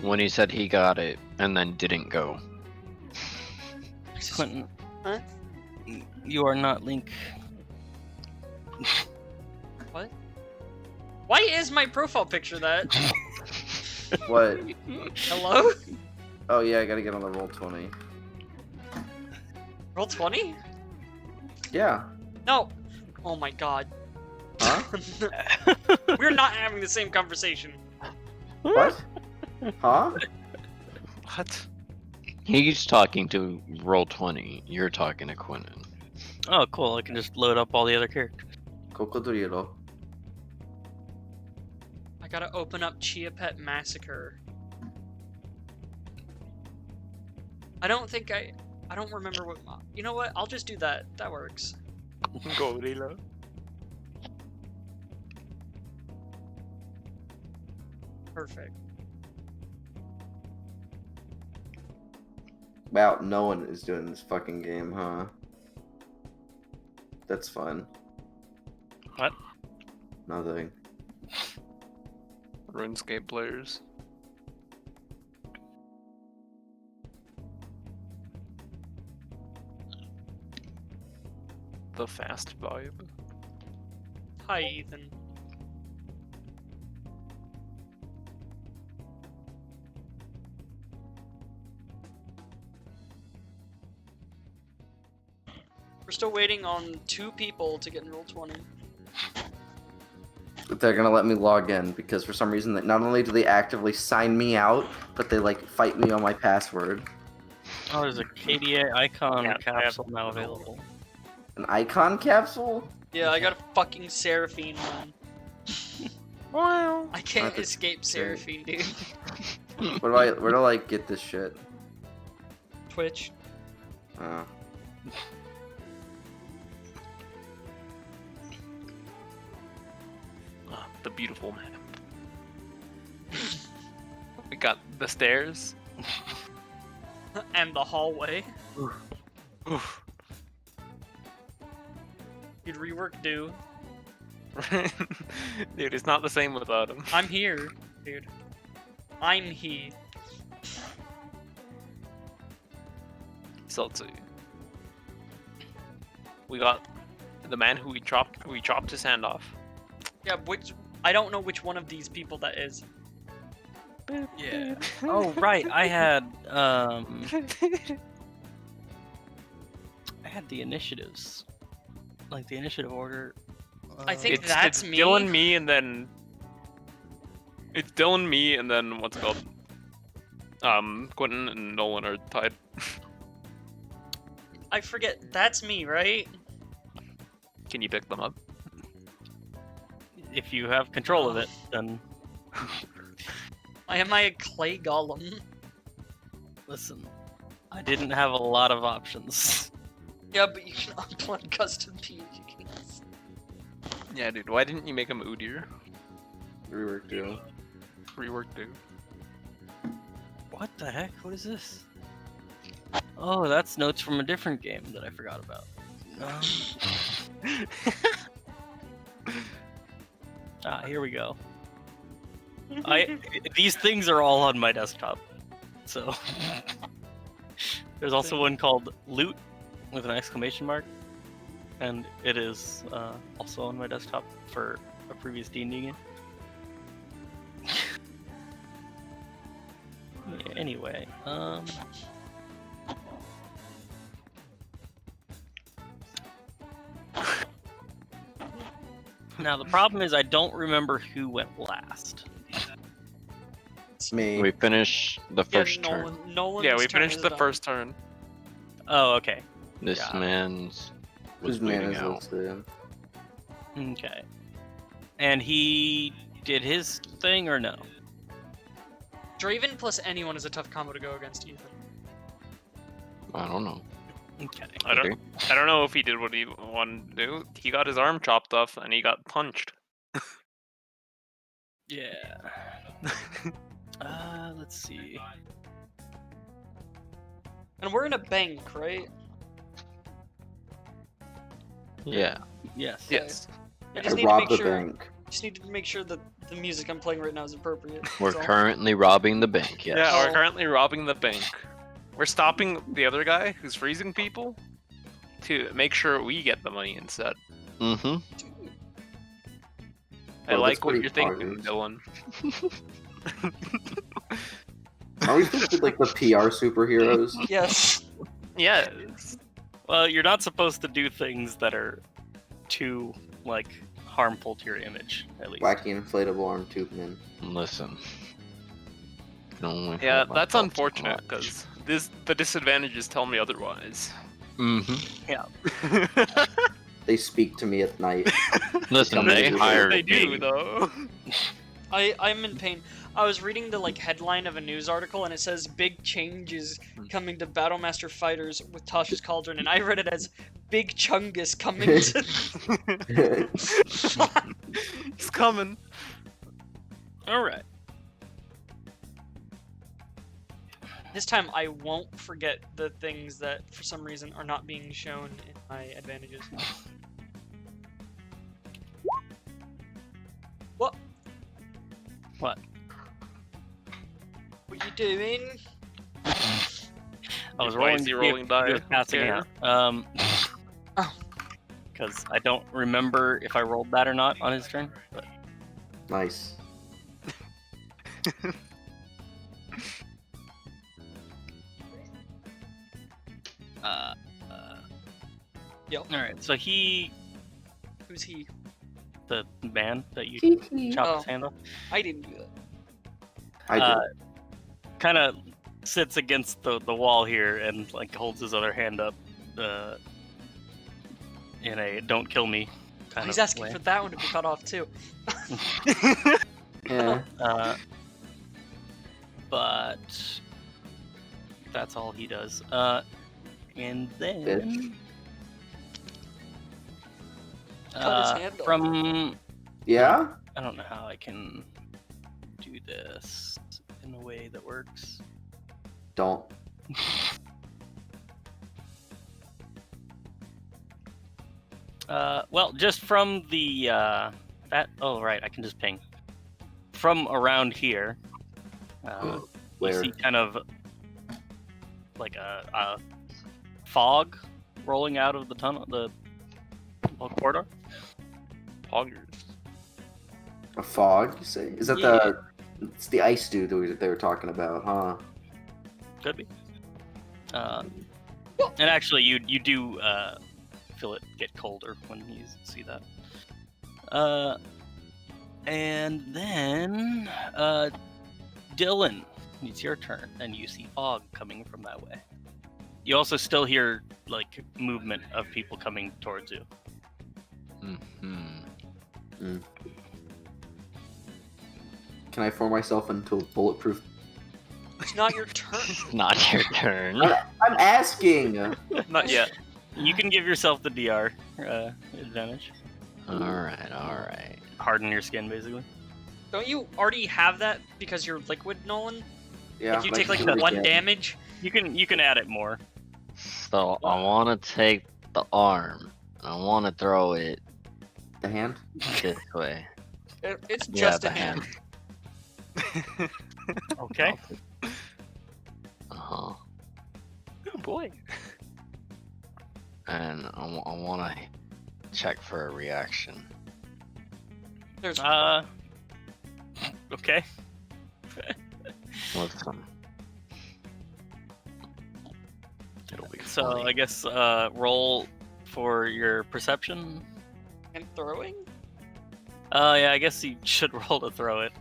When he said he got it and then didn't go. Quentin, Huh? you are not Link. What? Why is my profile picture that? What? Hello? Oh yeah, I gotta get on the roll 20. Roll 20? Yeah. No. Oh my god. Huh? We're not having the same conversation. What? Huh? What? He's talking to Roll20. You're talking to Quentin. Oh, cool. I can just load up all the other characters. Cocodrilo. I gotta open up Chia Pet Massacre. I don't remember what. You know what? I'll just do that. That works. Gorilla. Perfect. Wow, no one is doing this fucking game, huh? That's fun. What? Nothing. RuneScape players. The fast vibe. Hi, Ethan. We're still waiting on 2 people to get in roll 20. But they're gonna let me log in because for some reason that not only do they actively sign me out, but they like fight me on my password. Oh, there's a KDA icon Yeah, capsule now available. An icon capsule? Yeah, I got a fucking Seraphine one. Wow. I can't That's escape great. Seraphine, dude. Where do I get this shit? Twitch. The beautiful map. We got the stairs. And the hallway. Oof. You'd rework do. Dude, it's not the same without him. I'm here, dude. I'm he. So let's see. We got the man who we chopped his hand off. Yeah, I don't know which one of these people that is. Yeah. Oh, right. I had the initiatives. Like the initiative order. I think it's that's me. Dylan, me, and then it's Dylan, me, and then what's it called? Quentin and Nolan are tied. I forget. That's me, right? Can you pick them up? If you have control of it, then Am I a clay golem? listen. I didn't have a lot of options. Yeah, but you can upload custom PNGs. Yeah, dude. Why didn't you make him Udyr? Rework deal. Rework, dude. What the heck? What is this? Oh, that's notes from a different game that I forgot about. Here we go. These things are all on my desktop. So there's also one called Loot with an exclamation mark, and it is also on my desktop for a previous D&D game. Yeah, anyway, now the problem is I don't remember who went last. It's me. We finished the first turn. Nolan's Yeah, we turn finished is the done. first turn. Oh, okay. This Yeah. man's was Whose man bleeding is out. this? Okay. And he did his thing or no? Draven plus anyone is a tough combo to go against Ethan. I don't know. Okay. I don't know if he did what he wanted to do. He got his arm chopped off and he got punched. Yeah. Let's see. And we're in a bank, right? Yeah. Yes. Yes. I I just need to robbed make the sure. bank. Just need to make sure that the music I'm playing right now is appropriate. We're that's all. currently robbing the bank. Yes. Yeah, we're Oh. currently robbing the bank. We're stopping the other guy who's freezing people to make sure we get the money instead. Mm-hmm. I Well, like that's what pretty you're thinking, bonkers. Dylan. Are we supposed to be like the PR superheroes? Yes. Yes. Well, you're not supposed to do things that are too like harmful to your image, at least. Wacky inflatable arm tube man. Listen. Can only Yeah, hold my that's thoughts unfortunate so much. because the disadvantages tell me otherwise. Mm-hmm. They speak to me at night. Listen, Come they in. hired They do me. though. I'm in pain. I was reading the headline of a news article and it says big changes coming to Battlemaster Fighters with Tasha's Cauldron, and I read it as Big Chungus coming to. It's coming. All right. This time I won't forget the things that for some reason are not being shown in my advantages. What? What? What you doing? I was Why rolling, is he rolling die? He was passing Okay. out. Oh. Because I don't remember if I rolled that or not on his turn. But Nice. Yep. All right. So he, Who's he? the man that you chopped Oh. his hand off, I didn't do that. I do. kind of sits against the wall here and like holds his other hand up, in a "don't kill me" kind He's of asking way. for that one to be cut off too. Yeah. But that's all he does. And then Bitch. Cut his hand off. from Yeah? I don't know how I can do this in a way that works. Don't. Well, just from the that. Oh, right, I can just ping from around here. You Where? see kind of like a fog rolling out of the tunnel, the corridor. Poggers. A fog, you say? Is that Yeah. It's the ice dude that they were talking about, huh? Could be. And actually, you do feel it get colder when you see that. And then Dylan, it's your turn, and you see fog coming from that way. You also still hear like movement of people coming towards you. Mm-hmm. Can I form myself into a bulletproof? It's not your turn. Not your turn. I'm asking! Not yet. You can give yourself the DR advantage. Alright. Harden your skin, basically. Don't you already have that because you're liquid, Nolan? Yeah. If you I take can like do it one again. damage. You can add it more. So I want to take the arm. And I want to throw it The hand? this way. It's Yeah, just the a hand. Okay. Uh-huh. Oh boy. And I want to check for a reaction. There's Okay. Listen. It'll be So funny. I guess roll for your perception. and throwing. Yeah, I guess you should roll to throw it.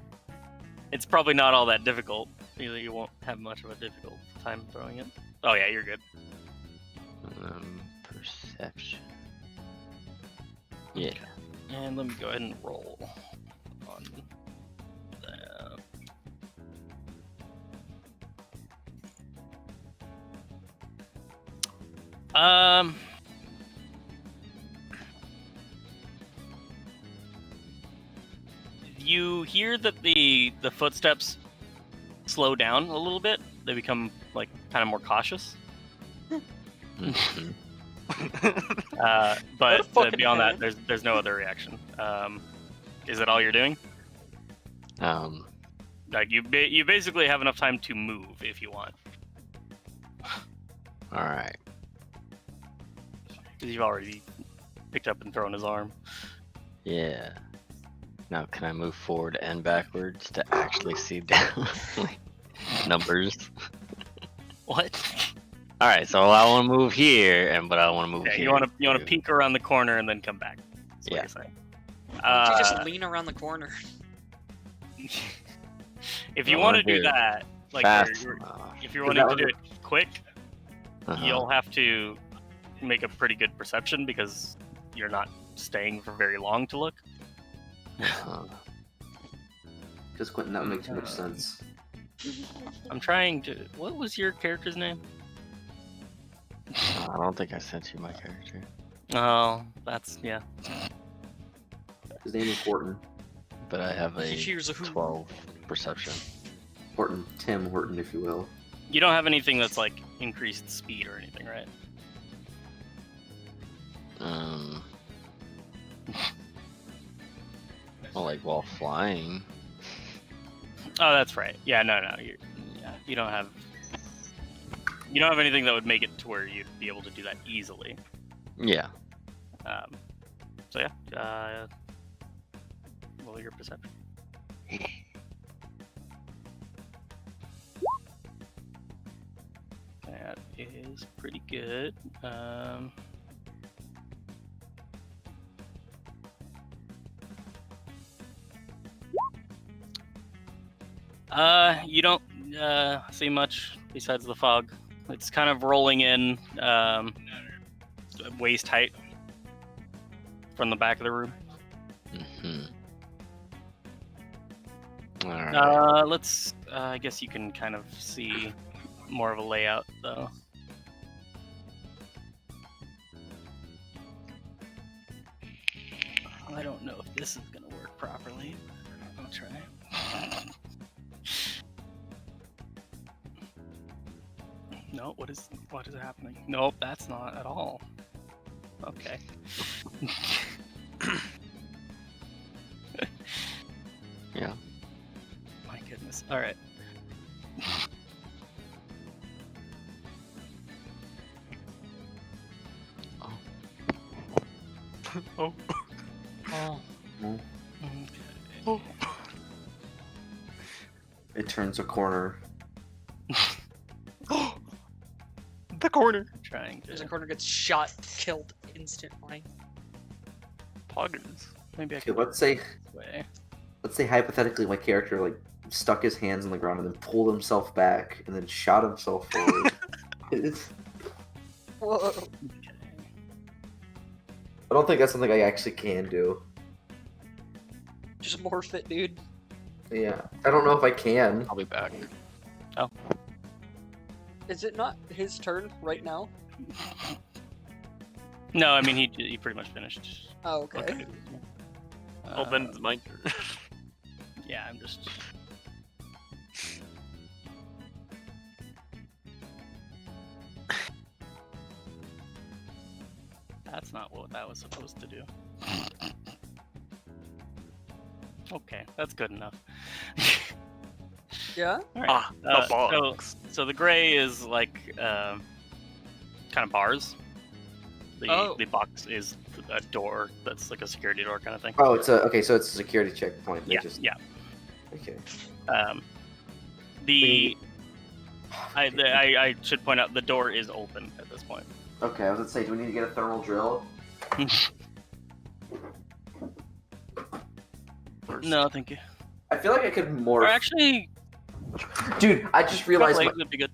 It's probably not all that difficult. You won't have much of a difficult time throwing it. Oh yeah, you're good. Perception. Yeah. And let me go ahead and roll on that. You hear that the footsteps slow down a little bit. They become like kind of more cautious. Mhm. What a But fucking beyond that, hand. there's no other reaction. Is that all you're doing? Like you basically have enough time to move if you want. All right. Because you've already picked up and thrown his arm. Yeah. Now, can I move forward and backwards to actually see down like, numbers? What? All right, so I want to move here, but I want to move Yeah, here. you want to too. peek around the corner and then come back. That's what Yeah. you're saying. Why don't you just lean around the corner? If you I want wanna to do do that, like Fast you're- enough. if you're Is wanting that to do what- it quick, Uh-huh. you'll have to make a pretty good perception because you're not staying for very long to look. Uh-huh. Because Quentin, that would make too much sense. I'm trying to. What was your character's name? I don't think I sent you my character. Oh, that's yeah. His name is Horton. But I have a Here's a who. 12 perception. Horton. Tim Horton, if you will. You don't have anything that's like increased speed or anything, right? Well, like while flying. Oh, that's right. Yeah, no, you don't have. You don't have anything that would make it to where you'd be able to do that easily. Yeah. So yeah. Roll your perception. That is pretty good. You don't see much besides the fog. It's kind of rolling in waist height from the back of the room. Mm-hmm. All right. Let's. I guess you can kind of see more of a layout, though. I don't know if this is gonna work properly. I'll try. No, what is happening? Nope, that's not at all. Okay. Yeah. My goodness. All right. Oh. Oh. Oh. Okay. It turns a corner. The corner. I'm trying There's a to. corner gets shot, killed instantly. Poggers. Maybe I Okay, can let's say this way. hypothetically my character like stuck his hands on the ground and then pulled himself back and then shot himself forward. Whoa. Okay. I don't think that's something I actually can do. Just morph it, dude. Yeah, I don't know if I can. I'll be back. Is it not his turn right now? No, I mean he pretty much finished. Oh, okay. Okay. Well, then it's my turn. Yeah, I'm just. That's not what that was supposed to do. Okay, that's good enough. Yeah? Alright. Ah, the box. So the gray is like kind of bars. The box is a door that's like a security door kind of thing. Oh, so it's a security checkpoint. They Yeah, just... yeah. Okay. I should point out the door is open at this point. Okay, I was gonna say, do we need to get a thermal drill? No, thank you. I feel like I could Or morph. actually, Dude, I just realized legs would be good.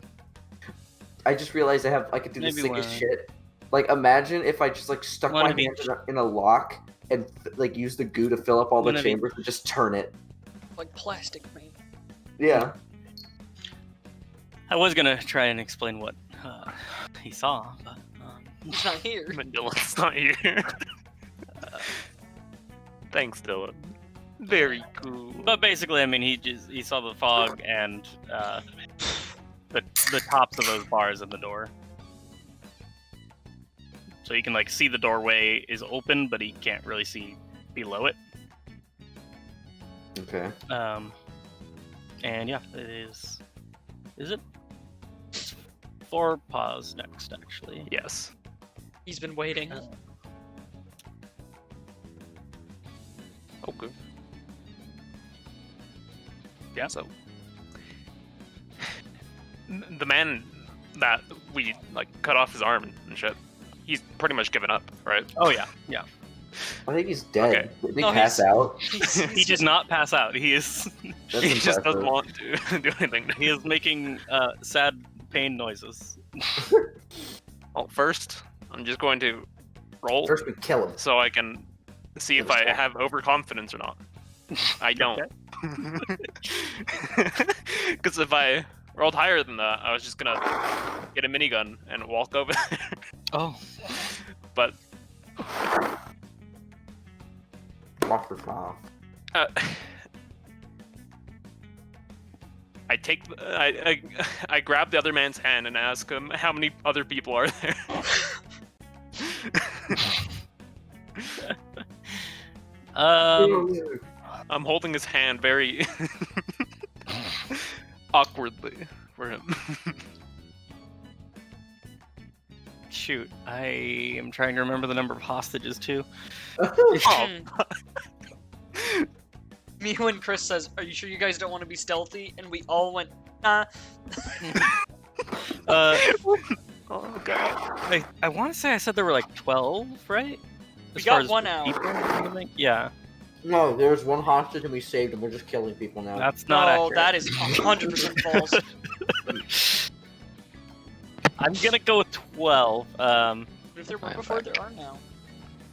I could do the Maybe sickest one. shit. Like, imagine if I just like stuck One my of hand each. in a lock and like used the goo to fill up all One the of chambers and just turn it. Like plastic, man. Yeah. I was gonna try and explain what he saw, but He's not here. But Dylan's not here. Thanks, Dylan. Very cool. but basically, I mean, he saw the fog and the tops of those bars in the door, so he can like see the doorway is open, but he can't really see below it. Okay. And yeah, it is. Is it? It's 4 paws next, actually. Yes. He's been waiting. Okay. Yeah. So the man that we like cut off his arm and shit, he's pretty much given up, right? Oh yeah, yeah. I think he's dead. Okay. Did he No, pass he's- out? He did not pass out. He is. That's he just doesn't impressive. want to do anything. He is making sad pain noises. Well, first, I'm just going to roll First we kill him. so I can see if I have overconfidence or not. I don't. Because if I rolled higher than that, I was just gonna get a minigun and walk over there. Oh. But Walk the off. uh, I grab the other man's hand and ask him how many other people are there. I'm holding his hand very awkwardly for him. Shoot, I am trying to remember the number of hostages too. Oh, Me when Chris says, "Are you sure you guys don't want to be stealthy?" and we all went, "Nah." oh god. I want to say I said there were like 12, right? We As far got as one out. people, I think? Yeah, No, there was one hostage and we saved him. We're just killing people now. that's not No, accurate. that is 100% false. I'm gonna go with 12. If there were I'm before, back. there are now.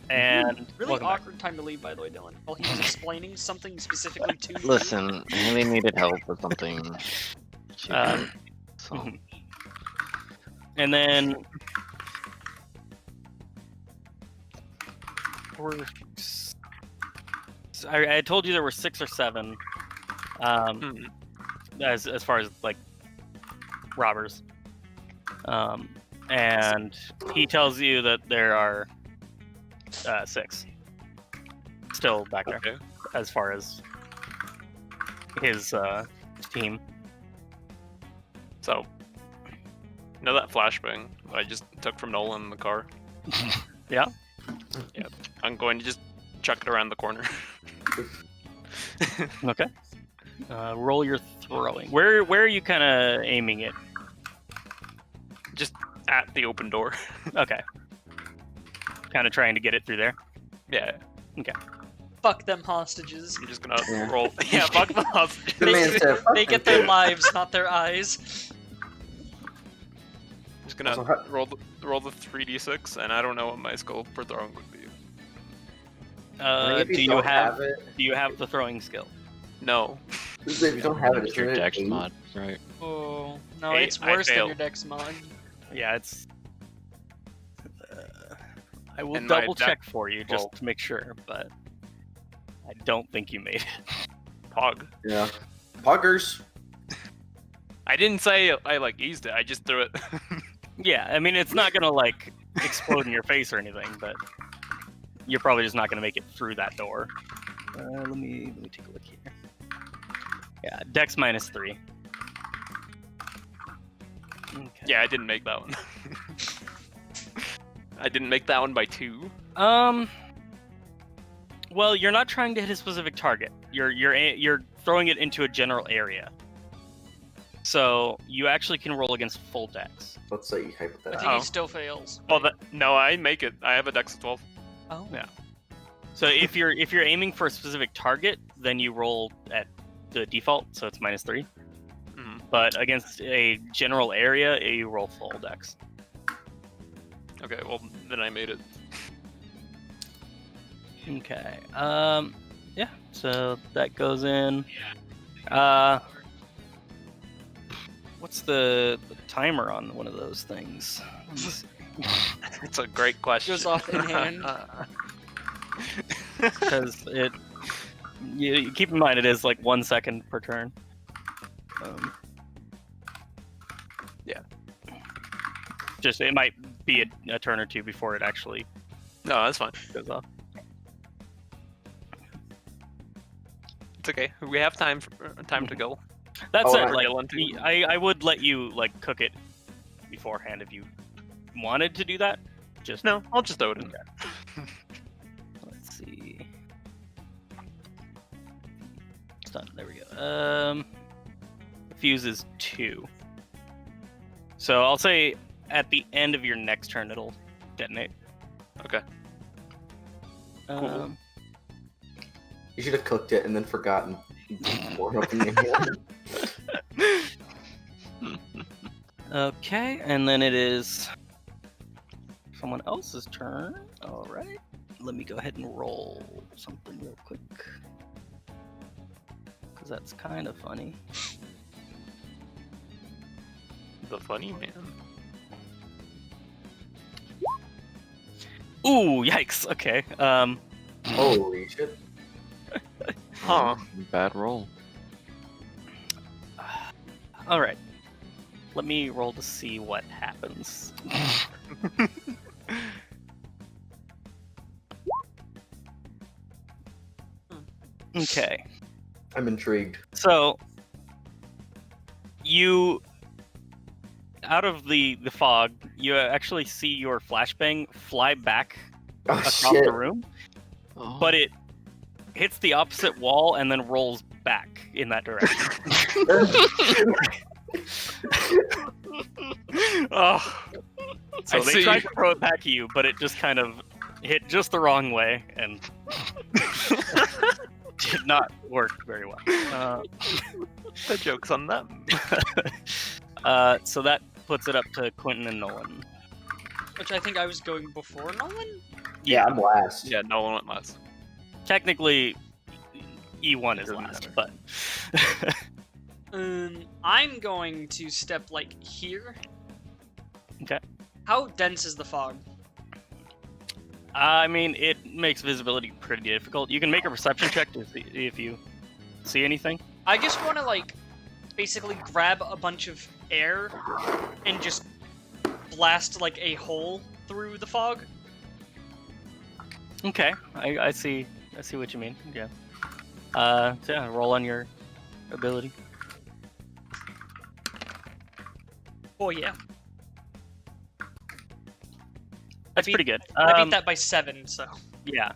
And Really welcome back. awkward time to leave, by the way, Dylan. While he was explaining something specifically to you. Listen, I really needed help with something. Um, So, mhm. And then I told you there were 6 or 7. Hmm. As far as like robbers. And he tells you that there are 6 still back there, Okay. as far as his team. So, you know that flashbang that I just took from Nolan in the car? Yeah. Yeah. I'm going to just chuck it around the corner. Okay. Roll your throwing. Where are you kind of aiming it? Just at the open door. Okay. Kind of trying to get it through there. Yeah. Fuck them hostages. I'm just gonna Yeah. roll. Yeah, fuck the hostage. The man said, "Fuck They them." get their lives, not their eyes. I'm just gonna So how- roll the 3d6, and I don't know what my skill for throwing would be. I think if Do you don't have it, do you have the throwing skill? No. if you don't have it, it's your isn't it dex 8? mod, right? Oh, no, Hey, it's I worse than failed. your dex mod. Yeah, it's. I will And my double deck- check for you just well- to make sure, but I don't think you made it. Pog. Yeah. Puggers. I didn't say I like eased it. I just threw it. Yeah, I mean it's not gonna like explode in your face or anything, but you're probably just not gonna make it through that door. Let me take a look here. Yeah, Dex -3. Okay. Yeah, I didn't make that one. I didn't make that one by 2. Well, you're not trying to hit a specific target. You're throwing it into a general area. So you actually can roll against full dex. Let's say I hypothetically. think Oh. he still fails. Well, no, I make it. I have a dex of 12. Oh. Yeah. So if you're aiming for a specific target, then you roll at the default, so it's -3. Mhm. But against a general area, you roll full dex. Okay, well then I made it. Okay. Yeah. So that goes in. What's the timer on one of those things? Let me see. It's a great question. Goes off in hand. Because you keep in mind it is like 1 second per turn. Yeah. Just it might be a turn or two before it actually No, that's fine. goes off. It's okay. We have time to go. That's Oh, it. and Like, Dylan, too. I would let you like cook it beforehand if you wanted to do that. Just No, I'll just throw it in. let's see. It's done. There we go. Fuse is 2. So I'll say at the end of your next turn it'll detonate. Okay. Um, You should have cooked it and then forgotten. Warm up in your hand. Okay, and then it is someone else's turn. All right. Let me go ahead and roll something real quick. Because that's kind of funny. The funny man. Ooh, yikes. Okay. Holy shit. Huh. Bad roll. All right. Let me roll to see what happens. Okay. I'm intrigued. So you out of the fog, you actually see your flashbang fly back Oh across shit. the room, Oh. but it hits the opposite wall and then rolls back in that direction. Oh. So I they see. tried to throw it back at you, but it just kind of hit just the wrong way and did not work very well. The joke's on them. So that puts it up to Quentin and Nolan. Which I think I was going before Nolan. Yeah, I'm last. Yeah, no one went last. Technically, E1 is Doesn't last, matter. but I'm going to step like here. Okay. How dense is the fog? I mean, it makes visibility pretty difficult. You can make a perception check to see if you see anything. I just want to like basically grab a bunch of air and just blast like a hole through the fog. Okay, I see what you mean. Yeah. So yeah, roll on your ability. Oh yeah, That's beat- pretty good. I beat that by 7. So Yeah.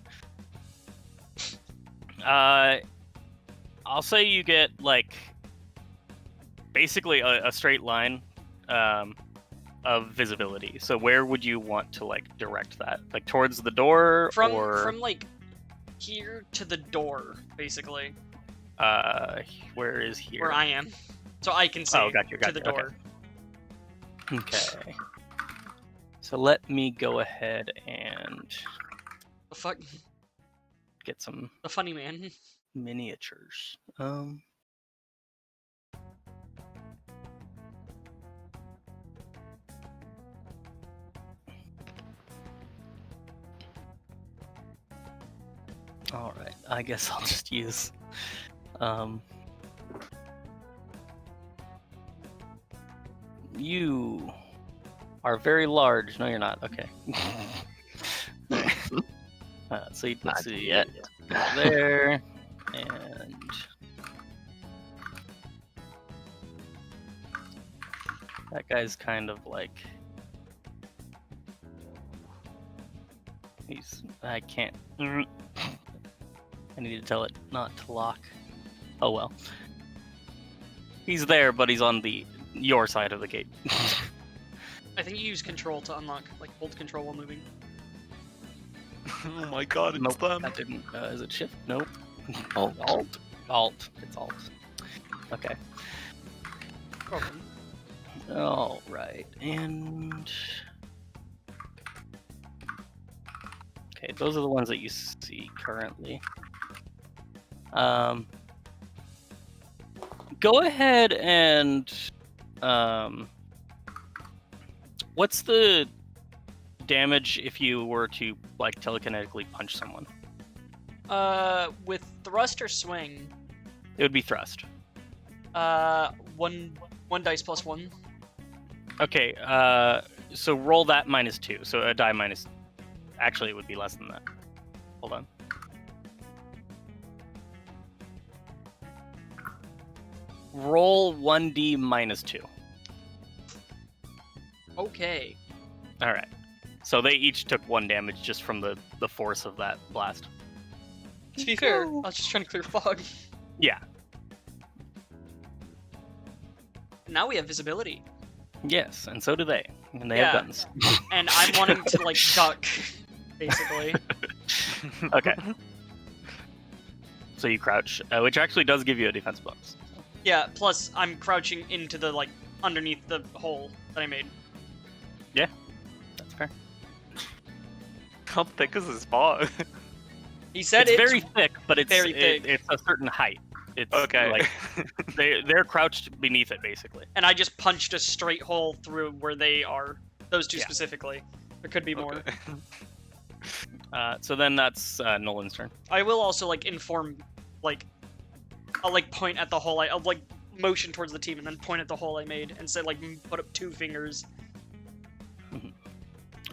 I'll say you get like basically a straight line of visibility. So where would you want to like direct that? Like towards the door or from like here to the door, basically where is here? where I am, so I can see Oh, got you. to the Okay. door. Okay. So let me go ahead and The fuck, get some the funny man. miniatures. All right. I guess I'll just use you are very large. No, you're not. Okay. So you Not see yet. there, and that guy's kind of like I can't. I need to tell it not to lock. Oh well. He's there, but he's on your side of the gate. I think you use control to unlock, like hold control while moving. Oh my god, it's Nope, them. that didn't. Is it shift? Nope. Alt. Alt. It's alt. Okay. Problem. All right, and okay, those are the ones that you see currently. Go ahead and what's the damage if you were to like telekinetically punch someone? With thrust or swing, It would be thrust. one dice plus 1. Okay, so roll that -2. So a die minus. Actually, it would be less than that. Hold on. roll 1d minus 2. Okay. All right. So they each took 1 damage just from the force of that blast. To be fair, I was just trying to clear fog. Yeah. Now we have visibility. Yes, and so do they. And they Yeah. have guns. And I'm wanting to, like, duck, basically. Okay. So you crouch, which actually does give you a defense bonus. Yeah, plus I'm crouching into the, like, underneath the hole that I made. That's fair. How thick is this fog? He said It's very thick, but it's very thick. It's a certain height. It's Okay. like they're crouched beneath it basically. And I just punched a straight hole through where they are. Those two Yeah. specifically. There could be more. Okay. So then that's Nolan's turn. I will also, like, inform, like, I'll, like, point at the hole. I'll, like, motion towards the team and then point at the hole I made and say, like, put up 2 fingers.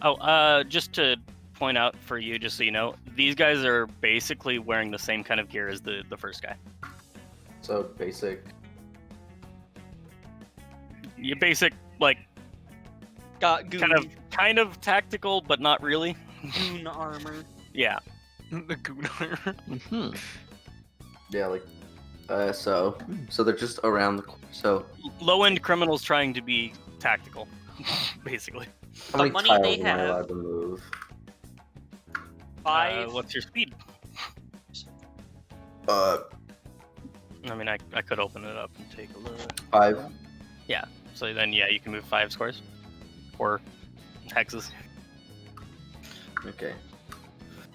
Oh, just to point out for you, just so you know, these guys are basically wearing the same kind of gear as the first guy. So basic. You basic, like, Got goon, kind of tactical, but not really. goon armor. Yeah. The gooner. Hmm. Yeah, like. So they're just around the. So Low-end criminals trying to be tactical, basically. how The many money tiles they am I have. allowed to move? 5. What's your speed? I mean, I could open it up and take a look. 5. So then, yeah, you can move 5 squares. Or hexes. Okay.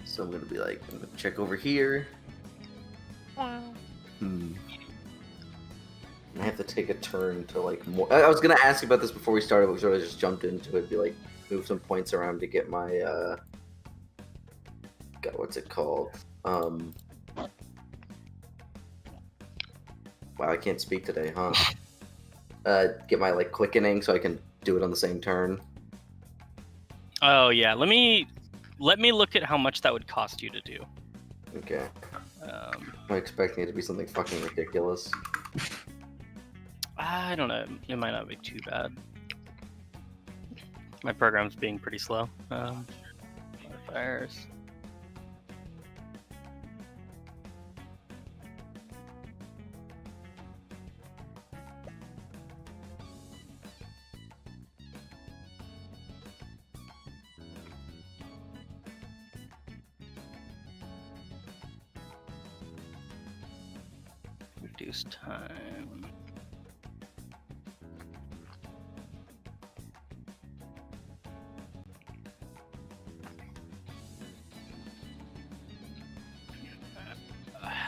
So I'm gonna be like, I'm gonna check over here. Hmm. I have to take a turn to like more. I was gonna ask you about this before we started, but we sort of just jumped into it. Be like, move some points around to get my God, what's it called? Wow, I can't speak today, huh? Get my like quickening so I can do it on the same turn. Oh yeah, let me look at how much that would cost you to do. Okay. I'm expecting it to be something fucking ridiculous. I don't know. It might not be too bad. My program's being pretty slow. Modifiers. Reduce time.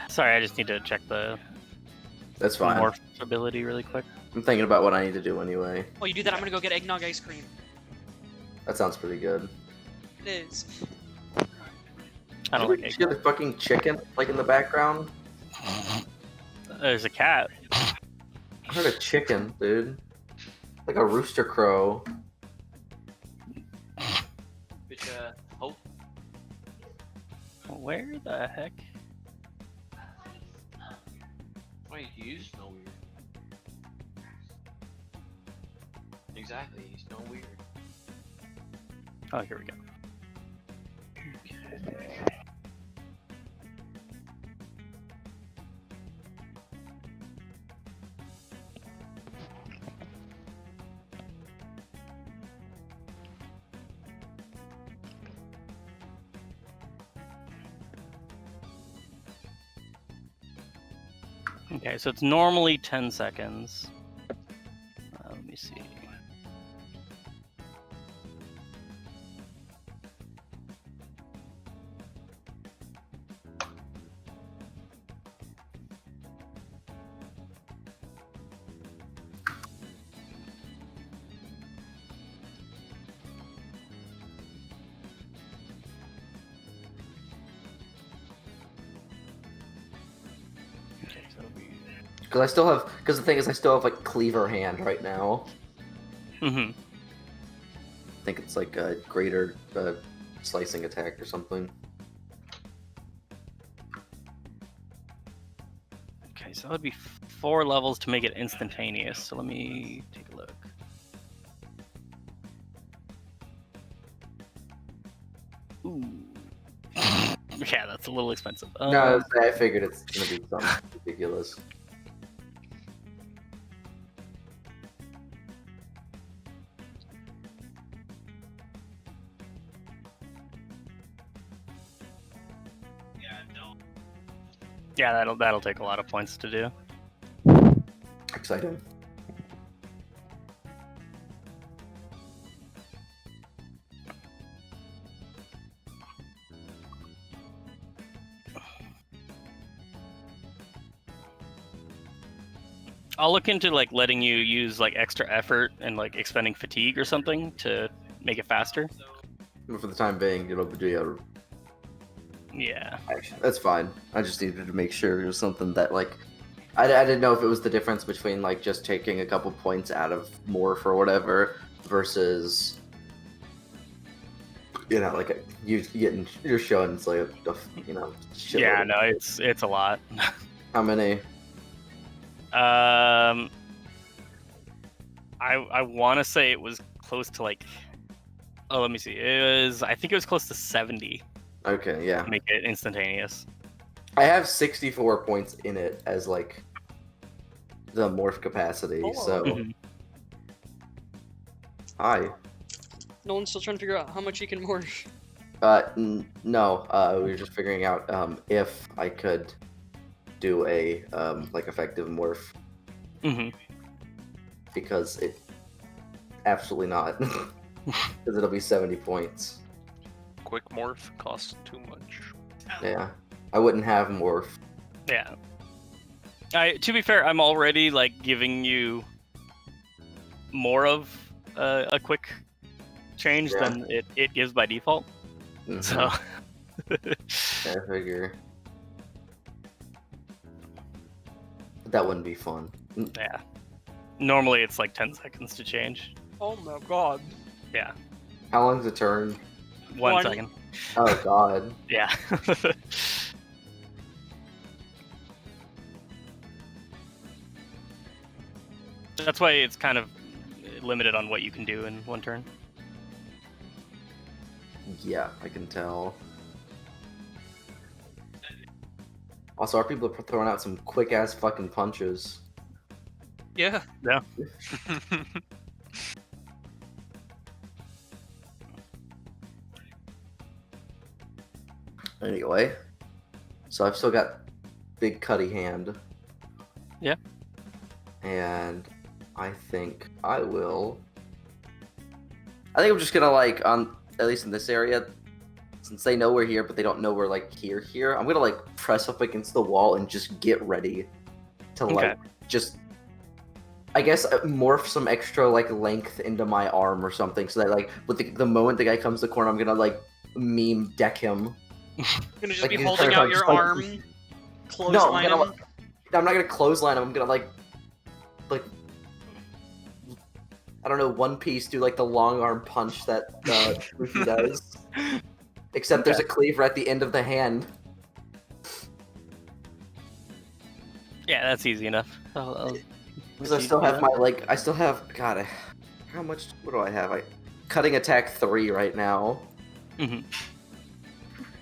Sorry, I just need to check the That's fine. morph ability really quick. I'm thinking about what I need to do anyway. While you do that, I'm gonna go get eggnog ice cream. That sounds pretty good. It is. I don't Did like you egg. hear the fucking chicken like in the background? There's a cat. I heard a chicken, dude. Like a rooster crow. Which, oh, Where the heck? wait, you smell weird. Exactly, you smell weird. Oh, here we go. Okay, so it's normally 10 seconds. Let me see. Okay, so it'll be... Because I still have. Because the thing is, I still have like cleaver hand right now. Mm-hmm. I think it's like a greater slicing attack or something. Okay, so that would be 4 levels to make it instantaneous. So let me take a look. Ooh. Yeah, that's a little expensive. No, I figured it's gonna be something ridiculous. Yeah, that'll take a lot of points to do. Exciting. I'll look into like letting you use like extra effort and like expending fatigue or something to make it faster. But for the time being, it'll be Yeah. Actually, that's fine. I just needed to make sure it was something that, like, I didn't know if it was the difference between, like, just taking a couple points out of Morph or whatever versus, you know, like, you're showing, it's like, you know, shit. Yeah, no, it's a lot. How many? I want to say it was close to like, oh, let me see. I think it was close to 70 Okay, yeah. to make it instantaneous. I have 64 points in it as, like, the morph capacity, so. Mhm. Hi. Nolan's still trying to figure out how much he can morph. No, we were just figuring out if I could do a like effective morph Mhm. because it absolutely not because it'll be 70 points. Quick morph costs too much. Yeah, I wouldn't have morph. Yeah. To be fair, I'm already like giving you more of a quick change Yeah. than it gives by default. Mhm. So. I figure that wouldn't be fun. Yeah. Normally it's like 10 seconds to change. Oh my god. Yeah. How long's a turn? 1 One. second. Oh god. Yeah. That's why it's kind of limited on what you can do in 1 turn. Yeah, I can tell. Also, our people are throwing out some quick ass fucking punches. Yeah. Anyway, so I've still got big cutty hand. Yeah. And I think I will. I think I'm just gonna like at least in this area, since they know we're here, but they don't know we're like here. I'm gonna like press up against the wall and just get ready to like just. I guess morph some extra like length into my arm or something, so that like with the moment the guy comes to the corner, I'm gonna like meme deck him. You're gonna just Like, be he's holding trying out to your just, like- arm, No, clothesline I'm gonna. him. I'm not gonna clothesline him. I'm gonna like, I don't know, One Piece do like the long arm punch that Luffy does. Except there's a cleaver at the end of the hand. Yeah, that's easy enough. Because I still have my like, I still have God. How much? What do I have? Cutting attack 3 right now. Mm-hmm.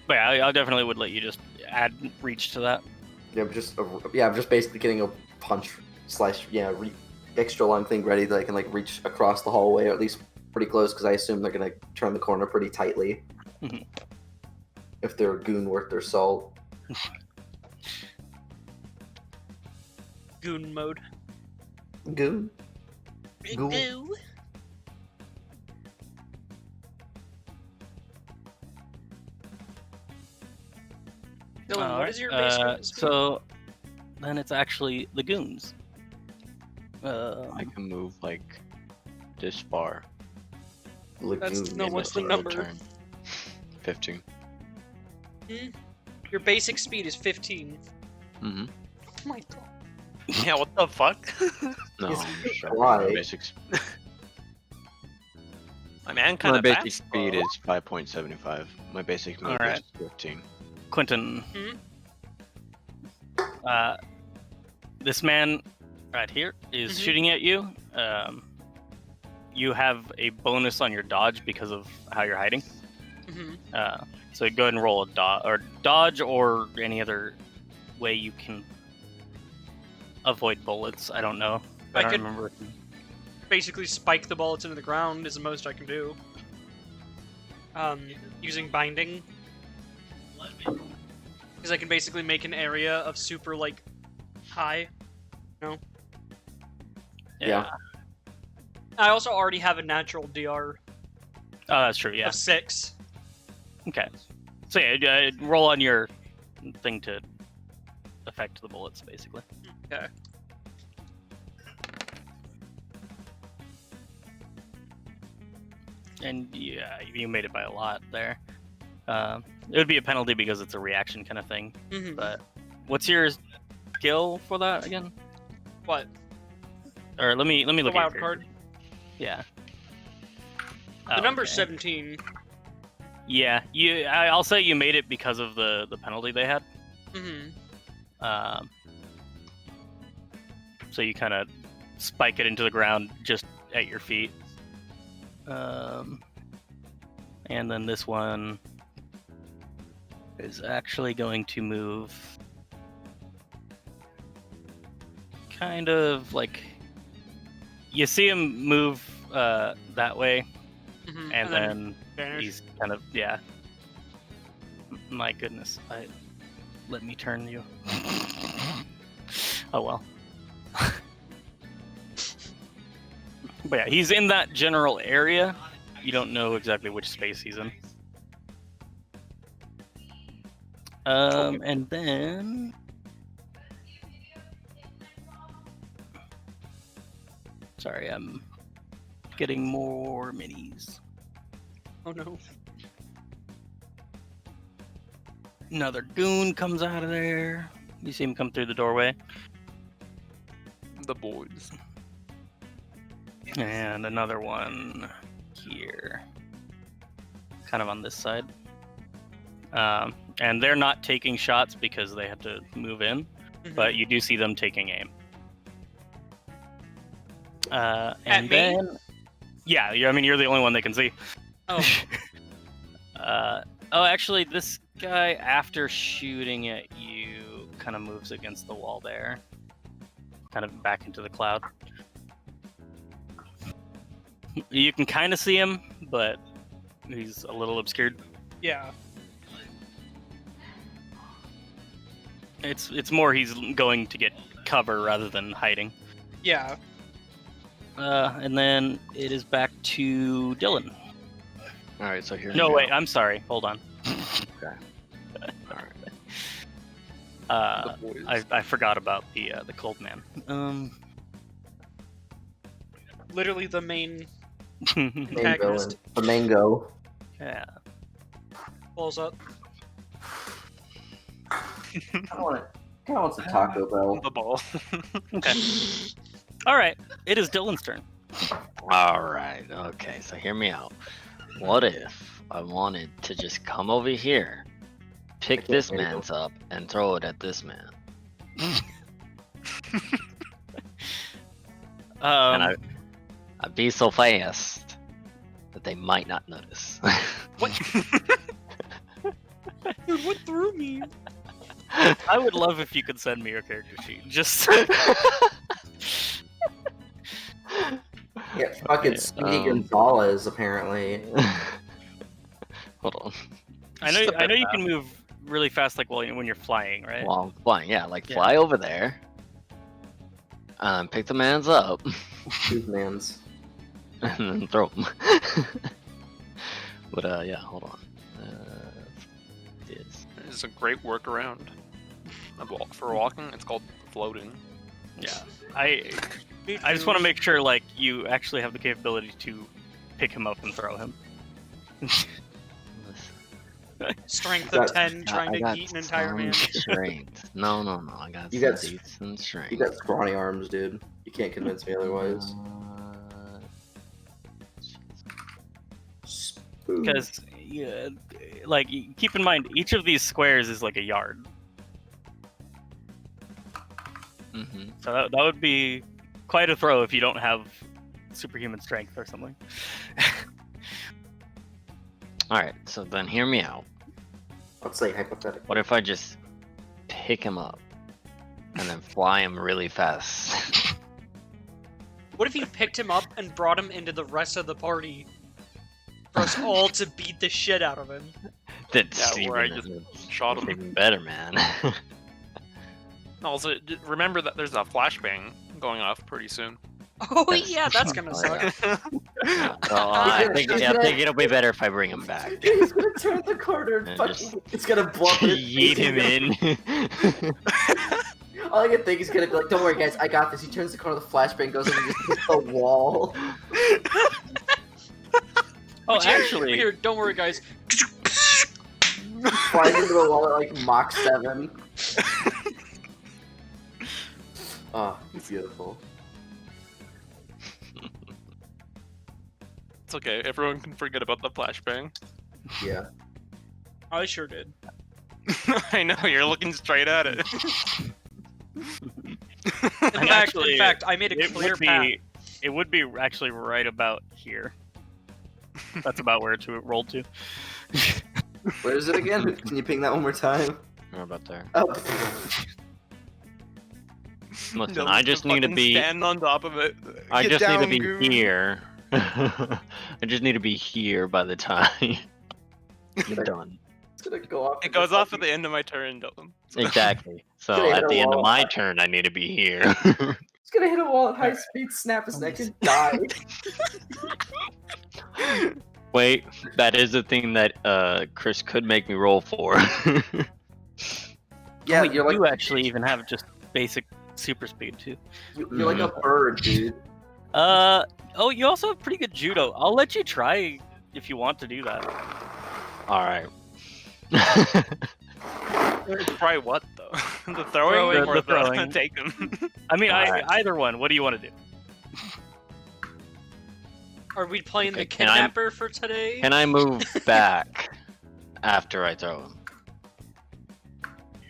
But yeah, I definitely would let you just add reach to that. Yeah, I'm just basically getting a punch slash extra long thing ready that I can like reach across the hallway, or at least pretty close, because I assume they're gonna turn the corner pretty tightly. Mhm. If they're a goon worth their salt. Goon mode. Goon? Ghoul. Goo. Dylan, what is your base movement speed? So then it's actually the goons. I can move like this far. Lagoon. No, in what's a the single number? turn. 15. Your basic speed is 15. Mm-hmm. Oh my god. Yeah, what the fuck? No, Yes, I'm sure. why? My basic, My man kind my of basic speed is 5.75. My basic move Alright. is 15. Quentin. this man right here is Mhm. shooting at you. You have a bonus on your dodge because of how you're hiding. Hmm. So go ahead and roll a dodge or any other way you can avoid bullets. I don't know. I don't could- remember. Basically, spike the bullets into the ground is the most I can do. Using binding, because I can basically make an area of super like high. Yeah. I also already have a natural DR Oh, that's true. Yeah. of 6. Okay. So yeah, roll on your thing to affect the bullets, basically. Okay. And yeah, you made it by a lot there. It would be a penalty because it's a reaction kind of thing. Hmm. But what's your skill for that again? What? Or let me The look at wild your card. character. Yeah. The Oh, number's okay. 17. Yeah, I'll say you made it because of the penalty they had. Hmm. So you kind of spike it into the ground just at your feet. And then this one is actually going to move kind of like you see him move that way, Hmm. and then vanish. he's kind of My goodness, let me turn you. Oh well. But yeah, he's in that general area. You don't know exactly which space he's in. And then sorry, I'm getting more minis. Oh no. Another goon comes out of there. You see him come through the doorway. The boys. And another one here. Kind of on this side. And they're not taking shots because they had to move in, Mhm. but you do see them taking aim. At And me? then, yeah, I mean, you're the only one they can see. Oh. Actually, this guy, after shooting at you, kind of moves against the wall there. Kind of back into the cloud. You can kind of see him, but he's a little obscured. Yeah. It's more he's going to get cover rather than hiding. Yeah. And then it is back to Dylan. All right, so here. No, we wait, go. I'm sorry. Hold on. Okay. All right. The boys. I forgot about the cold man. Literally the main Mango Antagonist. and the mango. Yeah. pulls up. I want some Taco Bell. The ball. Okay. All right. It is Dylan's turn. All right. Okay. So hear me out. What if I wanted to just come over here, pick can't this hear you. man's up, and throw it at this man? And I'd be so fast that they might not notice. Dude, what threw me? I would love if you could send me your character sheet. Just Yeah, fucking Okay, Speedy Gonzalez, apparently. Hold on. I know you can move really fast, like when you're flying, right? While I'm flying, yeah, like Yeah. fly over there, pick the man's up, Two mans. and then throw him. But yeah, hold on. This. It's a great workaround. For walking, it's called floating. Yeah. I just want to make sure like you actually have the capability to pick him up and throw him. Strength You of got- 10, I trying to got eat an entire some man. strength. No, I got You some got- decent strength. You got scrawny arms, dude. You can't convince me otherwise. Spoon. Because, like, keep in mind, each of these squares is like a yard. Mm-hmm. So that would be quite a throw if you don't have superhuman strength or something. All right, so then hear me out. Let's say hypothetically. What if I just pick him up and then fly him really fast? What if you picked him up and brought him into the rest of the party for us all to beat the shit out of him? That's Yeah, where I even, just shot him. even better, man. Also, remember that there's a flashbang going off pretty soon. Oh Yes. yeah, that's gonna Oh, suck. yeah. Well, I think it'll be better if I bring him back. He's gonna turn the corner and And fucking. It's gonna blow up. in his Yeet face. him in. All I can think is gonna be like, "Don't worry, guys, I got this." He turns the corner, the flashbang goes in and just hits the wall. Oh, Here, actually, here, don't worry, guys. Flies into the wall at like Mach 7. Oh, beautiful. It's okay. Everyone can forget about the flashbang. Yeah. I sure did. I know you're looking straight at it. In fact, I made a it clear would path. be actually right about here. That's about where it rolled to. Where is it again? Can you ping that one more time? How about there? Oh. Listen, No, I just need to fucking be. stand on top of it. I Get just down, need to be goon. here. I just need to be here by the time you're done. It's gonna go off. It goes off at the end of my turn, Dylan. Exactly. So Gonna hit at a the end of wall. my turn, I need to be here. It's gonna hit a wall at high speed, snap his neck, and die. Wait, that is the thing that Chris could make me roll for. Yeah, Wait, you're like you actually even have just basic super speed too. you're like a bird, dude. Oh, you also have pretty good judo. I'll let you try if you want to do that. All right. Try what though? The throwing Throwing. or The the throwing. take him? I mean, Alright. either one. What do you want to do? Are we playing Okay, the can I- kidnapper for today? Can I move back after I throw him?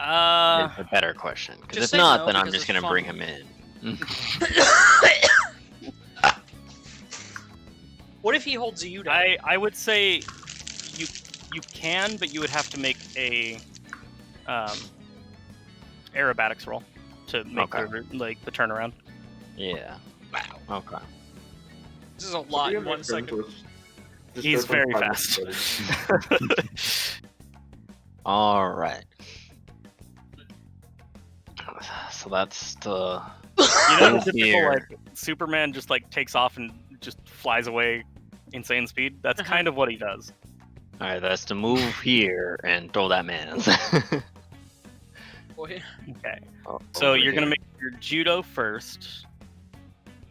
It's a better question. Because just if say not, no, then I'm because just it's gonna bring fun. him in. What if he holds you down? I would say you can, but you would have to make a aerobatics roll to make the turnaround. Yeah. Wow. Okay. This is a lot in 1 second. He's very fast. All right. So that's the. You know, the typical Here. like Superman just like takes off and just flies away, insane speed. That's Uh-huh. kind of what he does. All right. That's to move here and throw that man. Boy. Okay. So you're gonna make your judo first.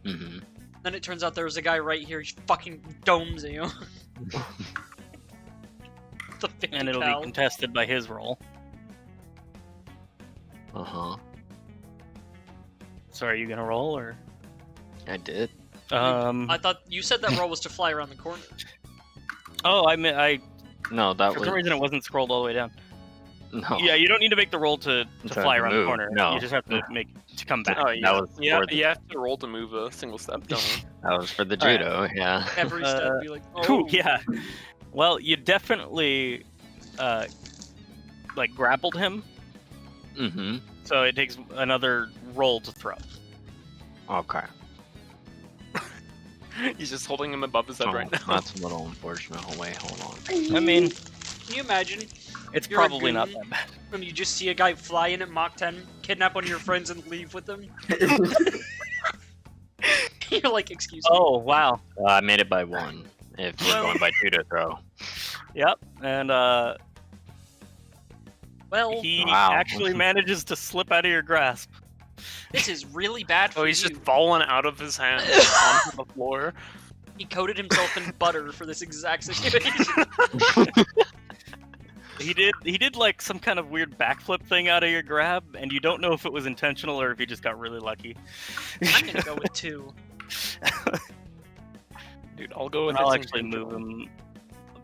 Mm-hmm. Then it turns out there was a guy right here. He fucking domes you. The 50 And it'll cal. be contested by his roll. Uh huh. So are you gonna roll or? I did. I thought you said that roll was to fly around the corner. Oh, I meant No, that for was some reason it wasn't scrolled all the way down. no. Yeah, you don't need to make the roll to To fly around the move, corner. no. You just have to make to come back. Oh That yeah, was yeah. for the- You have to roll to move a single step, don't you? That was for the All right. judo. Yeah. Every step Uh, be like, Ooh, oh. yeah. Well, you definitely like grappled him, Mm-hmm. so it takes another roll to throw. Okay. He's just holding him above his head right now. That's a little unfortunate. Oh, wait, hold on. I mean, Can you imagine? it's You're a probably not goon. that bad. When you just see a guy fly in at Mach 10, kidnap one of your friends, and leave with them. You're like, excuse me. Oh wow. I made it by one. If we're going by two to throw. Yep. And Well, he Wow. actually manages to slip out of your grasp. this is really bad for Oh, he's you. just falling out of his hands onto the floor. He coated himself in butter for this exact situation. He did like some kind of weird backflip thing out of your grab, and you don't know if it was intentional or if he just got really lucky. I'm gonna go with 2. Dude, I'll go with I'll it's actually move intentional. him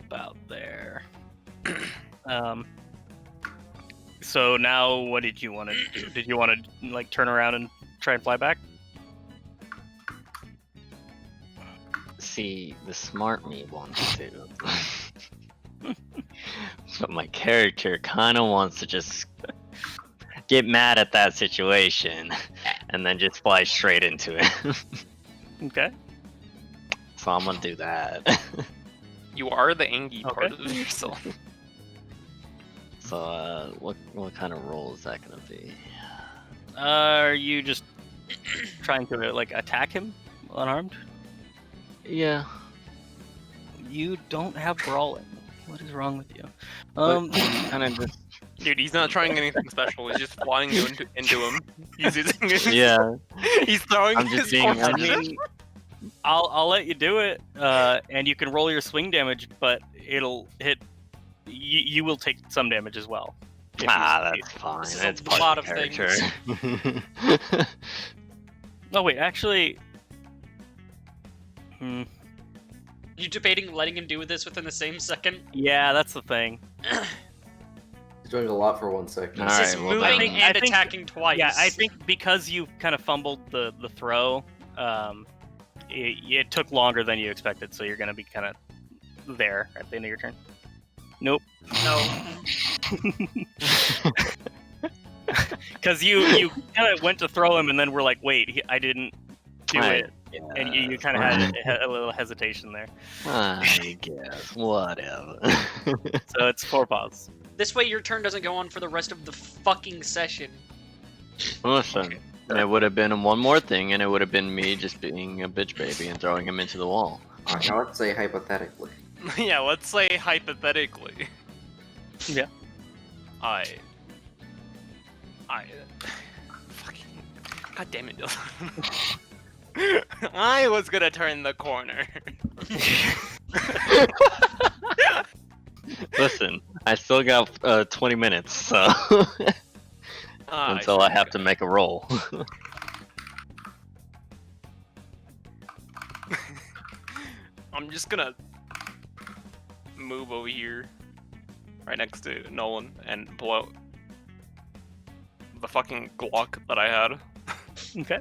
about there. So now, what did you want to do? Did you want to like turn around and try and fly back? See, the smart me wants to. But my character kind of wants to just get mad at that situation and then just fly straight into it. Okay. So I'm gonna do that. You are the angry part Okay. of yourself. So what kind of roll is that gonna be? Are you just trying to like attack him unarmed? Yeah. You don't have brawling. What is wrong with you? Kind of just. Dude, he's not trying anything special. He's just flying you into him. He's using his, Yeah. He's throwing I'm just his being force I at you. mean, I'll let you do it, and you can roll your swing damage, but it'll hit. You will take some damage as well. If you- That's fine. This is That's a part lot of the of character. Oh wait, actually. You debating letting him do this within the same second? Yeah, that's the thing. He's doing a lot for 1 second. All This is right, well, moving then- and I think- attacking twice. Yeah, I think because you kind of fumbled the throw, it took longer than you expected, so you're gonna be kind of there at the end of your turn. Nope. No. Because you kind of went to throw him, and then we're like, wait, I didn't do it, and you kind of had a little hesitation there. I guess. Whatever. So it's 4 paws. This way your turn doesn't go on for the rest of the fucking session. Listen, it would have been one more thing, and it would have been me just being a bitch baby and throwing him into the wall. Alright, now let's say hypothetically. Yeah, let's say hypothetically. Yeah. I fucking god damn it, Dylan. I was gonna turn the corner. Listen, I still got 20 minutes, so until I have to make a roll. I'm just gonna move over here, right next to Nolan, and blow the fucking Glock that I had Okay.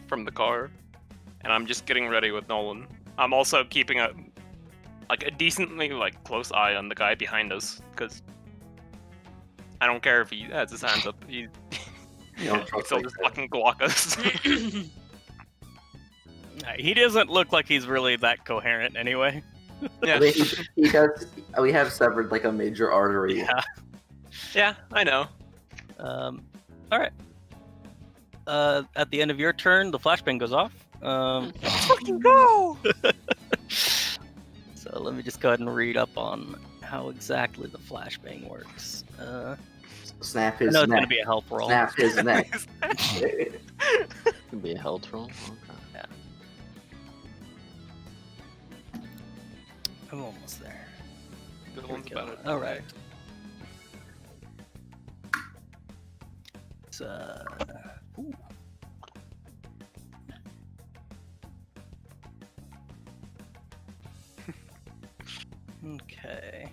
from the car, and I'm just getting ready with Nolan. I'm also keeping a decently close eye on the guy behind us, because I don't care if he has his hands up. He Don't trust still like just that. fucking Glock us. He doesn't look like he's really that coherent anyway. I Yeah, mean, he has. We have severed a major artery. Yeah. yeah, I know. All right. At the end of your turn, the flashbang goes off. Fucking go! So let me just go ahead and read up on how exactly the flashbang works. Snap I his know it's neck. gonna be a health roll. Snap his neck. Could be a health roll. Okay. I'm almost there. Good one's about it. All right. It's, ooh. Okay.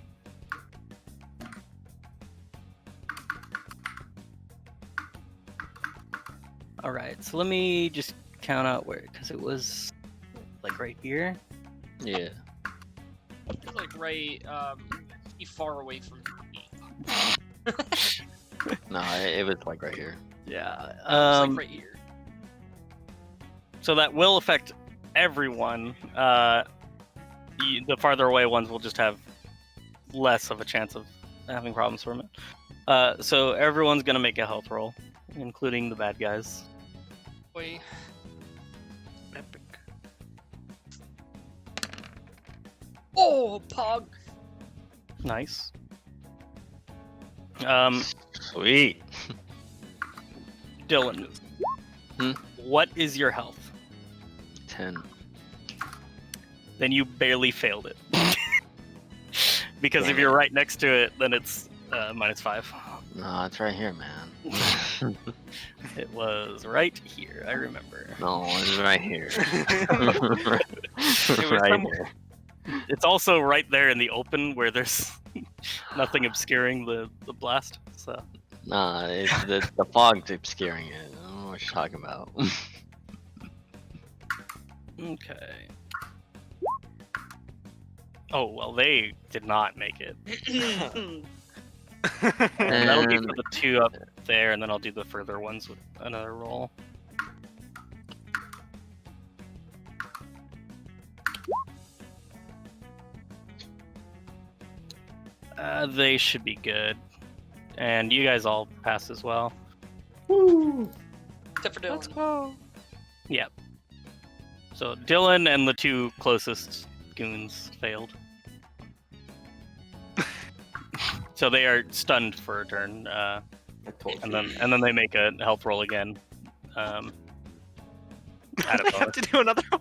All right, so let me just count out where, because it was right here. Yeah. It's right, far away from me. No, it was right here. Yeah. It's right here. So that will affect everyone. The farther away ones will just have less of a chance of having problems from it. So everyone's gonna make a health roll, including the bad guys. Wait. Epic. Oh, Pog! Nice. Sweet. Dylan. Hmm? What is your health? 10. Then you barely failed it. Because Damn if you're it. right next to it, then it's -5. No, it's right here, man. It was right here, I remember. No, it's right here. was right somewhere. here. It's also right there in the open where there's nothing obscuring the blast. So Nah, it's the fog's obscuring it. what you're talking about. Okay. Oh, well, they did not make it. And that'll be for the 2 up there, and then I'll do the further ones with another roll. They should be good. And you guys all pass as well. Woo! Except for Dylan. Let's go. Yep. So Dylan and the 2 closest goons failed. So they are stunned for a turn, I told and you. then they make a health roll again. Add a We bonus. have to do another one.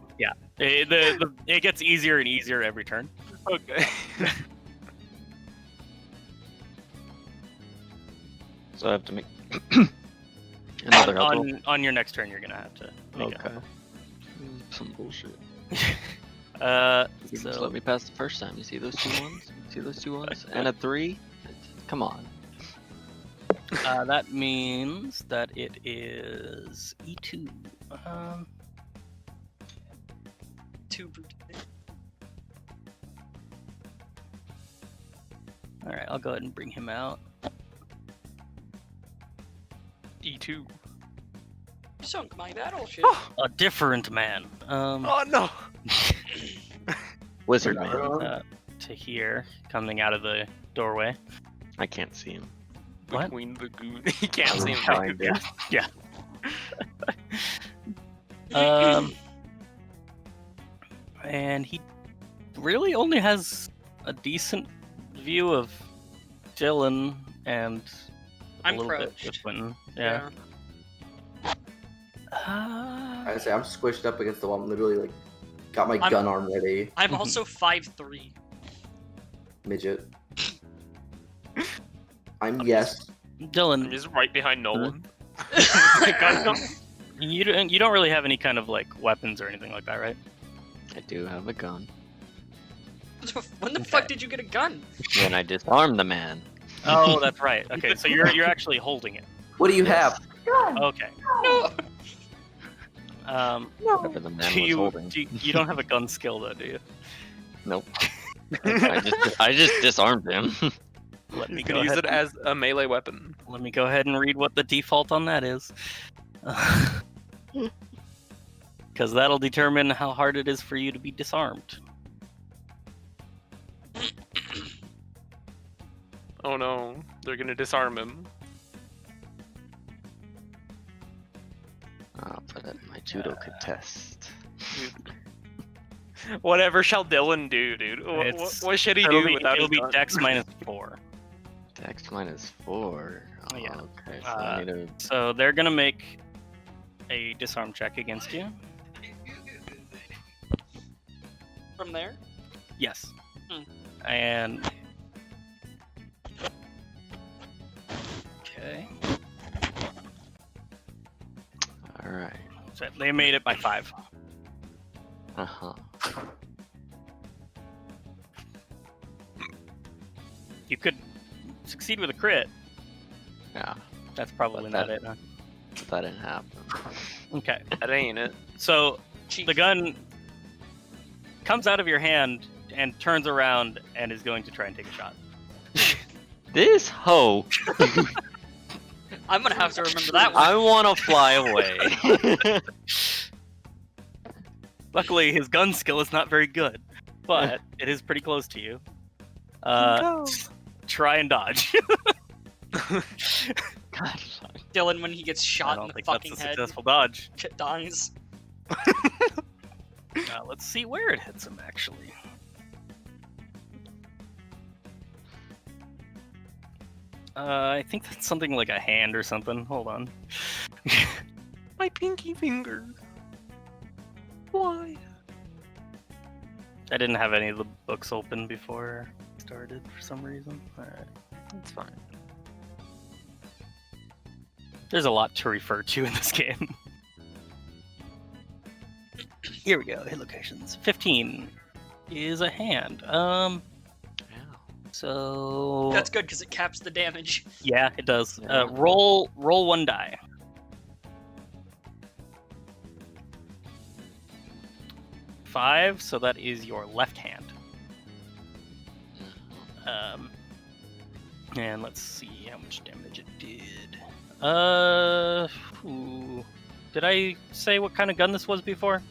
It gets easier and easier every turn. Okay. So I have to make another health roll. On your next turn, you're gonna have to make Okay. Some bullshit. it. You just So let me pass the first time. You see those 2 ones? You see those 2 ones? And a 3? Come on. that means that it is E2. 2 brute. All right, I'll go ahead and bring him out. E2. Sunk my battleship. A different man. Oh no! Wizard Another man. one? To here, coming out of the doorway. I can't see him. What? Between the goon. You can't see him. Trying to. And he really only has a decent view of Dylan and a I'm little bit crouched. with Quentin. Yeah. I say I'm squished up against the wall. I'm literally like got my I'm- gun arm ready. I'm also 5'3". Midget. Yes. I'm Dylan, just right behind Nolan. you don't really have any kind of like weapons or anything like that, right? I do have a gun. When the Okay. fuck did you get a gun? When I disarm the man. Oh, that's right. Okay, so you're actually holding it. What do you Yes. have? Okay. No. Whatever the man was holding. You don't have a gun skill though, do you? Nope. I just disarmed him. Let me You go can use ahead it as a melee weapon. Let me go ahead and read what the default on that is. Because that'll determine how hard it is for you to be disarmed. Oh no, they're gonna disarm him. I'll put it in my judo contest. Whatever shall Dylan do, dude? It's- What should he do without it'll his be gun? Dex -4. Dex -4. Oh, Yeah. okay, so I need to. So they're gonna make a disarm check against you. From there? Yes. Hmm. And okay, Alright. so they made it by 5. Uh huh. You could succeed with a crit. Yeah, That's probably But not that- it. Huh? but that didn't happen. Okay. That ain't it. So Cheat. the gun comes out of your hand and turns around and is going to try and take a shot. This hoe! I'm gonna have to remember that one. I want to fly away. Luckily, his gun skill is not very good, but it is pretty close to you. Try and dodge. God, Dylan, when he gets I shot in don't the think that's fucking a head, successful dodge. dies. Let's see where it hits him, actually. I think that's something like a hand or something. Hold on. My pinky finger. Why? I didn't have any of the books open before I started for some reason. Alright. That's fine. There's a lot to refer to in this game. Here we go. Hit locations. 15 is a hand. So That's good because it caps the damage. yeah, it does. Yeah. Roll 1 die. 5, so that is your left hand. And let's see how much damage it did. Ooh. Did I say what kind of gun this was before?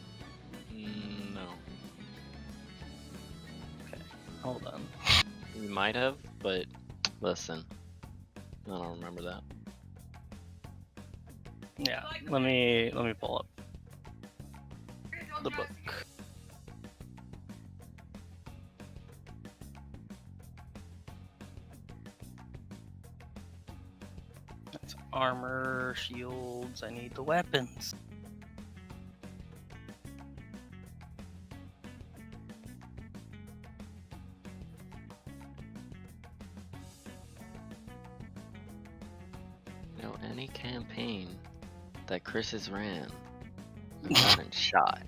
No. Okay, hold on. You might have, but listen. I don't remember that. Yeah, let me pull up the book. That's armor, shields. I need the weapons. You know, any campaign that Chris has ran, I've gotten shot.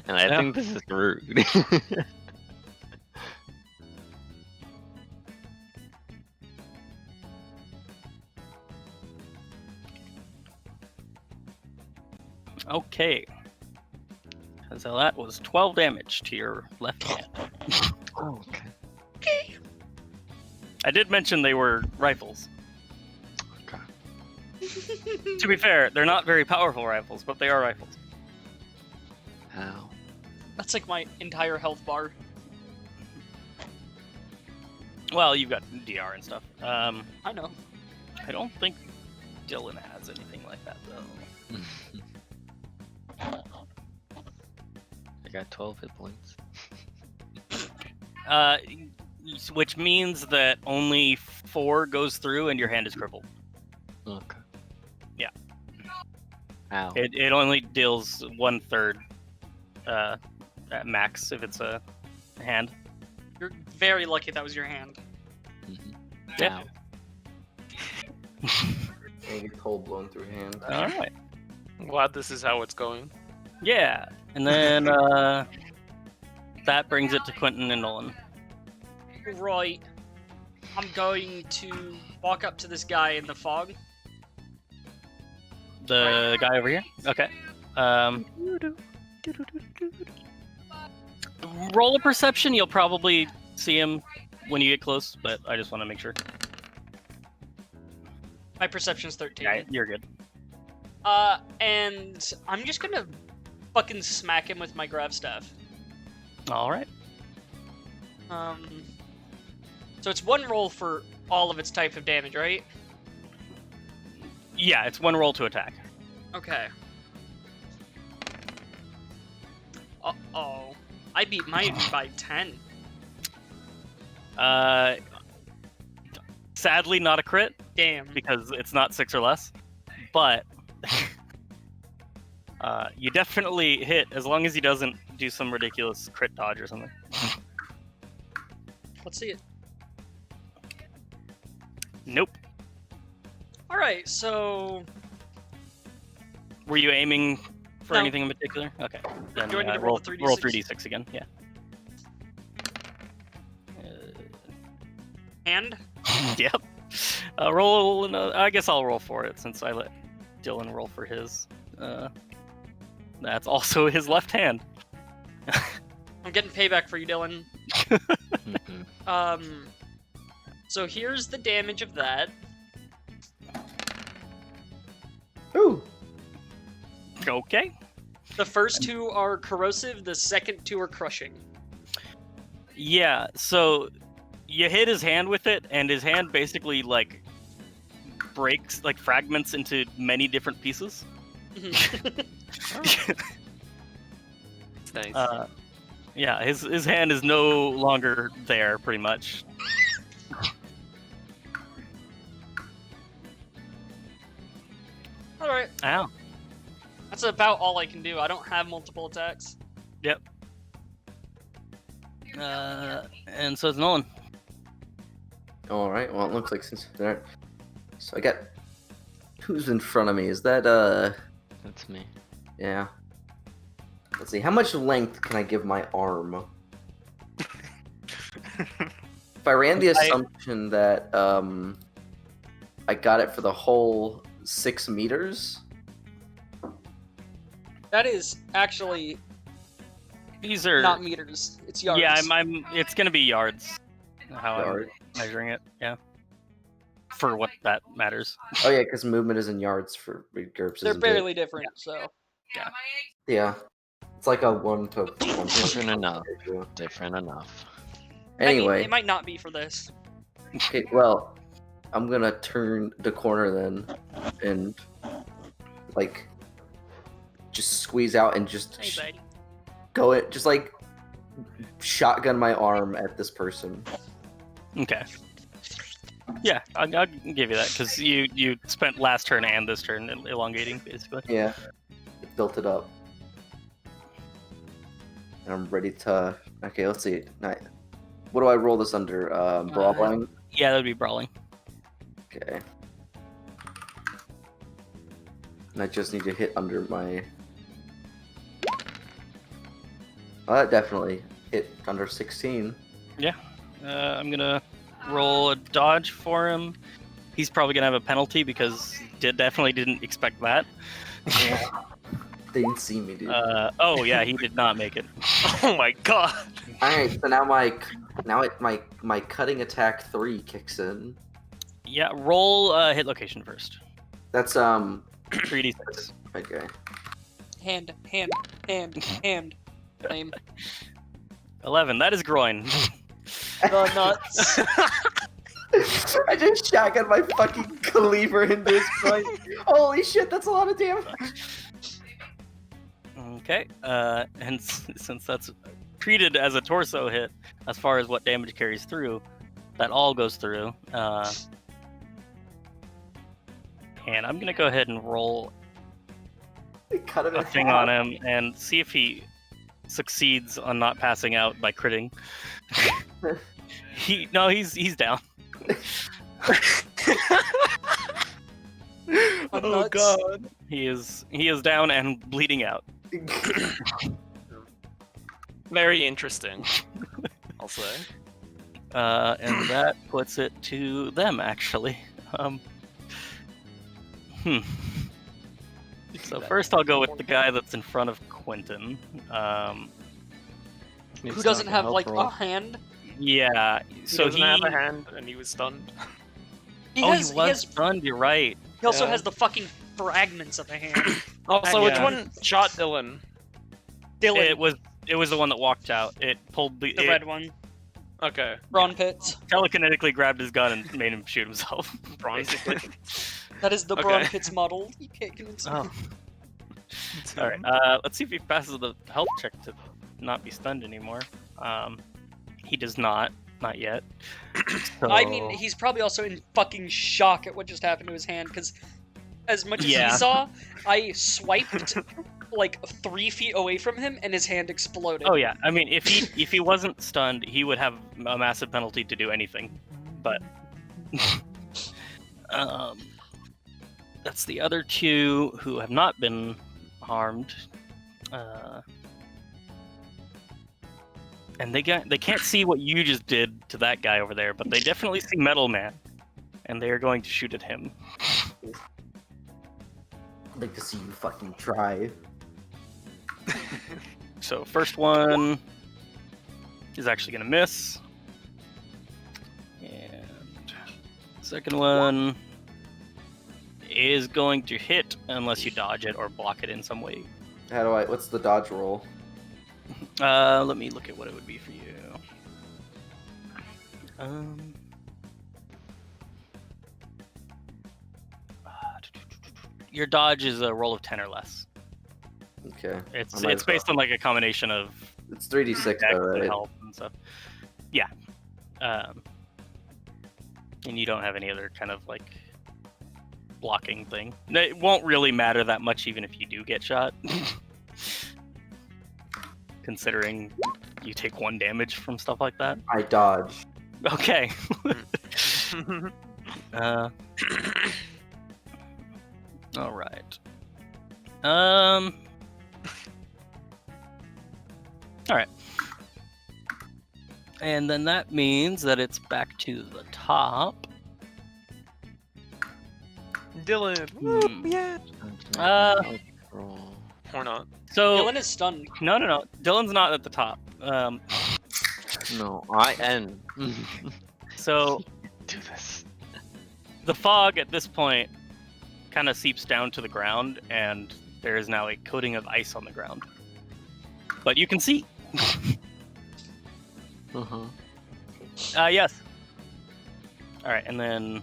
And I Yeah. think this is rude. Okay. So that was 12 damage to your left hand. Oh, okay. I did mention they were rifles. Okay. To be fair, they're not very powerful rifles, but they are rifles. How? That's like my entire health bar. Well, you've got DR and stuff. I know. I don't think Dylan has anything like that, though. I got 12 hit points. Which means that only 4 goes through and your hand is crippled. Okay. Yeah. Ow. It only deals 1/3 at max if it's a hand. You're very lucky that was your hand. Yeah. Ow. And you get hole blown through hand. All right. I'm glad this is how it's going. Yeah, and then that brings it to Quentin and Nolan. Right. I'm going to walk up to this guy in the fog. The guy over here. Okay. Roll a perception. You'll probably see him when you get close, but I just want to make sure. My perception's 13. Yeah, you're good. And I'm just gonna fucking smack him with my grav staff. All right. So it's one roll for all of its type of damage, right? Yeah, it's 1 roll to attack. Okay. Uh-oh. I beat mine by 10. Sadly, not a crit Damn. because it's not 6 or less, but you definitely hit as long as he doesn't do some ridiculous crit dodge or something. Let's see it. Nope. Alright, so... Were you aiming for No. anything in particular? Okay. Then Do I need to roll the 3d6? roll 3d6 again. Yeah. Hand? Yep. Roll. I guess I'll roll for it since I let Dylan roll for his. That's also his left hand. I'm getting payback for you, Dylan. Mhm. So here's the damage of that. Ooh. Okay. The first 2 are corrosive, the second 2 are crushing. Yeah. So you hit his hand with it, and his hand basically like breaks, like fragments into many different pieces. It's nice. Yeah. His hand is no longer there, pretty much. Alright, Ow. that's about all I can do. I don't have multiple attacks. Yep. And so it's Nolan. All right. Well, it looks like since there. So I got. Who's in front of me? Is that That's me. Yeah. Let's see. How much length can I give my arm? If I ran the assumption that I got it for the whole 6 meters. That is actually These are not meters. It's yards. yeah. It's gonna be yards. How Yard. I'm measuring it. Yeah. For what that matters. Oh yeah, because movement is in yards for GURPS. They're isn't it? barely different, so. Yeah. It's like a 1 to 1. Different enough. Different enough. Anyway, it might not be for this. okay, well, I'm gonna turn the corner then, and like just squeeze out and just Hey, buddy. go it, just like shotgun my arm at this person. Okay. Yeah, I'll give you that because you spent last turn and this turn elongating basically. Yeah, it built it up. And I'm ready to. Okay, let's see. What do I roll this under? Brawling. Yeah, that'd be brawling. Okay. And I just need to hit under my. Oh, that definitely hit under 16. I'm gonna roll a dodge for him. He's probably gonna have a penalty because he definitely didn't expect that. They didn't see me, dude. Oh yeah, he did not make it. Oh my god. Alright, so now my cutting attack 3 kicks in. Yeah, roll hit location first. That's 3d6. okay. Hand. Name. 11. That is groin. The nuts. I just shotgun my fucking cleaver into his groin. Holy shit, that's a lot of damage. Okay. And since that's treated as a torso hit, as far as what damage carries through, that all goes through. And I'm gonna go ahead and roll Cut him a in thing half. on him and see if he succeeds on not passing out by critting. He's down. Oh god. He is down and bleeding out. Very interesting. I'll say. And that puts it to them actually. So first I'll go with the guy that's in front of Quentin. Who doesn't have like a hand? Yeah. So doesn't have a hand, and he was stunned. He he has. was stunned. You're right. He also Yeah. has the fucking fragments of a hand. Also, Yeah. which one shot Dylan? Dylan, It was the one that walked out. It pulled the it red one. Okay. Ron Pitts. telekinetically grabbed his gun and made him shoot himself. Bronze. basically. That is the Okay. Ron Pitts model. You can't convince me. Oh. All right. Let's see if he passes the health check to not be stunned anymore. He does not yet. So... I mean, he's probably also in fucking shock at what just happened to his hand, because as much as Yeah. he saw, I swiped like 3 feet away from him and his hand exploded. Oh yeah. I mean, if he wasn't stunned, he would have a massive penalty to do anything. But that's the other two who have not been harmed. And they can't see what you just did to that guy over there, but they definitely see Metal Man, and they are going to shoot at him. I'd like to see you fucking try. So first one is actually going to miss, and second one is going to hit unless you dodge it or block it in some way. What's the dodge roll? Let me look at what it would be for you. Your dodge is a roll of 10 or less. Okay. It's I might as based on like a combination of It's 3d6 dex though, and right? health and stuff. Yeah. And you don't have any other kind of like blocking thing. It won't really matter that much even if you do get shot. Considering you take 1 damage from stuff like that. I dodge. Okay. All right. All right. And then that means that it's back to the top. Dylan. Hmm. Yeah. Roll. or not? So Dylan is stunned. no. Dylan's not at the top. No, I am. So Do this. the fog at this point kind of seeps down to the ground, and there is now a coating of ice on the ground. But you can see. Yes. All right, and then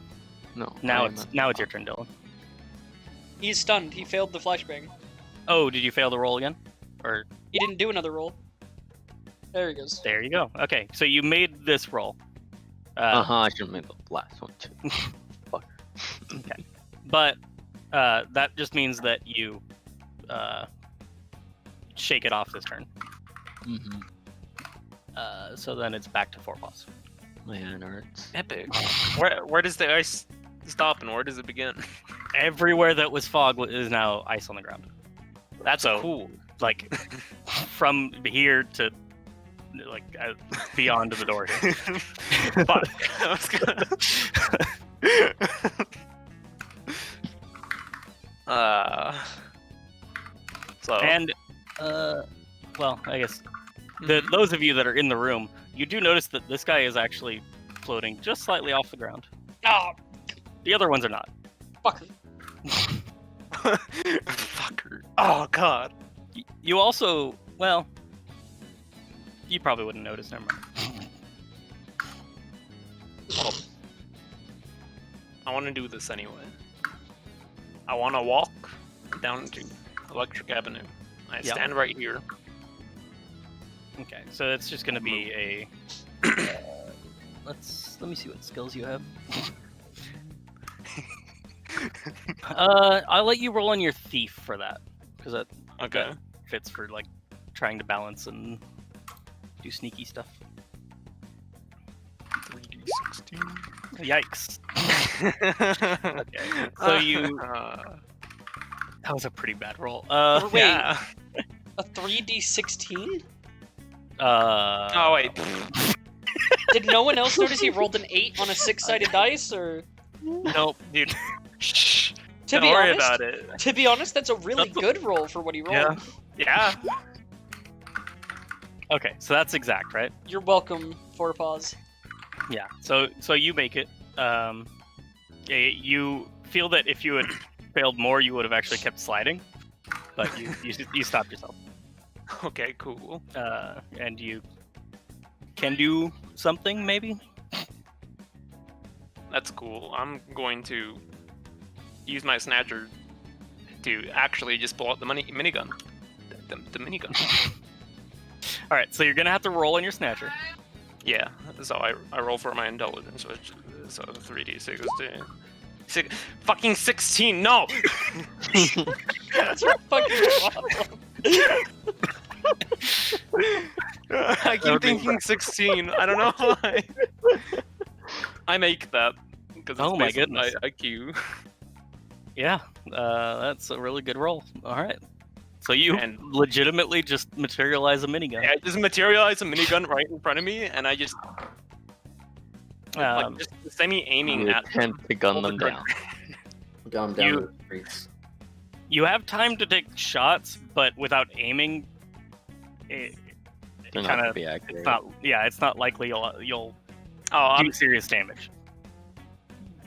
No. now I am it's at- now it's your turn, Dylan. He's stunned. He failed the flashbang. Oh, did you fail the roll again? Or He didn't do another roll. There he goes. there you go. Okay, so you made this roll. I should have made the last one too. But that just means that you shake it off this turn. Mm-hmm. So then it's back to 4 paws. My hand hurts. Epic. Where does the ice stop and where does it begin? Everywhere that was fog is now ice on the ground. That's So- cool. Like from here to like beyond the door here. Fuck. I was gonna... So And well, I guess those of you that are in the room, you do notice that this guy is actually floating just slightly off the ground. Ah, The other ones are not. fucker. fucker. Oh god. You also, well, you probably wouldn't notice. Never mind. I want to do this anyway. I want to walk down to Electric Avenue. I Yeah. stand right here. Okay, so it's just gonna be a. Let me see what skills you have. I'll let you roll on your thief for that, because that Okay. fits for like trying to balance and do sneaky stuff. 3d16. Yikes! Okay, so you that was a pretty bad roll. Wait. Yeah. A 3d16? Oh wait. Did no one else notice he rolled an 8 on a 6-sided dice, or? Nope, dude. Shh. To Don't be worry honest, about it. to be honest, that's a really good roll for what he rolled. Yeah. Yeah. Okay, so that's exact, right? You're welcome, 4 paws. Yeah. So you make it. You feel that if you had failed more, you would have actually kept sliding, but you stopped yourself. Okay, cool. And you can do something, maybe. That's cool. I'm going to use my snatcher to actually just pull out the minigun. The minigun. All right. So you're gonna have to roll on your snatcher. Yeah, so I roll for my intelligence, which so 3d6 fucking 16. No. That's your fucking problem. I keep thinking 16. I don't know why. I make that because it's Oh my based on goodness. IQ. Yeah. That's a really good roll. All right. So you And- legitimately just materialize a minigun. I just materialize a minigun right in front of me, and I just like just semi-aiming You at attempt to gun them down. Gone down You- the streets. You have time to take shots, but without aiming, They're not kinda- gonna be accurate. it's not. Yeah, it's not likely you'll oh, do serious damage.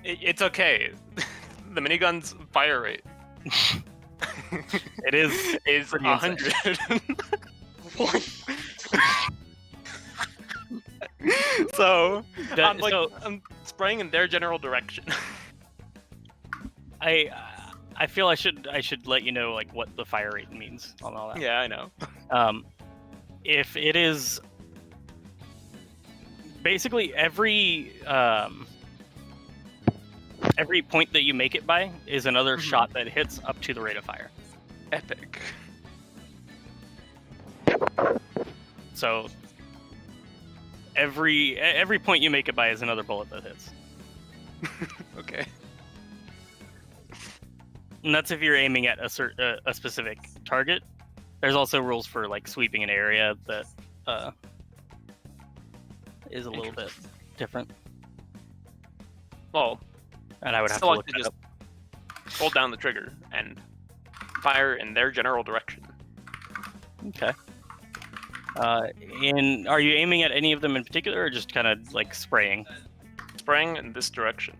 it's okay. The minigun's fire rate It is. is Pretty insane. 100. What? So That- I'm I'm spraying in their general direction. I feel I should let you know like what the fire rate means on all that. Yeah, I know. If it is basically every point that you make it by is another Mhm. shot that hits up to the rate of fire. Epic. So every point you make it by is another bullet that hits. Okay. And that's if you're aiming at a specific target. There's also rules for like sweeping an area that is a little bit different, Well, and I would have still to like look to that just up. hold down the trigger and fire in their general direction. Okay. And are you aiming at any of them in particular, or just kind of like spraying? Spraying in this direction.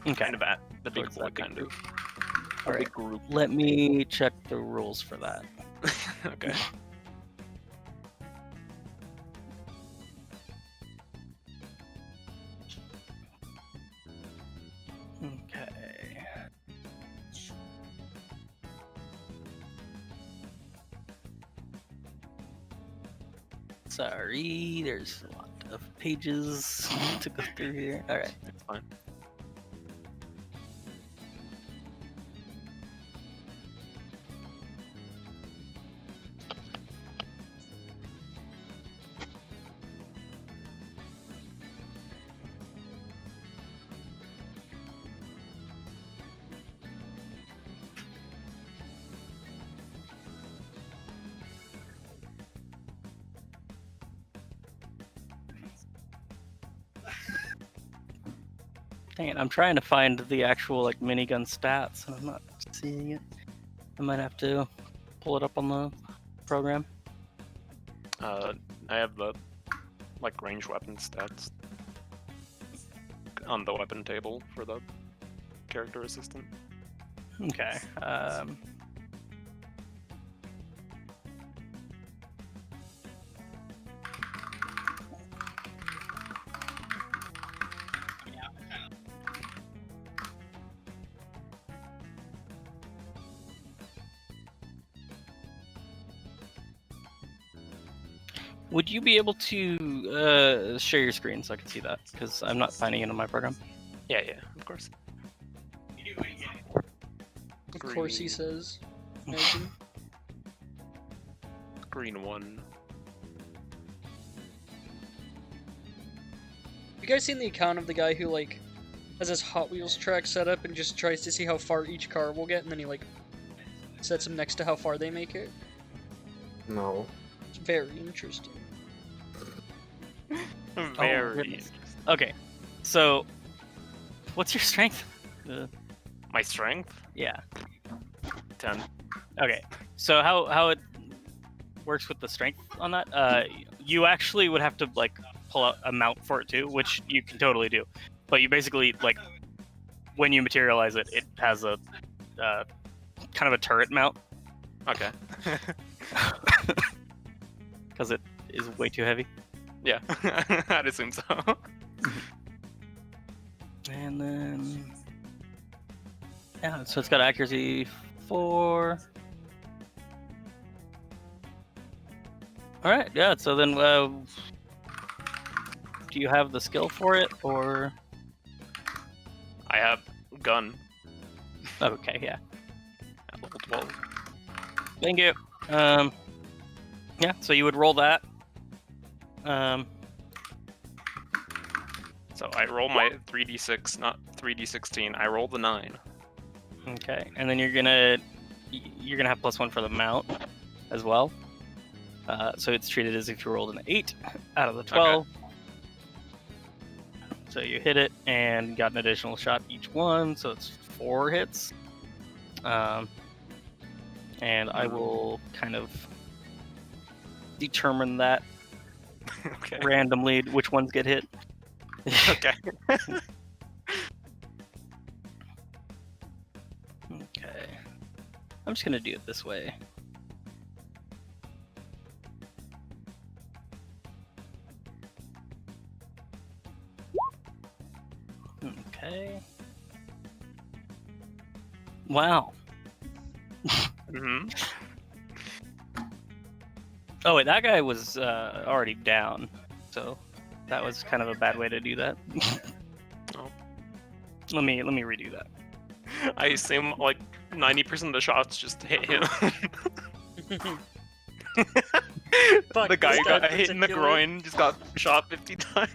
Okay. Kind of at the big Towards boy, that big kind group. of. All A right. big group. Let me check the rules for that. Okay. Okay. Sorry, there's a lot of pages to go through here. All right. It's fine. Dang it, I'm trying to find the actual like minigun stats and I'm not seeing it. I might have to pull it up on the program. I have the like range weapon stats on the weapon table for the character assistant. Okay. Would you be able to share your screen so I can see that? Because I'm not finding it on my program. Yeah, of course. Of course he Green. says. Imagine. Green one. You guys seen the account of the guy who like has his Hot Wheels track set up and just tries to see how far each car will get, and then he like sets them next to how far they make it? No. It's very interesting. Very. goodness. Okay, so what's your strength? My strength? Yeah. 10. Okay, so how it works with the strength on that? You actually would have to like pull out a mount for it too, which you can totally do. But you basically like when you materialize it, it has a kind of a turret mount Okay. because it is way too heavy. Yeah, I'd assume so. And then yeah, so it's got accuracy 4. All right, yeah. So then, do you have the skill for it, or? I have gun Okay, yeah. at level 12. Thank you. Yeah. So you would roll that. So I roll my 3d6, not 3d16. I roll the 9. Okay, and then you're gonna have +1 for the mount as well. So it's treated as if you rolled an 8 out of the 12. So you hit it and got an additional shot each one, so it's 4 hits. And I will kind of determine that Okay. randomly which ones get hit. Okay. Okay. I'm just gonna do it this way. Okay. Wow. hmm Oh wait, that guy was already down, so that was kind of a bad way to do that. Oh. Let me redo that. I assume like 90% of the shots just hit him. Fuck, The guy this got guy hit in the particular- groin, just got shot 50 times.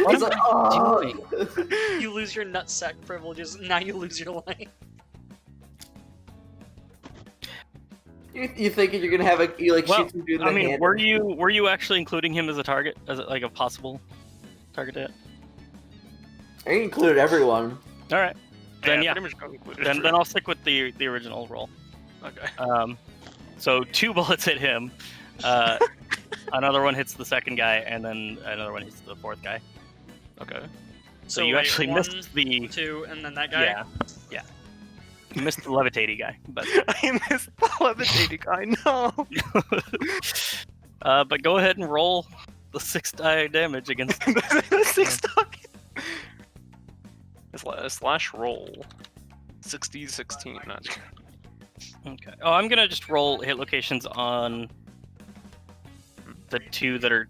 He's like, oh. You lose your nutsack privileges, now you lose your life. You thinking you're gonna have you like Well, shoot some dude in I the mean, hand? were you actually including him as a target, as like a possible target to hit? I included everyone. All right. Then yeah, pretty much concluded. then I'll stick with the original roll. Okay. So 2 bullets hit him. Another one hits the second guy, and then another one hits the fourth guy. Okay. So you wait, actually 1, missed the 2, and then that guy. yeah. You missed the levitating guy, but I missed the levitating guy. No. but go ahead and roll the 6 die damage against. The 6 die. Slash roll. 60-16. Not. Okay. Oh, I'm gonna just roll hit locations on the 2 that are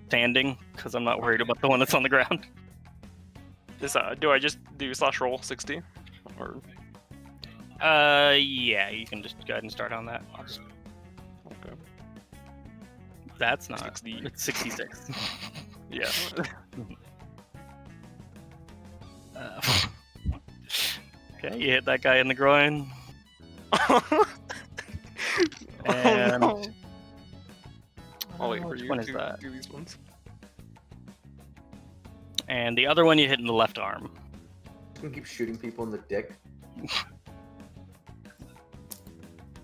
standing, because I'm not worried about the one that's on the ground. Do I just do slash roll 60? Or yeah, you can just go ahead and start on that. okay. That's not. 60. It's 66. Yeah. Okay, you hit that guy in the groin. And no. I'll wait for which you one is to that? do these ones. And the other one you hit in the left arm. You can keep shooting people in the dick.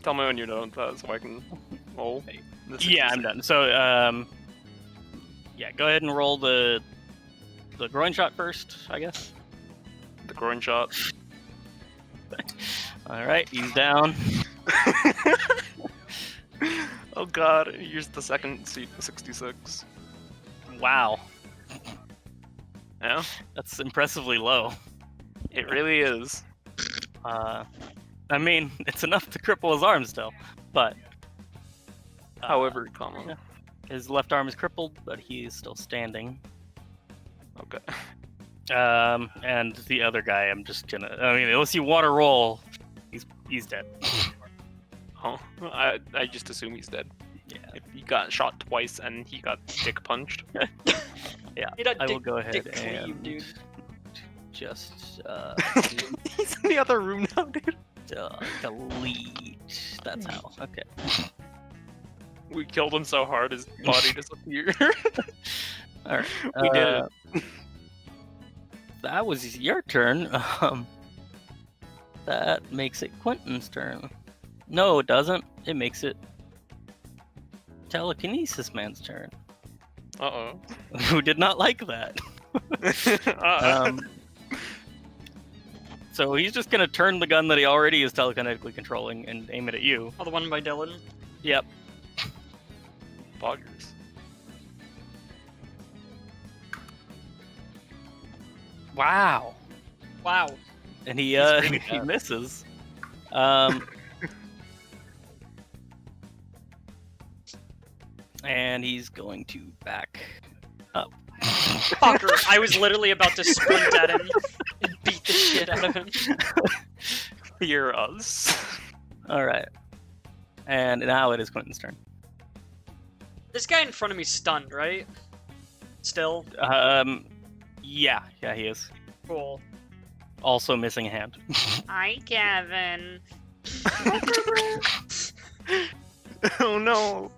Tell me when you're done with that so I can roll. the Yeah, I'm 66. done. So, yeah, go ahead and roll the groin shot first, I guess. The groin shot. All right, he's down. Oh god, here's the second seat, 66. Wow, Yeah, that's impressively low. it really is. I mean, it's enough to cripple his arm still, but However, comma. yeah. His left arm is crippled, but he's still standing. Okay. And the other guy, I'm just gonna. I mean, unless you want to roll, he's dead. Oh, I just assume he's dead. Yeah. If he got shot twice and he got dick punched. Yeah. He got I will dick- go ahead dick cleave, and dude. just He's in the other room now, dude. delete. That's how. Okay. We killed him so hard his body disappeared. All right. We did it. That was your turn. That makes it Quentin's turn. No, it doesn't. It makes it Telekinesis Man's turn. Uh-oh. Who did not like that. So he's just gonna turn the gun that he already is telekinetically controlling and aim it at you. Oh, the one by Dylan. Yep. Boggers. Wow. Wow. And he really he bad. misses. And he's going to back up. Fucker. I was literally about to sprint at him and beat the shit out of him. Fear us. All right. And now it is Quentin's turn. This guy in front of me's stunned, right? Still? Yeah, he is. Cool. Also missing a hand. Hi, Kevin. Oh no.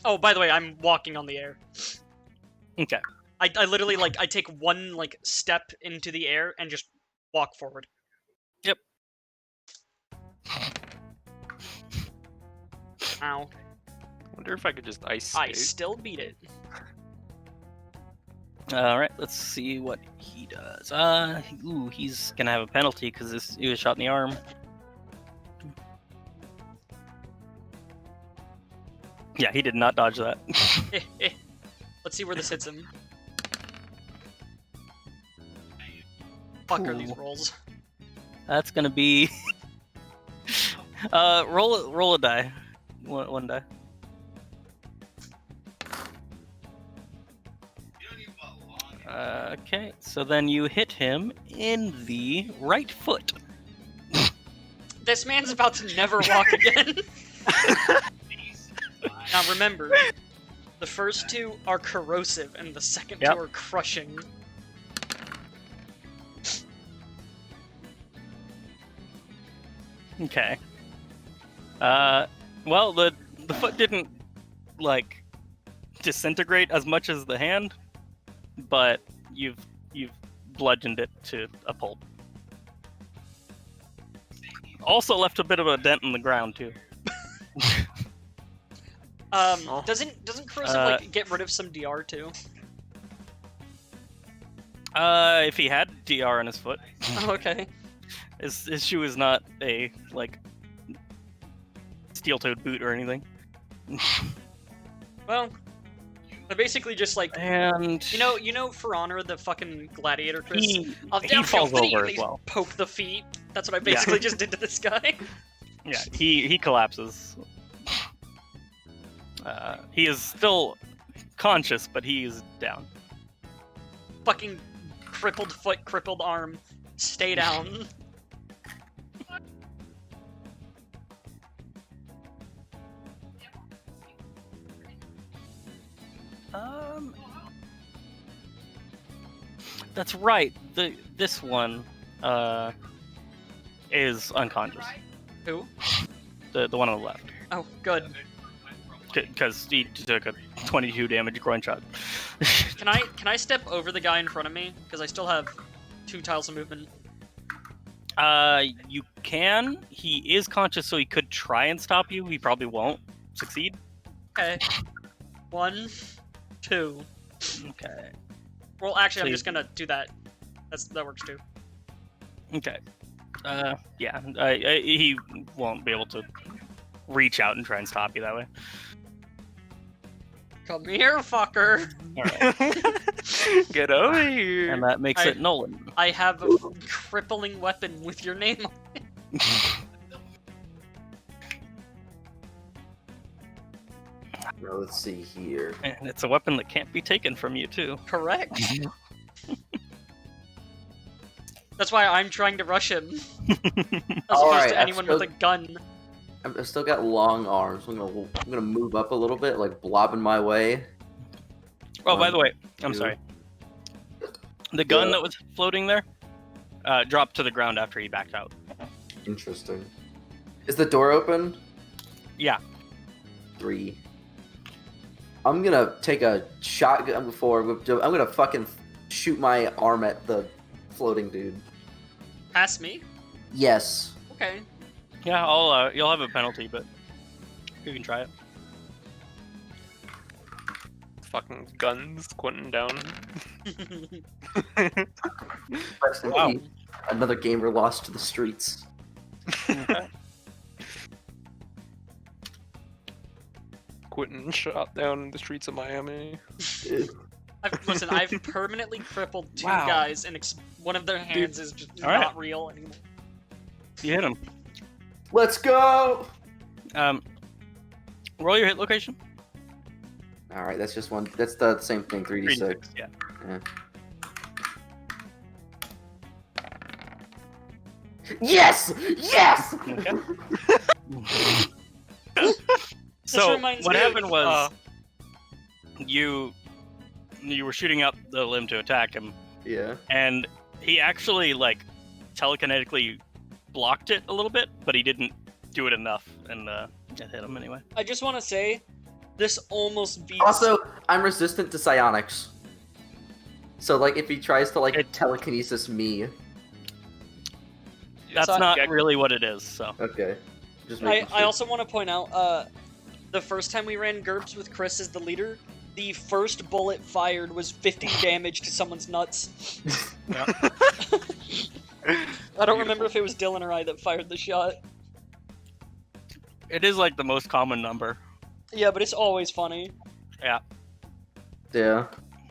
Oh, by the way, I'm walking on the air. Okay. I literally, I take one, step into the air and just walk forward. Yep. Ow. Wonder if I could just ice I skate. still beat it. All right. Let's see what he does. He's gonna have a penalty because he was shot in the arm. Yeah, he did not dodge that. Let's see where this hits him. Fuck are these Ooh. rolls? That's gonna be. Roll a die. One die. Okay, so then you hit him in the right foot. This man's about to never walk again. Now remember, the first two are corrosive and the second Yep. two are crushing. Okay. Well, the foot didn't disintegrate as much as the hand, but you've bludgeoned it to a pulp. Also left a bit of a dent in the ground too. Doesn't corrosive like get rid of some DR too? If he had DR on his foot, Oh, okay. his shoe is not a like steel-toed boot or anything. Well, they're basically just like And you know For Honor the fucking gladiator Chris. he Of he down falls feet, over and as they well. Poke the feet. That's what I basically just did to this guy. Yeah, he collapses. He is still conscious, but he is down. Fucking crippled foot, crippled arm. Stay down. That's right. This one is unconscious. Who? The one on the left, Oh, good. because he took a 22 damage groin shot. Can I step over the guy in front of me? Because I still have 2 tiles of movement. You can. He is conscious, so he could try and stop you. He probably won't succeed. Okay. 1, 2. Okay. Well, actually, I'm So just gonna do that. That works too. Okay. Yeah. He won't be able to reach out and try and stop you that way. Come here, fucker. All right. Get over here. And that makes it Nolan. I have a crippling weapon with your name on it. Now, let's see here. And it's a weapon that can't be taken from you, too. Correct. That's why I'm trying to rush him. As opposed Alright, to anyone with a gun. I've still got long arms. I'm gonna move up a little bit, like blobbing my way. Oh, by the way, two. I'm sorry. The gun Yeah. that was floating there dropped to the ground after he backed out. Interesting. Is the door open? Yeah. 3. I'm gonna take a shotgun before. I'm gonna fucking shoot my arm at the floating dude. Pass me? Yes. Okay. Yeah, you'll have a penalty, but you can try it. Fucking guns, Quentin down. Rest in Wow. peace. Another gamer lost to the streets. Quentin shot down in the streets of Miami. I've permanently crippled 2 Wow. guys, and one of their hands is just All right. not real anymore. You hit him. Let's go! Roll your hit location. Alright, that's just one. That's the same thing, 3d6. Yeah. Yes! Yes! Okay. This So reminds what me happened of, was you were shooting up the limb to attack him, Yeah. and he actually like telekinetically blocked it a little bit, but he didn't do it enough, and it hit him anyway. I just want to say, this almost beats. Also, I'm resistant to psionics. So, like, if he tries to, like, telekinesis me. That's So- not really what it is. So Okay. Just I making sure. also want to point out, the first time we ran GURPS with Chris as the leader, the first bullet fired was 50 damage to someone's nuts. I don't remember if it was Dylan or I that fired the shot. it is like the most common number. Yeah, but it's always funny. Yeah.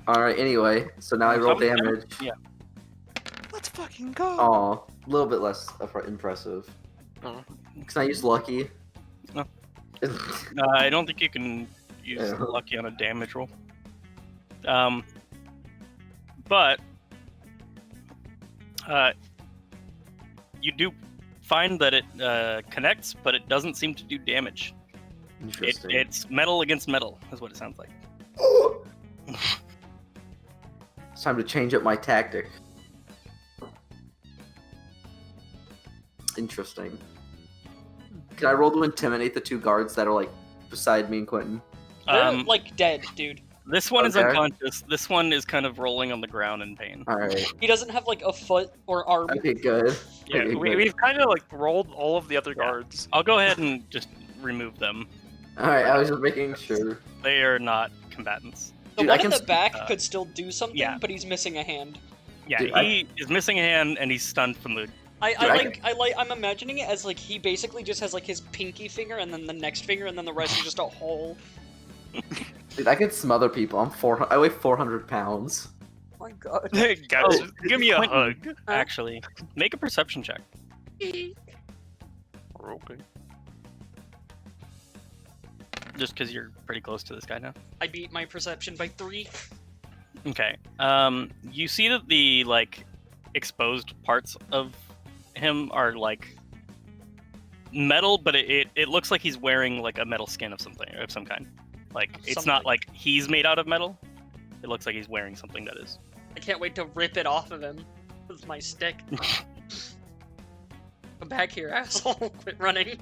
Alright, anyway. So now I roll Some- damage. Yeah. Let's fucking go. Aw. A little bit less impressive. Oh. Can I use lucky? No. I don't think you can use Yeah. lucky on a damage roll. But you do find that it connects, but it doesn't seem to do damage. Interesting. It's metal against metal, is what it sounds like. It's time to change up my tactic. Interesting. Can I roll to intimidate the 2 guards that are, like, beside me and Quentin? They're, Um, like, dead, dude. This one is Okay. unconscious. This one is kind of rolling on the ground in pain. All right. He doesn't have like a foot or arm. Okay, good. Yeah, Okay, good. we've kind of like rolled all of the other Yeah. guards. I'll go ahead and just remove them. All right, I was just making sure. They are not combatants. The Dude, I one in can the back uh, could still do something, yeah. but he's missing a hand. Yeah, Dude, he is missing a hand and he's stunned from the. I'm imagining it as like he basically just has like his pinky finger and then the next finger and then the rest is just a hole. Dude, I could smother people. I weigh 400 pounds. Oh my god. Guys, Oh, give me a Quentin. hug. Actually, make a perception check. Okay. Just because you're pretty close to this guy now. I beat my perception by 3. Okay. You see that the like exposed parts of him are like metal, but it looks like he's wearing like a metal skin of some kind. Like it's Something. not like he's made out of metal. It looks like he's wearing something that is. I can't wait to rip it off of him with my stick. Come back here, asshole. Quit running.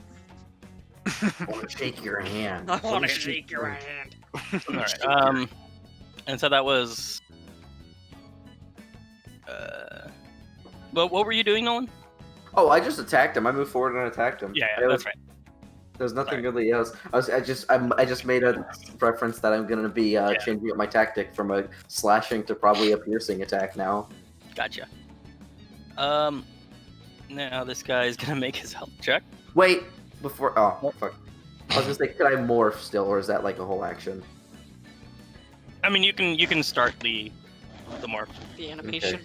I want to shake your hand. I want to shake your hand. All right. And so that was. What were you doing, Nolan? Oh, I just attacked him. I moved forward and attacked him. Yeah, There that's was- right. There's nothing Right. really else. I just made a reference that I'm gonna be changing up my tactic from a slashing to probably a piercing attack now. Gotcha. Now this guy's gonna make his health check. Wait, before fuck. I was gonna say, could I morph still, or is that like a whole action? I mean, you can start the morph. The animation.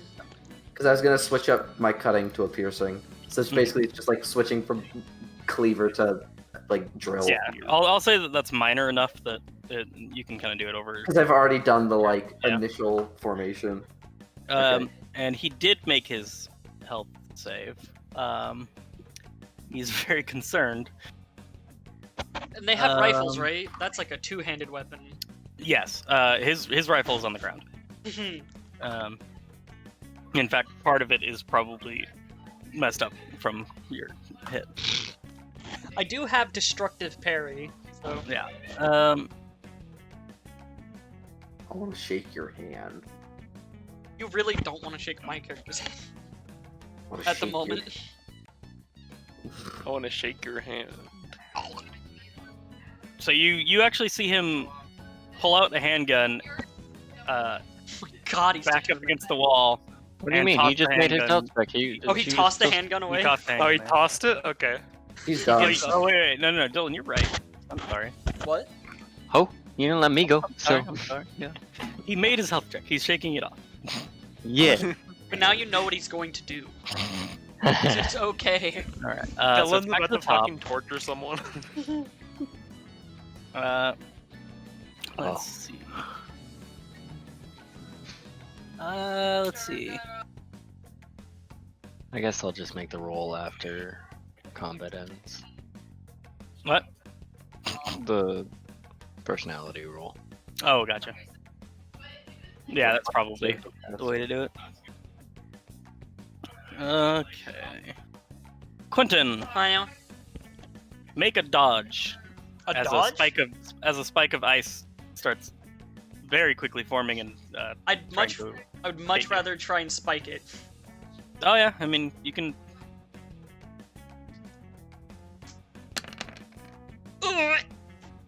Because I was gonna switch up my cutting to a piercing. So it's basically just like switching from cleaver to like drill. Yeah, I'll say that that's minor enough that you can kind of do it over. Because I've already done the like Yeah. initial formation. Okay. And he did make his health save. He's very concerned. And they have rifles, Um, right? That's like a two-handed weapon. Yes, his rifle is on the ground. In fact, part of it is probably messed up from your hit. I do have destructive parry, so Yeah. I want to shake your hand. you really don't want to shake my character's hand I wanna at the shake moment. I want to shake your hand. So you actually see him pull out a handgun, God, he's back up determined. against the wall. What do you And mean? toss He just the made his handgun. health check. Oh, he tossed the handgun He away? tossed the Oh, he handgun. tossed it? Okay. He's Oh, done. wait, no, Dylan, you're right. I'm sorry. What? Oh, you didn't let me go. Sorry, So I'm sorry. Yeah. He made his health check. He's shaking it off. yeah. But now you know what he's going to do. It's okay. All right. So Dylan's it's back about to to the top. fucking torture someone. Let's see. Let's see. I guess I'll just make the roll after combat ends. What? The personality roll. Oh, gotcha. Yeah, that's probably the way to do it. Okay. Quentin, Hiya. make a dodge. A as dodge? a spike of ice starts very quickly forming and I'd trying much to- I would much take it. rather try and spike it. Oh yeah, I mean you can.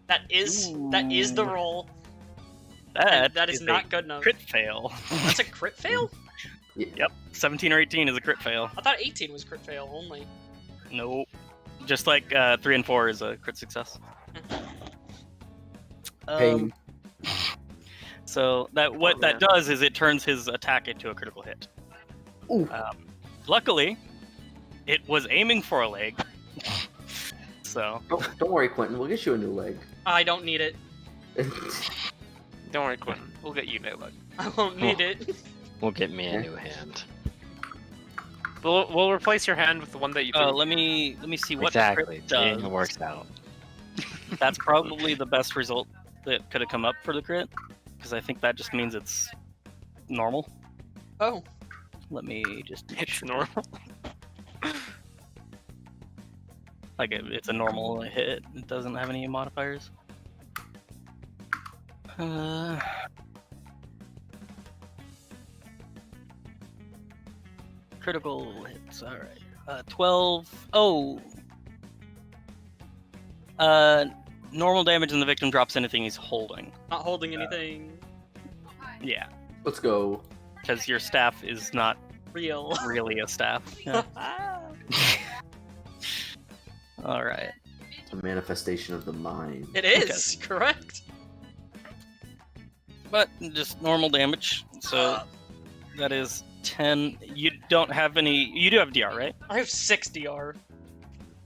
That is the Ooh. roll. And That that is a not good enough. crit fail. That's a crit fail? Yep, 17 or 18 is a crit fail. I thought 18 was crit fail only. Nope. Just like 3 and 4 is a crit success. Pain. So what that does is it turns his attack into a critical hit. Ooh. Luckily, it was aiming for a leg. So Don't worry, Quentin. We'll get you a new leg. I don't need it. Don't worry, Quentin. We'll get you no luck. I won't need it. Will get me a new hand. We'll replace your hand with the one that you took. let me see what Exactly. crit does. It works out. That's probably the best result that could have come up for the crit, because I think that just means it's normal. Oh. Let me just make It's sure. normal. Like it's a normal hit. It doesn't have any modifiers. Critical hits. All right. 12. Oh. Normal damage and the victim drops anything he's holding. Not holding anything Yeah, Let's go. because your staff is not real. really a staff. Yeah. All right. A manifestation of the mind. It is, correct. But just normal damage. So that is 10. You don't have any. You do have DR, right? I have 6 DR.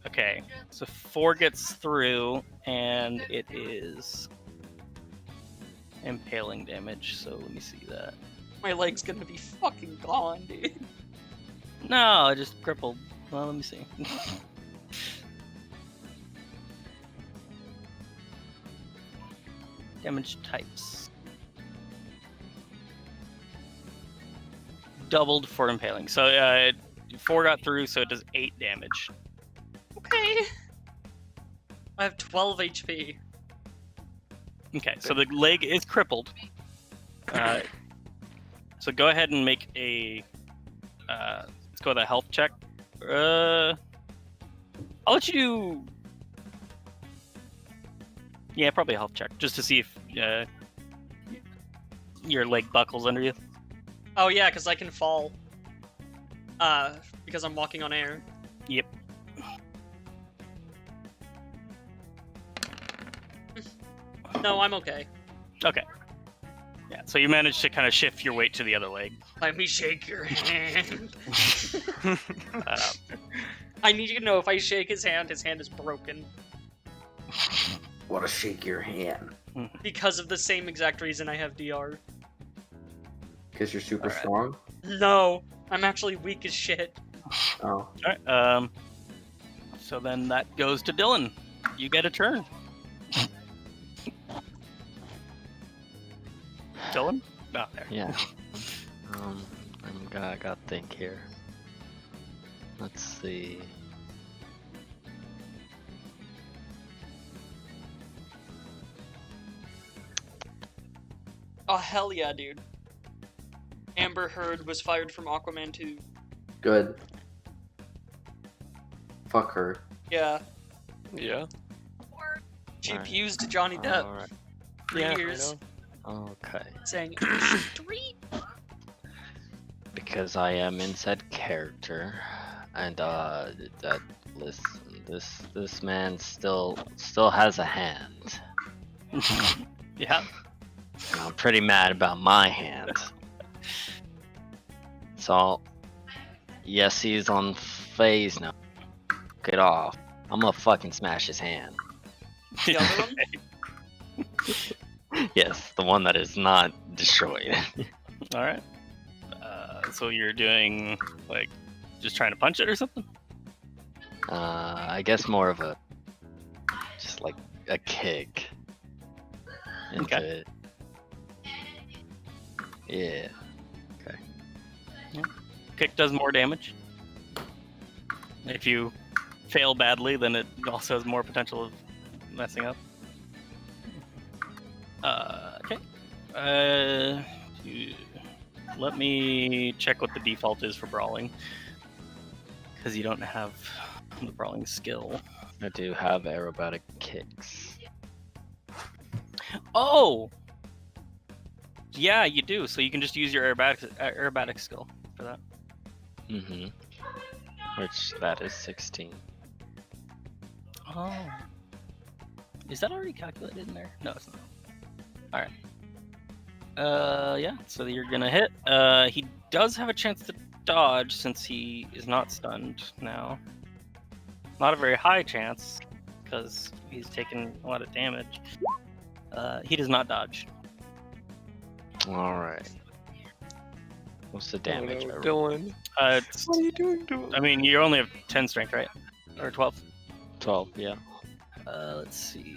Okay. So 4 gets through, and it is impaling damage. So let me see that. My leg's gonna be fucking gone, dude. No, I just crippled. Well, let me see. Damage types. Doubled for impaling. So 4 got through, so it does 8 damage. Okay. I have 12 HP. Okay, so the leg is crippled. So go ahead and make a. Let's go with a health check. I'll let you do. Yeah, probably a health check, just to see if your leg buckles under you. Oh yeah, because I can fall. Because I'm walking on air. Yep. No, I'm okay. Okay. Yeah, so you managed to kind of shift your weight to the other leg. Let me shake your hand. Uh, I need you to know if I shake his hand is broken. Want to shake your hand. Because of the same exact reason I have DR. Because you're super Alright. strong? No, I'm actually weak as shit. Oh. Alright, so then that goes to Dylan. You get a turn. Dylan? Oh, there. Yeah. I gotta think here. Let's see. Oh hell yeah, dude. Amber Heard was fired from Aquaman 2. Good. Fuck her. Yeah, Yeah. she Alright. abused Johnny Depp Alright. for Yeah, I years, Okay. saying street. Because I am in said character, and that listen, this man still has a hand. Yeah. And I'm pretty mad about my hand. So, yes, he's on phase now. Get off. I'm gonna fucking smash his hand. The other one? Yes, the one that is not destroyed. All right. So you're doing like just trying to punch it or something? I guess more of a just like a kick into Okay. it. Yeah. Kick does more damage. If you fail badly, then it also has more potential of messing up. Okay. Let me check what the default is for brawling, because you don't have the brawling skill. I do have aerobatic kicks. Oh, yeah, you do. So you can just use your aerobatic skill for that. Mm-hmm. Which that is 16. Oh, is that already calculated in there? No, it's not. All right. Yeah. So you're gonna hit. He does have a chance to dodge since he is not stunned now. Not a very high chance because he's taken a lot of damage. He does not dodge. Alright. What's the damage? Oh, no, Dylan. It's, What are you doing, Dylan? I mean, you only have 10 strength, right? Or 12. 12, yeah. Let's see.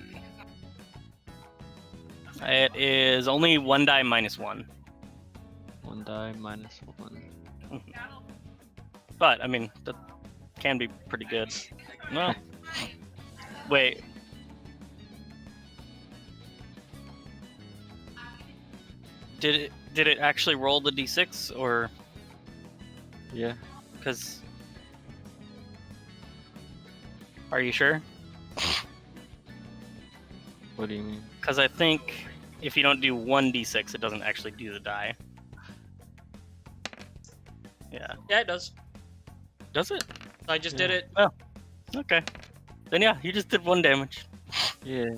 It is only 1 die minus 1. 1 die minus 1. But, I mean, that can be pretty good. No. Wait. Did it actually roll the d6 or? Yeah. Because. Are you sure? What do you mean? Because I think if you don't do 1d6, it doesn't actually do the die. Yeah. Yeah, it does. Does it? I just did it. Okay. Then yeah, you just did 1 damage. Yeah.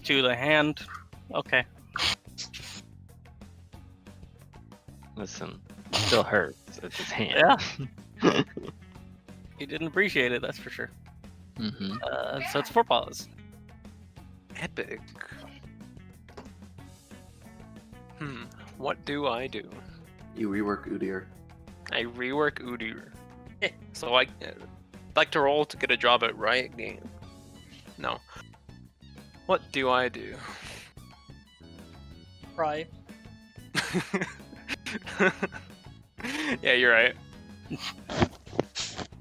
To the hand. Okay. Listen, it still hurts. It's his hand. Yeah. He didn't appreciate it, that's for sure. Mm-hmm. So it's 4 paws. Epic. What do I do? You rework Udyr. I rework Udyr. So I like to roll to get a job at Riot Game. No. What do I do? Cry. Yeah, you're right.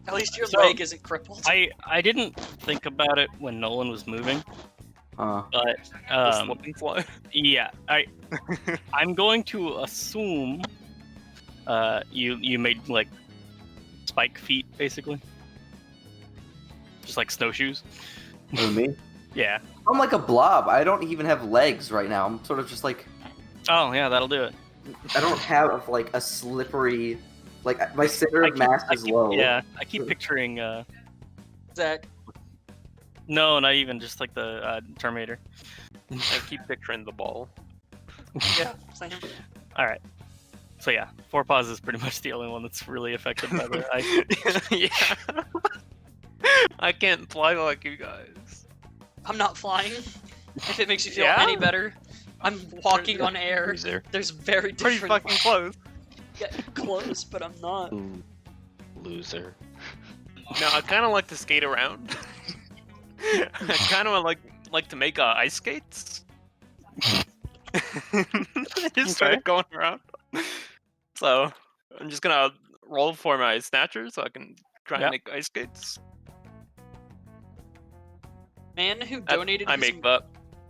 At least your So, leg isn't crippled. I didn't think about it when Nolan was moving, Huh. but The slip and slide. yeah, I'm going to assume you made like spike feet basically, just like snowshoes. Who, me? Yeah. I'm like a blob. I don't even have legs right now. I'm sort of just like, Oh yeah, that'll do it. I don't have like a slippery, like my center of mass is low. Yeah, I keep picturing. Zach. No, not even just like the Terminator. I keep picturing the ball. Yeah, same. All right. So yeah, 4 paws is pretty much the only one that's really affected by the ice. Yeah. I can't fly like you guys. I'm not flying. If it makes you feel Yeah? any better, I'm walking on air. Loser. There's very Pretty different. fucking close. Yeah, close, but I'm not. Ooh, loser. No, I kind of like to skate around. I kind of like to make ice skates. Just start going around. So I'm just gonna roll for my snatcher so I can try and make ice skates. Man who donated I his make that.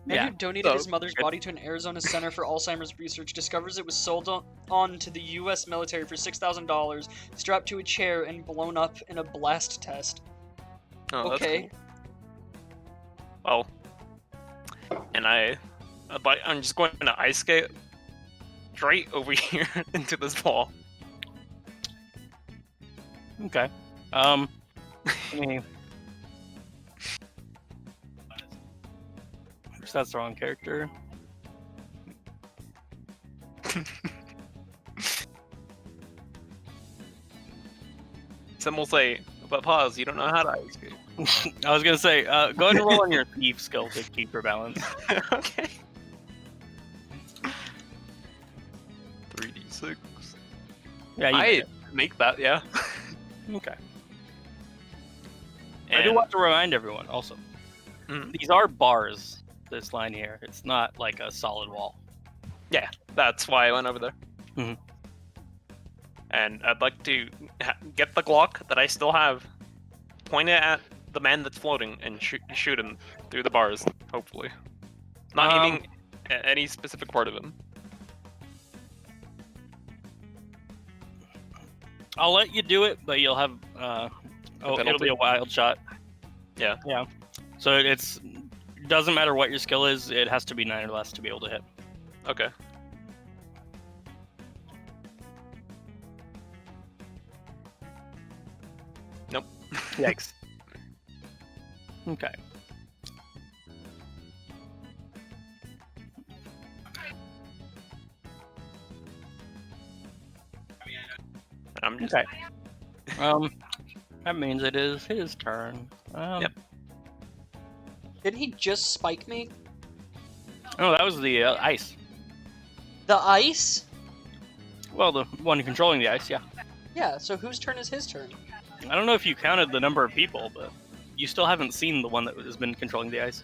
Man who donated so his mother's good. body to an Arizona Center for Alzheimer's Research discovers it was sold on to the U.S. military for $6,000, strapped to a chair and blown up in a blast test. Oh, that's Okay. cool. Oh, and I'm just going to ice skate straight over here into this ball. Okay. I mean, that's the wrong character. Some will say, but pause, you don't know how to ice skate. I was gonna say, go ahead and roll on your thief skill to keep your balance. Okay. 3d6. Yeah, you I did. make that, yeah. Okay. I And do want to remind everyone also, Mhm. these are bars. This line here, it's not like a solid wall. yeah, that's why I went over there. Mhm. And I'd like to get the Glock that I still have, point it at the man that's floating, and shoot him through the bars, hopefully. Not aiming at any specific part of him. I'll let you do it, but you'll have it'll penalty? be a wild shot. Yeah. Yeah. So it's doesn't matter what your skill is, it has to be 9 or less to be able to hit. Okay. Nope. Yikes. Okay. I'm just Okay. That means it is his turn. Yep. Didn't he just spike me? Oh, that was the ice. The ice? Well, the one controlling the ice, yeah. Yeah, so whose turn is his turn? I don't know if you counted the number of people, but you still haven't seen the one that has been controlling the ice.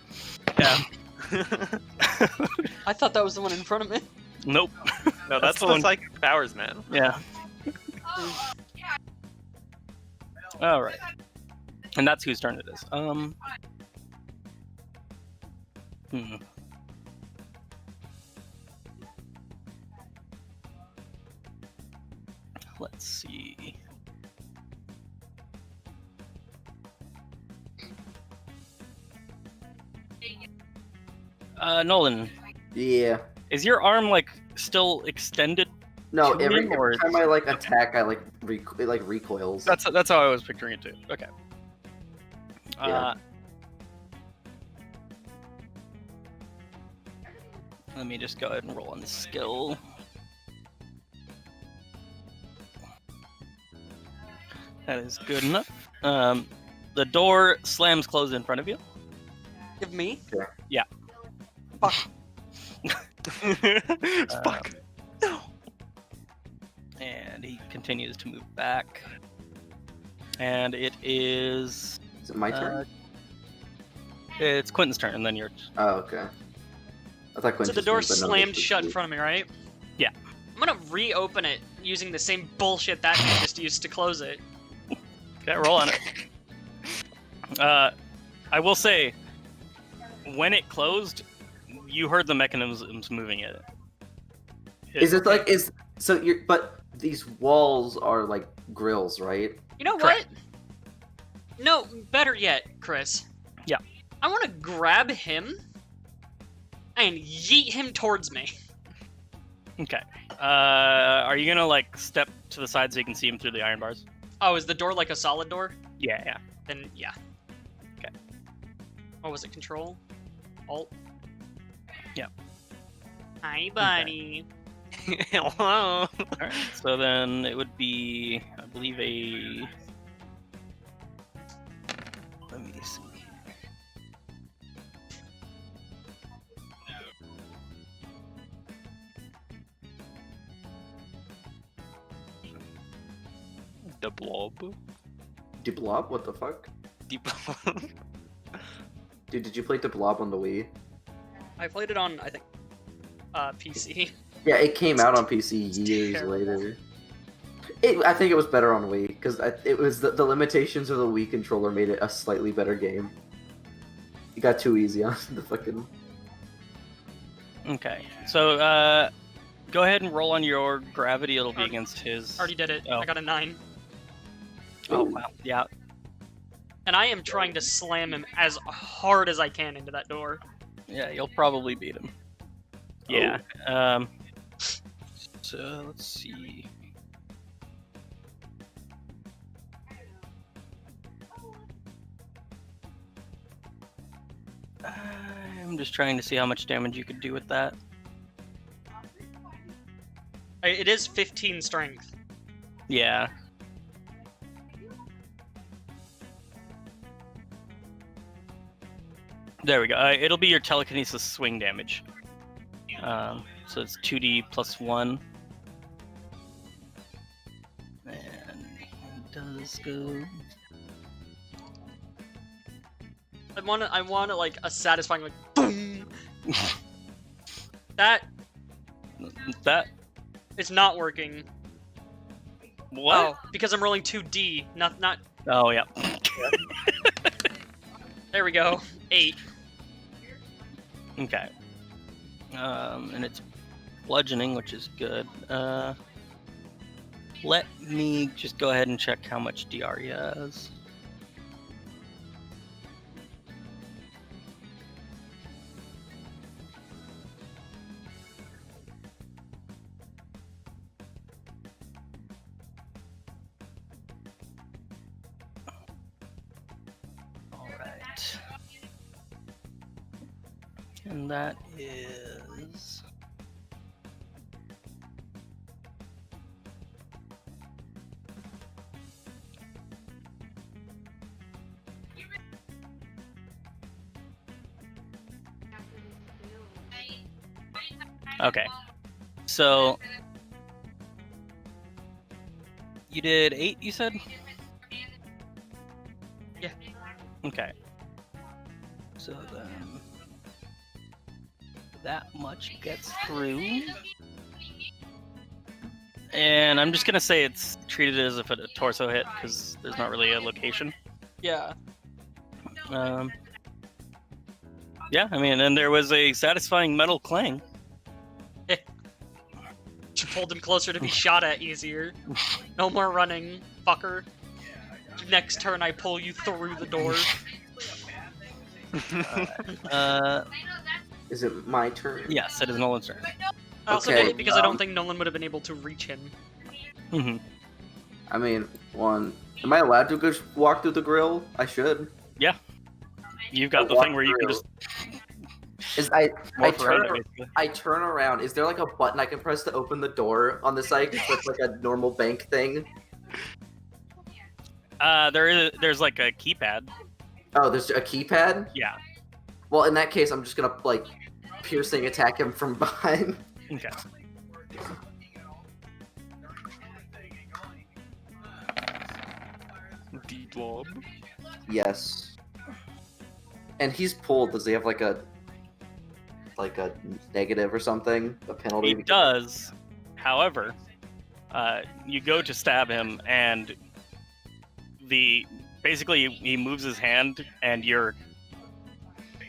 yeah. I thought that was the one in front of me. Nope. No, That's that's the the one. psychic powers, man. Yeah. All right. And that's whose turn it is. let's see. Nolan, Yeah. is your arm like still extended? No, To every him, or time I like attack, I like it like recoils. That's how I was picturing it too. Okay. Yeah. Let me just go ahead and roll on the skill. That is good enough. The door slams closed in front of you. Give me. Yeah. Fuck. Fuck. No. And he continues to move back. And it is... Is it my turn? It's Quentin's turn, and then yours. Oh, okay. I thought So Quentin the door just moved, but no, slammed this was shut in me. front of me, right? Yeah. I'm gonna reopen it using the same bullshit that you just used to close it. Okay, roll on it. I will say, when it closed, you heard the mechanisms moving it. Is it like so? You're but these walls are like grills, right? You know Correct. what? No, better yet, Chris. Yeah. I want to grab him and yeet him towards me. Okay. Are you gonna like step to the side so you can see him through the iron bars? Oh, is the door like a solid door? Yeah. Then yeah. Okay. What was it? Control? Alt? Yeah. Hi, buddy. Hello. All right. So then it would be, I believe, a. Let me see. The blob. De Blob? What the fuck? The blob. Dude, did you play De Blob on the Wii? I played it on, I think, PC. Yeah, it came out on PC years terrible. later. I think it was better on Wii because it was the limitations of the Wii controller made it a slightly better game. It got too easy on the fucking. Okay. So go ahead and roll on your gravity. It'll be Already- against his. Already did it. Oh. I got a 9. Oh Ooh. wow. Yeah. And I am trying to slam him as hard as I can into that door. Yeah. You'll probably beat him. Yeah. So let's see. I'm just trying to see how much damage you could do with that. It is 15 strength. Yeah. There we go. It'll be your telekinesis swing damage. So it's 2d plus 1. And it does go. I want like a satisfying like boom. That That. is not working. What? Oh, because I'm rolling 2D. Not. Oh, yeah. There we go. 8. Okay. And it's bludgeoning, which is good. Let me just go ahead and check how much DR he has. Alright. And that is... Okay. So... You did 8, you said? Yeah. Okay. So then... that much gets through. And I'm just gonna say it's treated as if a torso hit, because there's not really a location. Yeah. Yeah, I mean, and there was a satisfying metal clang. She pulled him closer to be shot at easier. No more running, fucker. Next turn, I pull you through the door. Is it my turn? Yes, it is Nolan's turn. I also Okay, did it because I don't think Nolan would have been able to reach him. Mm-hmm. I mean, am I allowed to go walk through the grill? I should. Yeah. You've got the Walk thing where you can through. just I morph around it, turn basically. I turn around. Is there like a button I can press to open the door on the side? Because it's like a normal bank thing. There's like a keypad. Oh, there's a keypad? Yeah. Well, in that case, I'm just gonna like piercing attack him from behind. Okay. D-Blob. Yes. And he's pulled. Does he have like a negative or something? A penalty? He does. However, you go to stab him, and basically he moves his hand, and your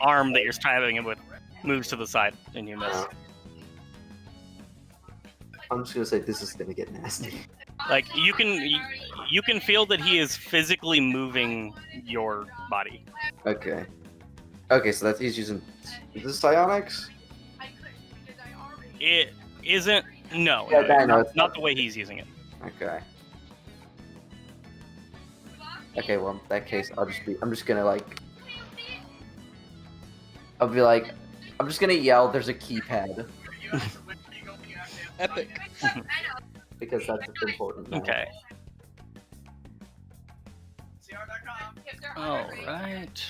arm that you're stabbing him with moves to the side, and you miss. I'm just gonna say this is gonna get nasty. Like you can feel that he is physically moving your body. Okay. Okay, so he's using. Is this psionics? It isn't. No, Yeah, I know, not, it's not the way he's using it. Okay. Okay, well, in that case, I'm just gonna like. I'll be like, I'm just gonna yell. There's a keypad Epic. because that's important. Now. Okay. All right.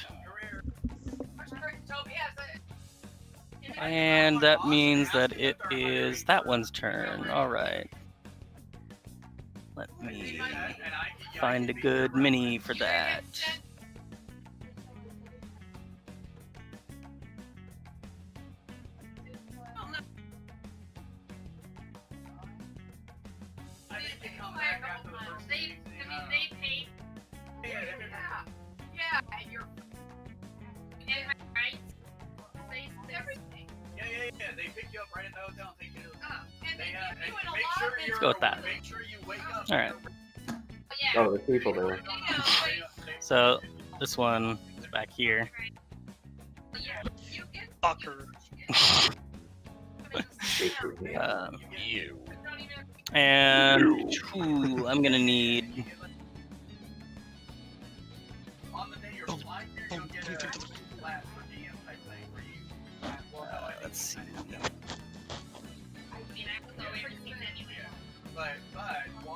And that means that it is that one's turn. All right. Let me find a good mini for that. Let's go with that. All right. Oh, there's people there. So this one is back here. Fucker. And ooh, I'm gonna need. Let's see.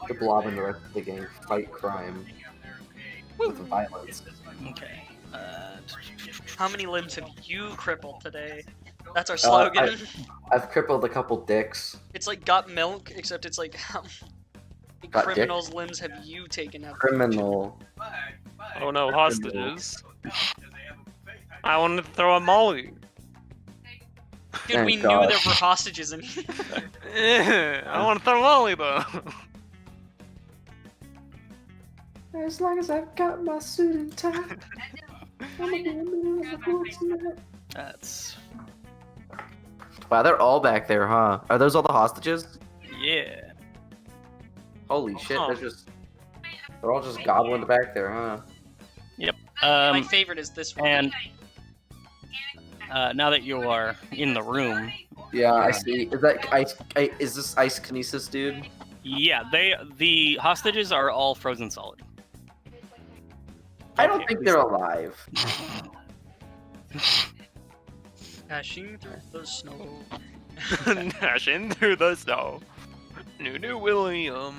The Blob and the rest of the gang fight crime with violence. Okay. How many limbs have you crippled today? That's our Uh, slogan. I've crippled a couple dicks. It's like got milk, except it's like how many Got criminals' limbs have you taken out? Criminal. Oh no, hostages. I wanted to throw a molly. Dude, Thank we knew God. there were hostages in here. I want to throw a molly though. As long as I've got my suit and tie. That's Wow, they're all back there, huh? Are those all the hostages? yeah. Holy shit, Huh. they're all just gobbling back there, huh? My favorite is this one. And now that you are in the room, Yeah, I see. Is that is this ice kinesis dude? yeah, the hostages are all frozen solid. I don't think they're alive. Dashing through the snow. Dashing through the snow. New William.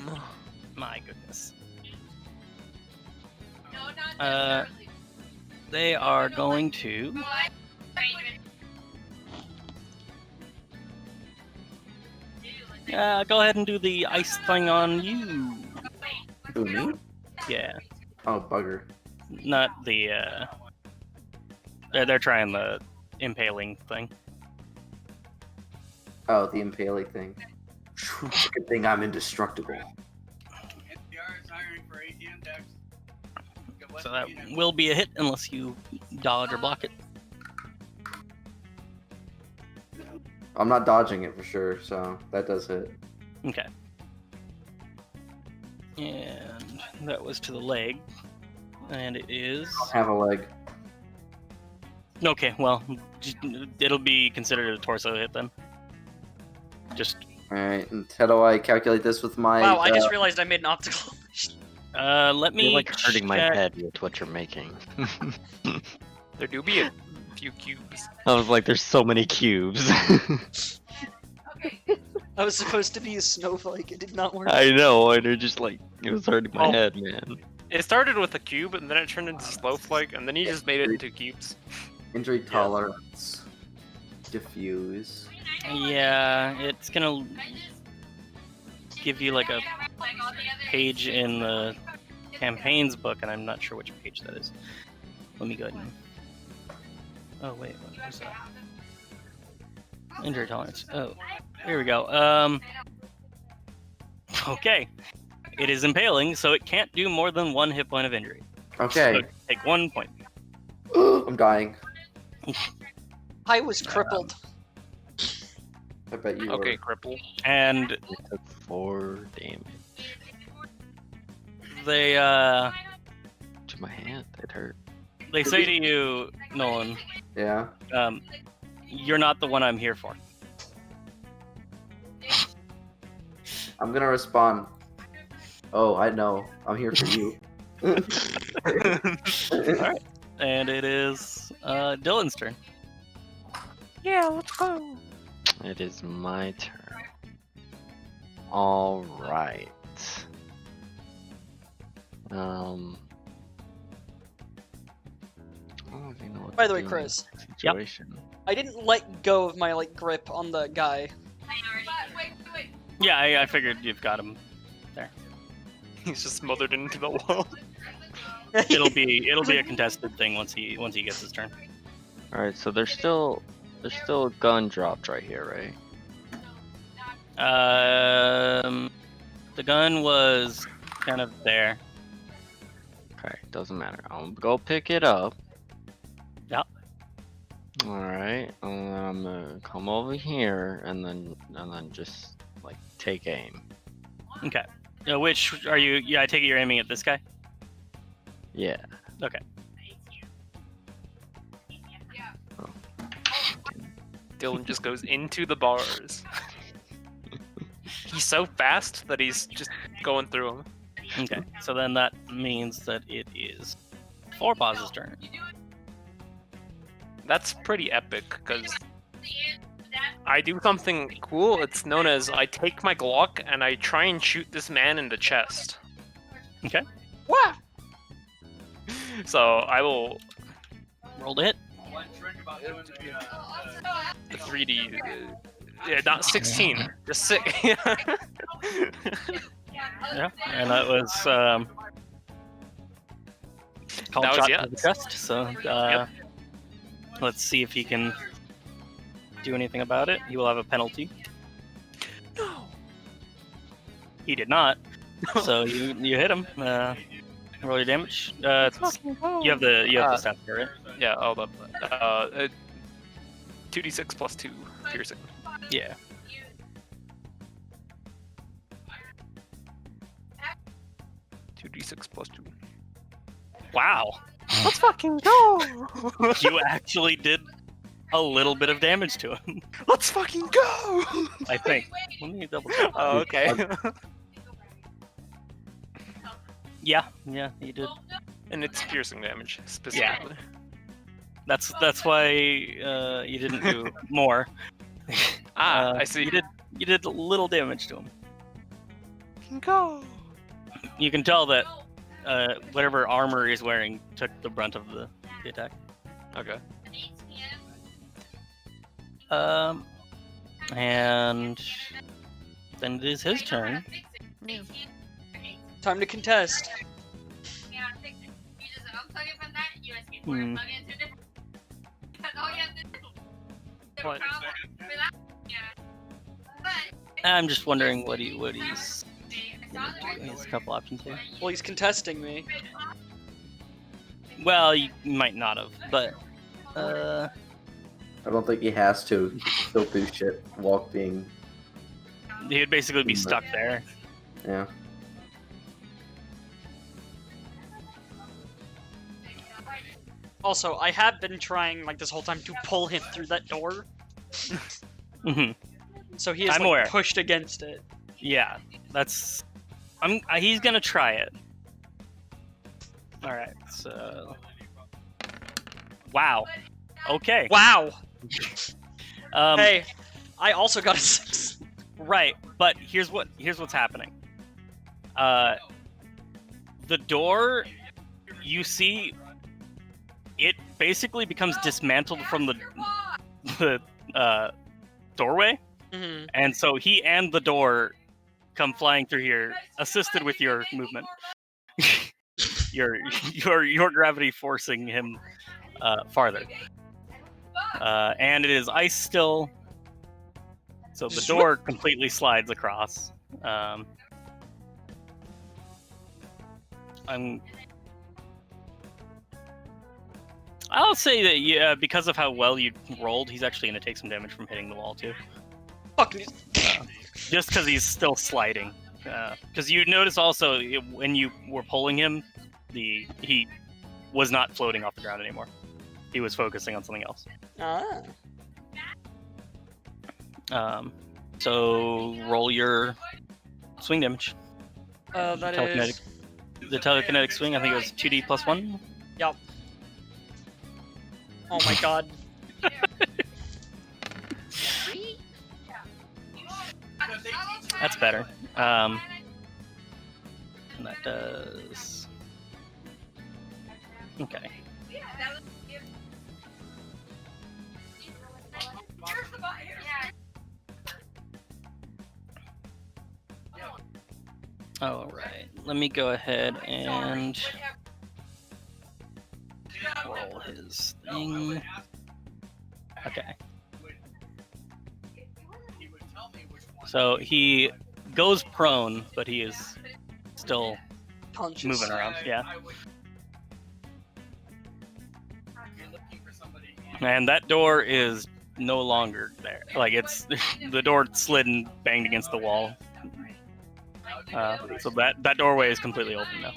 My goodness. They are going to. Go ahead and do the ice thing on you. Who, me? Yeah, Oh, bugger. not the. They're trying the impaling thing. Oh, the impaling thing. Good thing I'm indestructible. So that will be a hit unless you dodge or block it. I'm not dodging it for sure, so that does hit. Okay. And that was to the leg. And it is... Have a leg. Okay, well, it'll be considered a torso hit then. Just... Alright, and how do I calculate this with my... Wow, I just realized I made an optical illusion. let me You're like hurting my check- head with what you're making. There do be a few cubes. I was like, there's so many cubes. I was supposed to be a snowflake. It did not work. I know, and it just like, it was hurting my Oh. head, man. It started with a cube, and then it turned into Snowflake, and then you just made it into cubes. Injury tolerance. Diffuse. Yeah, it's gonna give you like a page in the campaigns book, and I'm not sure which page that is. Let me go ahead and... Oh wait, what was that? Injury tolerance. Oh, here we go. Okay. It is impaling, so it can't do more than 1 hit point of injury. Okay. So take 1 point. I'm dying. I was crippled. I bet you Okay, cripple. And It took 4 damage they to my hand. It hurt. they say to you, Nolan, were. Yeah. you're not the one I'm here for. I'm gonna respond. Oh, I know. I'm here for you. Alright. And it is Dylan's turn. Yeah, let's go. It is my turn. All right. I don't even know what By to the way, do in Chris. this situation. I didn't let go of my grip on the guy. Yeah, I figured you've got him. He's just smothered into the wall. It'll be a contested thing once he gets his turn. All right, so there's still a gun dropped right here, right? The gun was kind of there. Okay, doesn't matter. I'll go pick it up. Yep. All right, and then I'm gonna come over here and then just like take aim. Okay. Which are you? Yeah, I take it you're aiming at this guy. Yeah. Okay. Dylan just goes into the bars. He's so fast that he's just going through them. Okay. So then that means that it is Fourpaw's turn. That's pretty epic, because I do something cool. It's known as I take my Glock and I try and shoot this man in the chest. Okay. What? So I will Roll to hit. the 3D. Yeah, not 16. Just 6. Yeah. And that was called That was shot yes. to the chest. So let's see if he can do anything about it. He will have a penalty. No. He did not. So you hit him. Roll your damage. You have the stats for it. Yeah, hold up. 2d6 plus 2 piercing. Yeah. Two d6 plus 2. Wow. Let's fucking go! You actually did a little bit of damage to him. Let's fucking go! I think. Let me double check. Oh, okay. Yeah, you did. And it's piercing damage specifically. That's why you didn't do more. I see. You did a little damage to him. Fucking go! You can tell that whatever armor he's wearing took the brunt of the attack. Okay. And then it is his turn. Time to contest. Hmm. What? I'm just wondering what he's gonna do. He has a couple options here. Well, he's contesting me. Well, you might not have, but I don't think he has to. He can still do shit walking. he would basically be stuck there. Yeah. Also, I have been trying like this whole time to pull him through that door, Hmm. so he is I'm like aware. pushed against it. Yeah, that's. He's gonna try it. All right. So. Wow. Okay. Wow. Um, Hey, I also got a 6. Right, but here's what's happening. The door, you see, it basically becomes dismantled from the doorway, Mhm. and so he and the door come flying through here, assisted with your movement. your gravity forcing him farther. And it is ice still, so the door completely slides across. I'll say that yeah, because of how well you rolled, he's actually going to take some damage from hitting the wall too. Fucking. Just because he's still sliding. Because you notice also when you were pulling him, he was not floating off the ground anymore. He was focusing on something else. So roll your swing damage. That Telekinetic. is. The telekinetic swing, I think it was 2d plus 1. Yup. Oh my god. That's better. And that does. Okay. All right. Let me go ahead and roll his thing. Okay. So he goes prone, but he is still Punches. moving around. Yeah. And that door is no longer there. Like it's the door slid and banged against the wall. So that doorway is completely open now.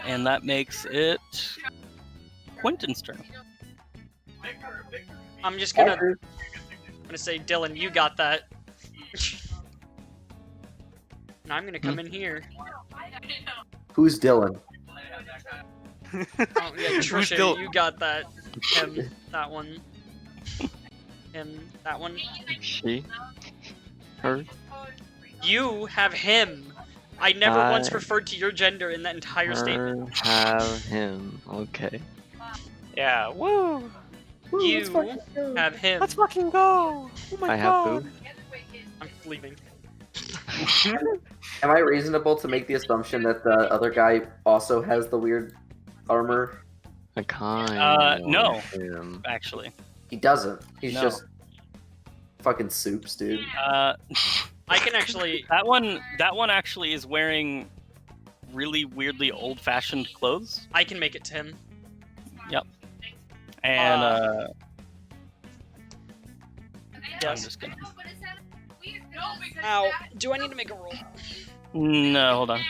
And that makes it Quentin's turn. I'm just gonna say, Dylan, you got that. Now I'm gonna come in here. Who's Dylan? Oh, yeah, Trisha, Dylan? you got that. Him, that one. Him, that one. She? Her? You have him. I never once referred to your gender in that entire statement. Her have him. Okay. Yeah, woo! You have him. Let's fucking go! Oh my I have who? I'm leaving. Am I reasonable to make the assumption that the other guy also has the weird armor? I kind No. him. Actually. He doesn't. He's No. just fucking Supes, dude. I can actually. That one actually is wearing really weirdly old-fashioned clothes. I can make it to him. And I'm Yes. just gonna. Ow. Do I need to make a roll? No, hold on.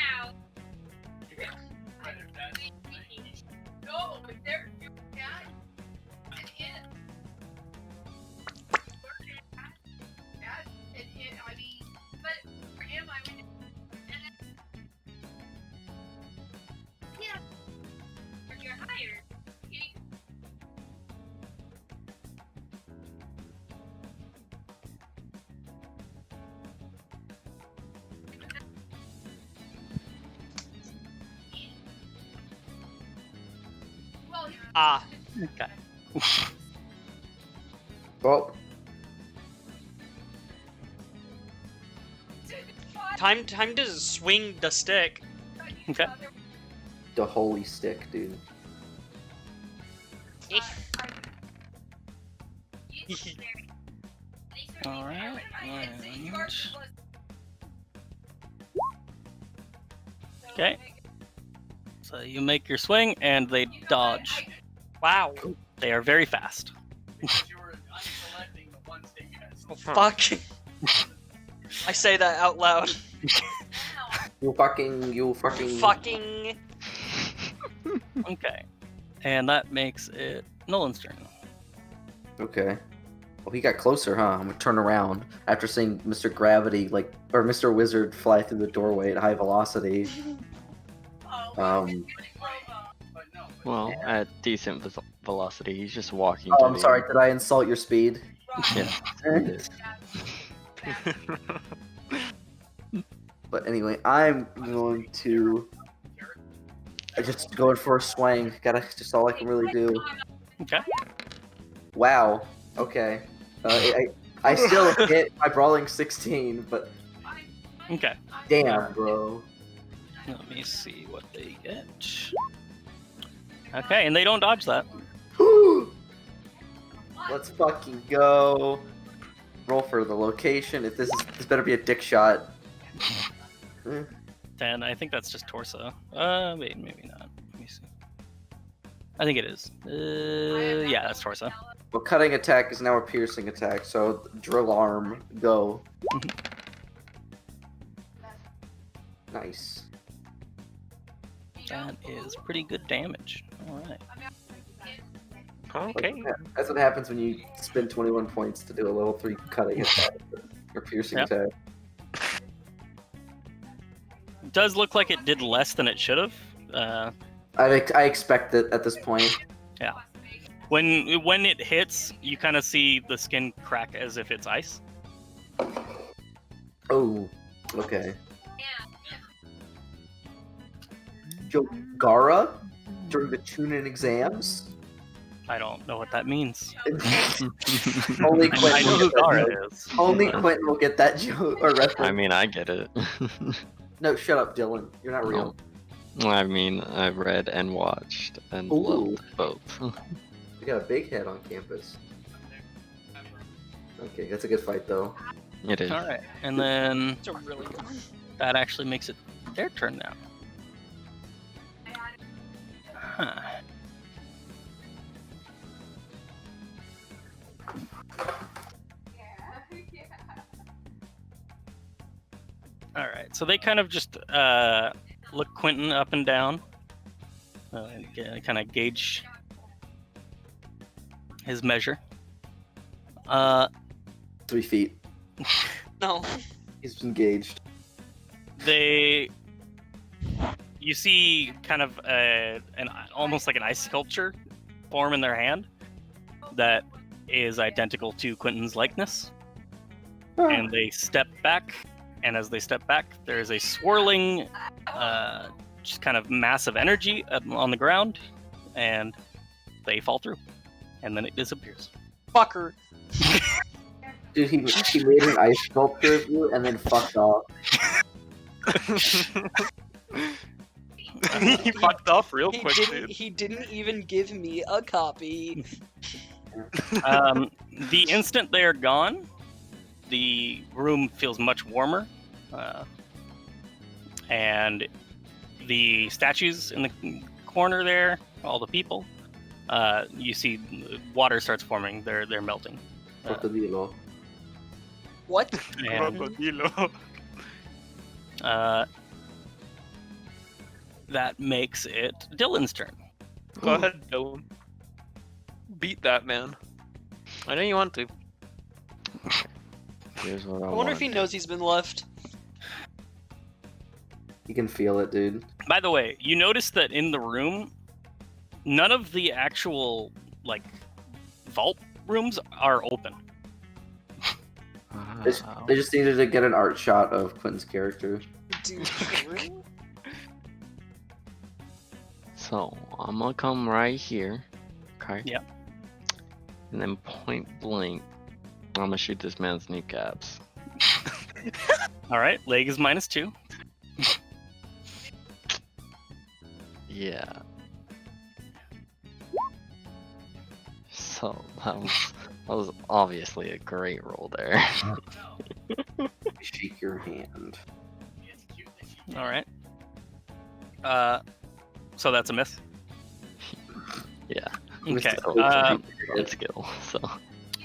Ah. Okay. Well, Time to swing the stick. Okay. the holy stick, dude. All right. Okay. So you make your swing, and they dodge. Wow. They are very fast. Oh, fuck. I say that out loud. You fucking. Fucking. Okay. And that makes it Nolan's turn. Okay. Well, he got closer, huh? I'm gonna turn around after seeing Mr. Gravity, or Mr. Wizard fly through the doorway at high velocity. Well, at decent velocity, he's just walking. Oh, I'm sorry. Did I insult your speed? Yeah. it is. But anyway, I'm going to. I just going for a swing. Just all I can really do. Okay. Wow. Okay. I still hit my brawling 16, but Okay. damn, bro. Let me see what they get. Okay, and they don't dodge that. Let's fucking go. Roll for the location. If this better be a dick shot. Then I think that's just torso. Wait, maybe not. Let me see. I think it is. Yeah, that's torso. Well, cutting attack is now a piercing attack, so drill arm, go. Nice. That is pretty good damage. All right. Okay. That's what happens when you spend 21 points to do a level 3 cutting attack or piercing Yep. attack. It does look like it did less than it should have. I expect it at this point. When it hits, you kind of see the skin crack as if it's ice. Oh, okay. Joe Gara during the tune-in exams. I don't know what that means. Only I Quentin know will who get that Gara joke. is. Only Quentin will get that joke or reference. I mean, I get it. No, shut up, Dylan. You're not real. I mean, I've read and watched and Ooh. loved both. We got a big head on campus. Okay, that's a good fight though. It is. All right, and then It's a really good one. that actually makes it their turn now. Huh. All right, so they kind of just look Quentin up and down, and kind of gauge his measure. 3 feet. No. He's engaged. You see kind of almost like an ice sculpture form in their hand that is identical to Quentin's likeness. And they step back, and as they step back, there is a swirling, just kind of mass of energy on the ground, and they fall through, and then it disappears. Fucker. Dude, he made an ice sculpture of you and then fucked off. He fucked off real He quick, didn't, dude. he didn't even give me a copy. The instant they are gone, the room feels much warmer, and the statues in the corner there, all the people, you see water starts forming. They're melting. Crocodilo. What? And, Crocodilo. that makes it Dylan's turn. Go ahead, Dylan. Beat that man. I know you want to. Here's what I I wonder if want. he knows he's been left. You can feel it, dude. By the way, you notice that in the room, none of the actual vault rooms are open. Wow. They just needed to get an art shot of Quentin's character. Dude. So I'm gonna come right here. Okay. Yep. And then point blank, I'm gonna shoot this man's kneecaps. All right, leg is -2. Yeah. So that was obviously a great roll there. Shake your hand. All right. So that's a miss. Yeah. Okay. Good skill. So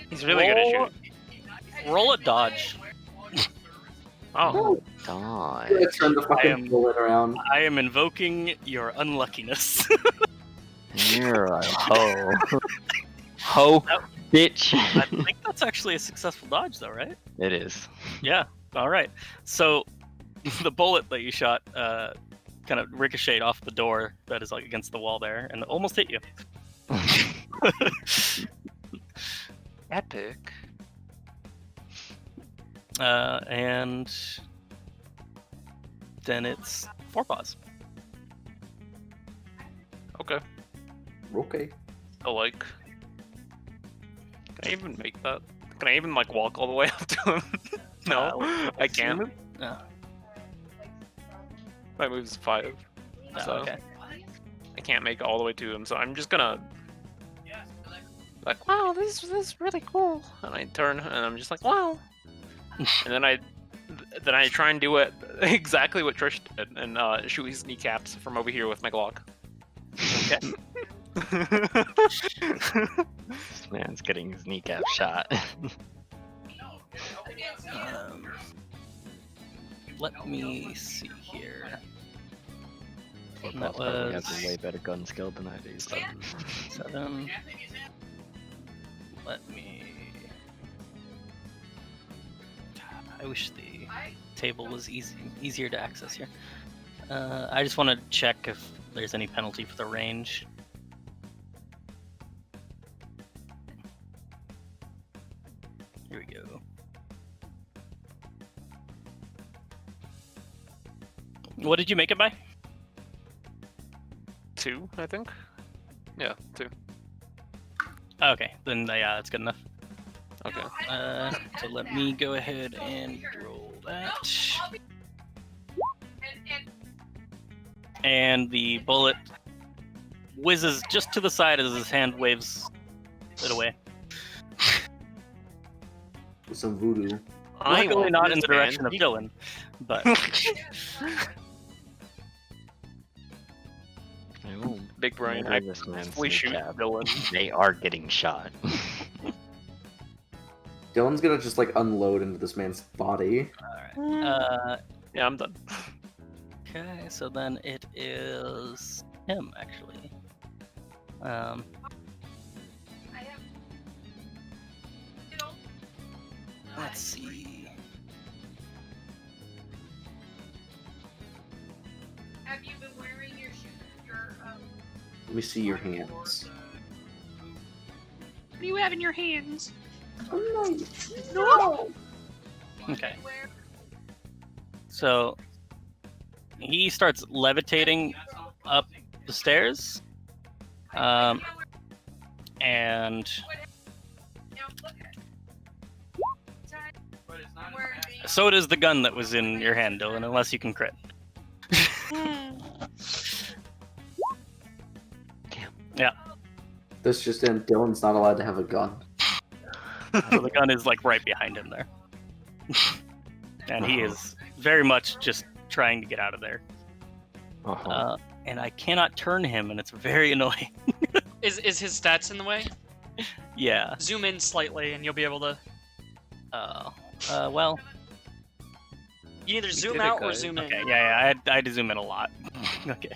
He's really good at roll, shooting. roll a dodge. Oh, Dodge. I'm gonna turn the fucking am- bullet around. I am invoking your unluckiness. You're a hoe. Hoe, bitch. I think that's actually a successful dodge, though, right? It is. Yeah. All right. So the bullet that you shot kind of ricocheted off the door that is like against the wall there, and almost hit you. epic. And then it's Forepaws. Okay. Okay. So like, can I even make that? Can I even like walk all the way up to him? No, I can't. No. My move's 5, No, so okay. I can't make it all the way to him. So I'm just gonna like, wow, this is really cool. And I turn and I'm just like, wow. And then I try and do it exactly what Trish did and shoot his kneecaps from over here with my Glock. Okay. This man's getting his kneecap shot. Let me see here. That That probably has was a way better gun skill than I do. So. 7. Let me. I wish the table was easier to access here. I just want to check if there's any penalty for the range. Here we go. What did you make it by? 2, I think. Yeah, 2. Okay, then yeah, that's good enough. Okay. So let me go ahead and roll that. And the bullet whizzes just to the side as his hand waves it away. With some voodoo. Luckily not in the direction of He- Dylan, but Oh, Big brain. murder I this man's we shoot kneecap. Dylan. They are getting shot. Dylan's gonna just like unload into this man's body. alright. Yeah, I'm done. Okay, so then it is him actually. Let's see. Have you been wearing your Let me see your hands. What do you have in your hands? No. Okay. So he starts levitating up the stairs. And so does the gun that was in your hand, Dylan, unless you can crit. This just in, Dylan's not allowed to have a gun. So the gun is like right behind him there. And he is very much just trying to get out of there. Uh-huh. And I cannot turn him, and it's very annoying. Is his stats in the way? Yeah. Zoom in slightly, and you'll be able to. Well, You either zoom did it, out or guys. zoom in. okay, yeah, I had to zoom in a lot. Okay.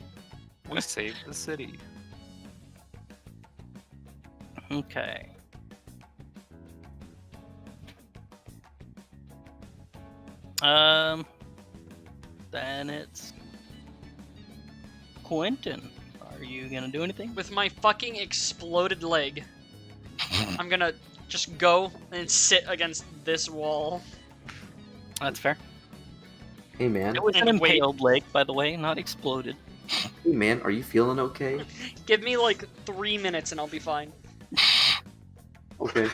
We saved the city. Okay. Then it's Quentin. Are you gonna do anything? With my fucking exploded leg, I'm gonna just go and sit against this wall. That's fair. Hey man, It was an And wait. impaled leg, by the way, not exploded. hey man, are you feeling okay? Give me like 3 minutes and I'll be fine. Okay.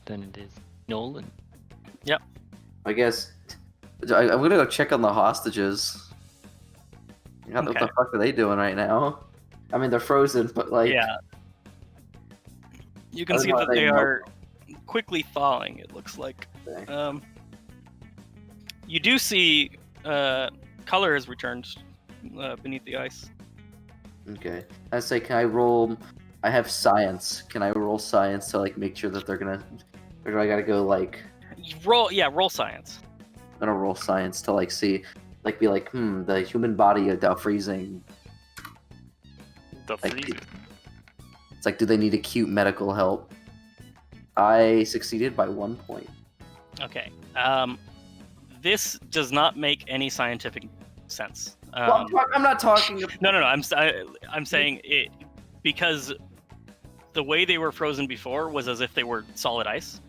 Then it is Nolan. I guess I'm gonna go check on the hostages. What Okay. the fuck are they doing right now? I mean, they're frozen, but like, Yeah. You can I don't see know that how they they know. are quickly thawing, it looks like. Okay. You do see color has returned beneath the ice. Okay. I say, can I roll? I have science. Can I roll science to like make sure that they're gonna, or do I gotta go like? Roll science. gonna roll science to like see, like be like, the human body of freezing. The Like, freezer. it's like, do they need acute medical help? I succeeded by 1 point. Okay. This does not make any scientific sense. Well, I'm not talking. No. I'm saying it because the way they were frozen before was as if they were solid ice.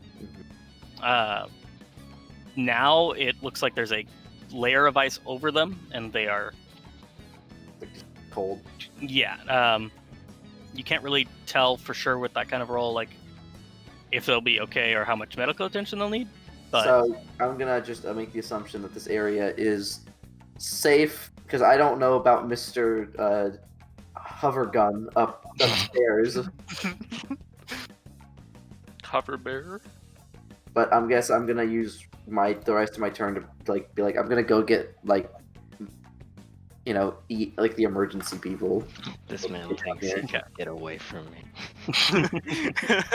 Now it looks like there's a layer of ice over them, and they are Cold. Yeah. You can't really tell for sure with that kind of roll, like if they'll be okay or how much medical attention they'll need. But So I'm gonna just make the assumption that this area is safe because I don't know about Mr. Hover Gun upstairs, Hover bear. but I'm gonna use the rest of my turn to like be like I'm gonna go get like eat like the emergency people. This man thinks he can get away from me.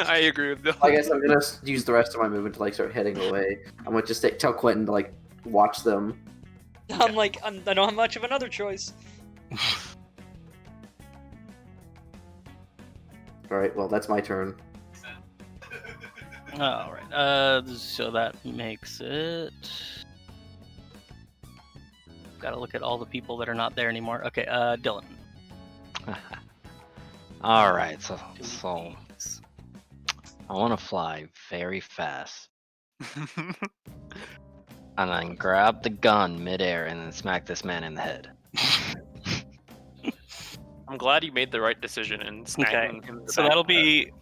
I agree with Dylan. I guess I'm gonna use the rest of my movement to like start heading away. I'm gonna just tell Quentin to like watch them. I'm like, I don't have much of another choice. All right, well that's my turn. all right. So that makes it. Got to look at all the people that are not there anymore. Okay. Dylan. All right, so I want to fly very fast and then grab the gun midair and then smack this man in the head. I'm glad you made the right decision in smacking him. in the So back. that'll be.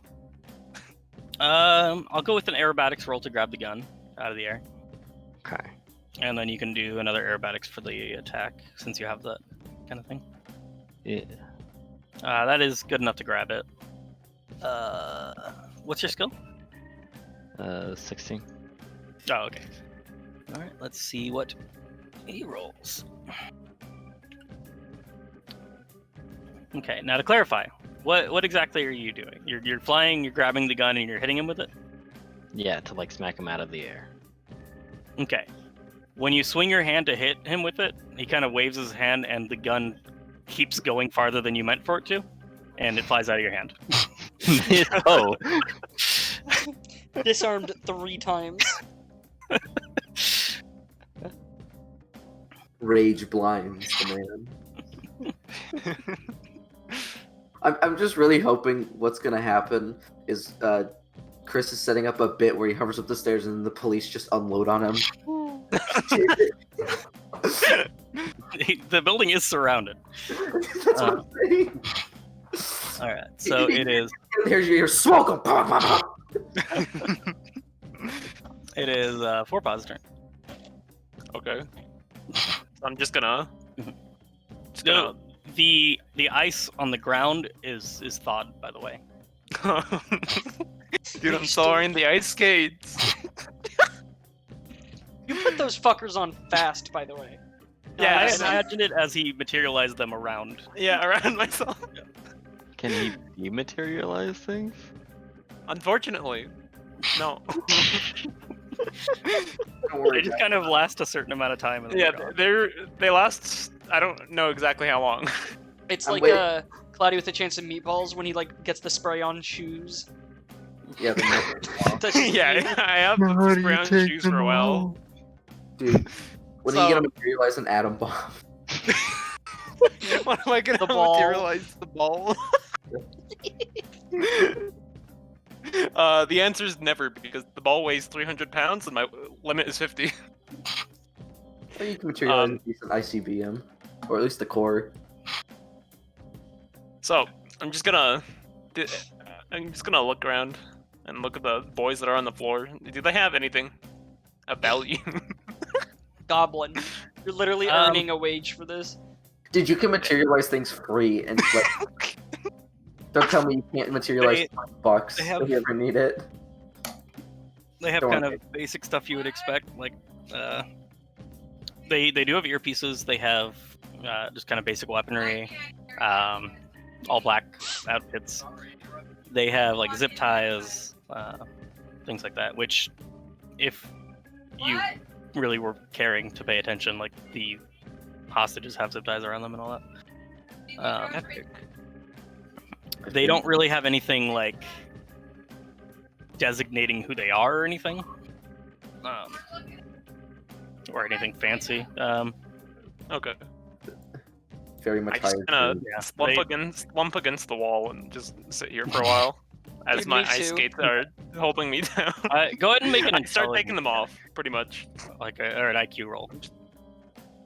I'll go with an aerobatics roll to grab the gun out of the air, Okay. and then you can do another aerobatics for the attack since you have that kind of thing. Yeah. That is good enough to grab it. What's your skill? 16. Oh, okay. All right. Let's see what he rolls. Okay. Now to clarify, what exactly are you doing? You're flying. You're grabbing the gun and you're hitting him with it. Yeah, to like smack him out of the air. Okay. When you swing your hand to hit him with it, he kind of waves his hand, and the gun keeps going farther than you meant for it to, and it flies out of your hand. Oh. Disarmed 3 times. Rage blinds the man. I'm just really hoping what's gonna happen is Chris is setting up a bit where he hovers up the stairs and the police just unload on him. The building is surrounded. That's what I'm saying. All right, so it is. Here's your smoke 'em. Pop, pop, pop. It is Fourpaw's turn. Okay. So I'm just gonna. No, the ice on the ground is thawed, by the way. Dude, I'm soaring the ice skates. You put those fuckers on fast, by the way. Yeah, I I- imagined it as he materialized them around. Yeah, around myself. Can he dematerialize things? Unfortunately, no. Don't worry, They just kind of last a certain amount of time. And then Yeah, they're gone. they last. I don't know exactly how long. It's I'm like waiting. Cloudy with a Chance of Meatballs when he like gets the spray on shoes. Yeah, Yeah, I have the spray on shoes for a while. dude. When So- are you gonna materialize an atom bomb? What am I gonna The ball. materialize the ball? The answer is never, because the ball weighs 300 pounds and my limit is 50. Or you can materialize Um, a decent ICBM, or at least the core. So I'm just gonna look around and look at the boys that are on the floor. Do they have anything of value? Goblin. You're literally earning a wage for this. Dude, you can materialize things free, and like, don't tell me you can't materialize $5 they have- if you ever need it. They have Don't kind worry. of basic stuff you would expect. Like, they do have earpieces. They have just kind of basic weaponry, all black outfits. They have like zip ties, things like that. Which, if you really were caring to pay attention. Like the hostages have zip ties around them and all that. Epic. They don't really have anything like designating who they are or anything, or anything fancy. Okay. Very much I just higher. gonna grade. Yeah, slump against the wall and just sit here for a while as Dude, my me ice too. skates are holding me down. go ahead and make an I start taking intelligence, them off, pretty much. like or an IQ roll.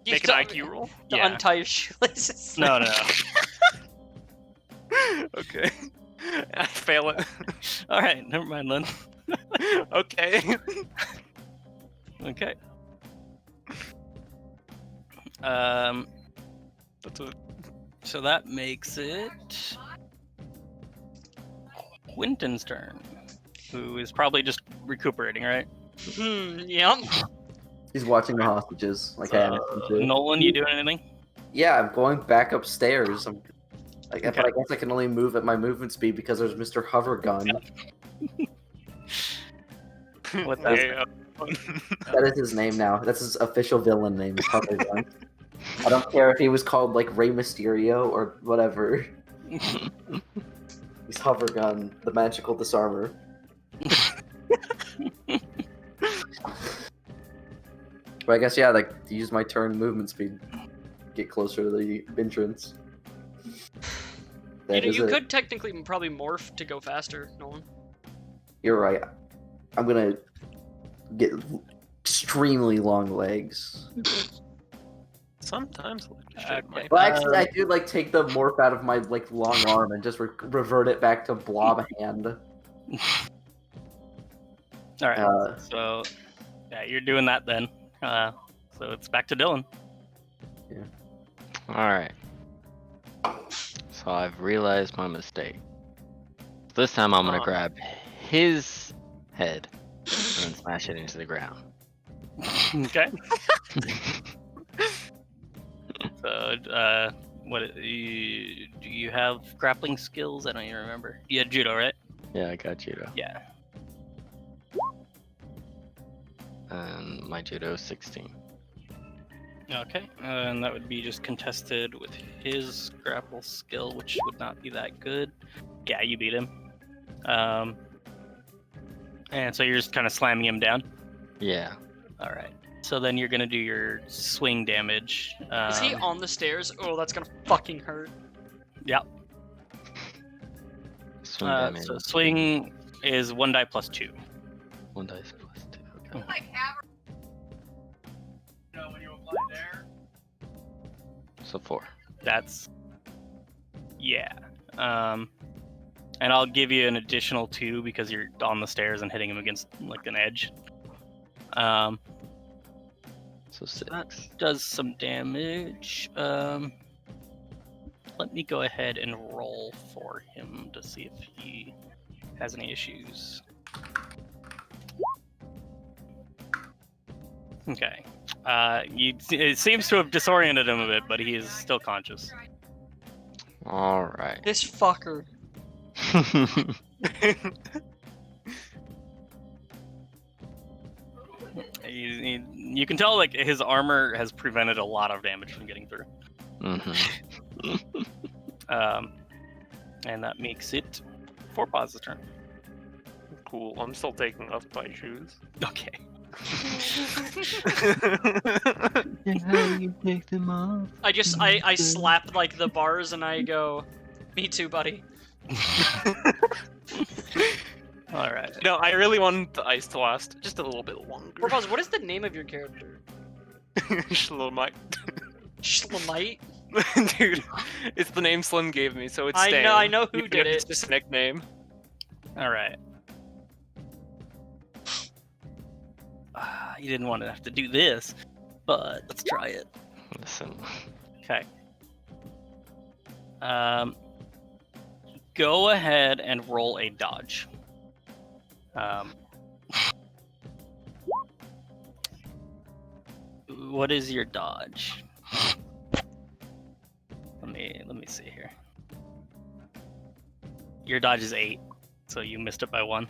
You Make an stop IQ roll. To Yeah. untie your shoelaces. No. Okay. I fail it. All right, never mind then. Okay. Okay. That's what. So that makes it Quinton's turn, who is probably just recuperating, right? Yep. He's watching the hostages, like I asked him to. Nolan, you doing anything? Yeah, I'm going back upstairs. But Okay. I guess I can only move at my movement speed because there's Mr. Hovergun. What does Yeah. That is his name now. That's his official villain name, is Hovergun. I don't care if he was called like Rey Mysterio or whatever. He's Hovergun, the magical disarmer. But I guess, yeah, like, use my turn movement speed. Get closer to the entrance. That is You it. could technically probably morph to go faster, Nolan. You're right. I'm gonna get extremely long legs. Sometimes Okay. might. Well, actually, I do like take the morph out of my like long arm and just revert it back to blob hand. All right. Uh, So, yeah, you're doing that then. So it's back to Dylan. Alright. So I've realized my mistake. This time I'm gonna grab his head and smash it into the ground. Okay. So, do you have grappling skills? I don't even remember. You had judo, right? Yeah, I got judo. Yeah. And my judo 16. Okay, and that would be just contested with his grapple skill, which would not be that good. Yeah, you beat him. And so you're just kind of slamming him down. Yeah. All right. So then you're gonna do your swing damage. Is he on the stairs? Oh, that's gonna fucking hurt. Yep. Swing damage. So swing is 1 die plus 2. 1 dice plus 2. Okay. Like average. When you apply there. So 4. That's yeah. And I'll give you an additional 2 because you're on the stairs and hitting him against like an edge. So That 6. does some damage. Let me go ahead and roll for him to see if he has any issues. Okay. It seems to have disoriented him a bit, but he is still conscious. Alright. This fucker. You can tell like his armor has prevented a lot of damage from getting through. And that makes it 4-Paw's turn. Cool. I'm still taking off my shoes. Okay. And how you take them off? I slap like the bars and I go, me too, buddy. All right. No, I really want the ice to last just a little bit longer. Purpose, what is the name of your character? Shlomite. Schlamite? Dude, it's the name Slim gave me, so it's I staying. know- I know who Even did if It's it. just a nickname. All right. You didn't want to have to do this, but let's try it. Listen. Okay. Go ahead and roll a dodge. What is your dodge? Let me see here. Your dodge is 8, so you missed it by 1.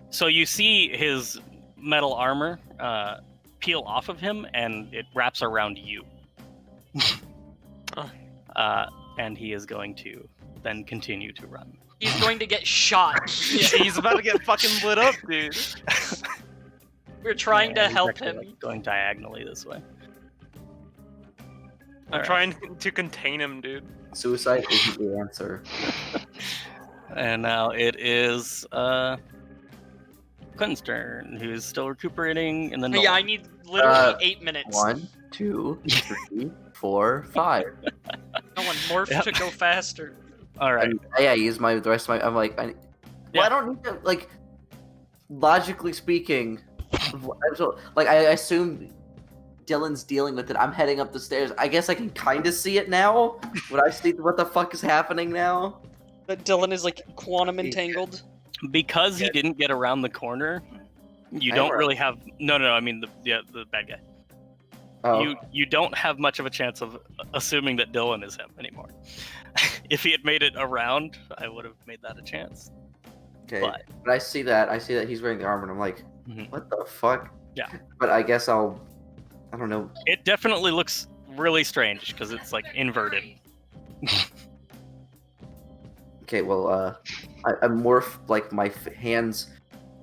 So you see his metal armor peel off of him, and it wraps around you. And he is going to then continue to run. He's going to get shot. Yeah, he's about to get fucking lit up, dude. We're trying to And he's help actually, him. like, going diagonally this way. I'm Alright. trying to contain him, dude. Suicide isn't the answer. And now it is Quentin's turn, who's still recuperating, and then Yeah, I need literally 8 minutes. 1, 2, 3, 4, 5. No one morph Yep. to go faster. all right. And, yeah, I use the rest of my. I'm like, well, Yeah. I don't need to. Like, logically speaking, like I assume Dylan's dealing with it. I'm heading up the stairs. I guess I can kind of see it now. Would I see what the fuck is happening now? That Dylan is like quantum entangled. Because he didn't get around the corner, you I don't am really have. No, I mean the bad guy. Oh, You don't have much of a chance of assuming that Dylan is him anymore. If he had made it around, I would have made that a chance. okay. But But I see that. He's wearing the armor, and I'm like, Mhm. what the fuck? Yeah. But I guess I don't know. it definitely looks really strange because it's like inverted. Okay, well, I morph like my hands.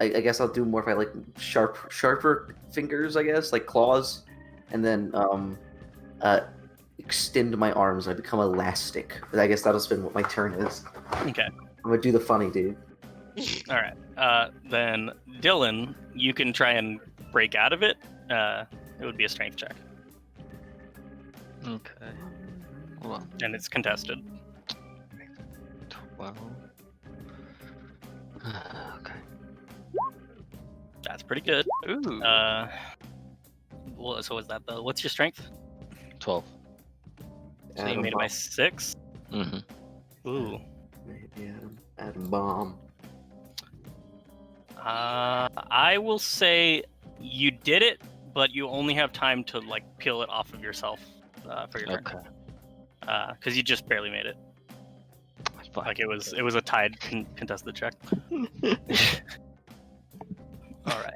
I guess I'll do more if I like sharper fingers. I guess like claws, and then extend my arms. I become elastic. I guess that'll spin what my turn is. Okay. I'm gonna do the funny dude. All right. Then Dylan, you can try and break out of it. It would be a strength check, Okay. Hold on. and it's contested. 12. Okay. That's pretty good. Ooh. Well, so was that the? What's your strength? 12. So you made it by 6. Mm-hmm. Ooh. Atom bomb. I will say you did it, but you only have time to like peel it off of yourself for your turn. Okay. Because you just barely made it. Fuck. Like it was a tied contested check. All right.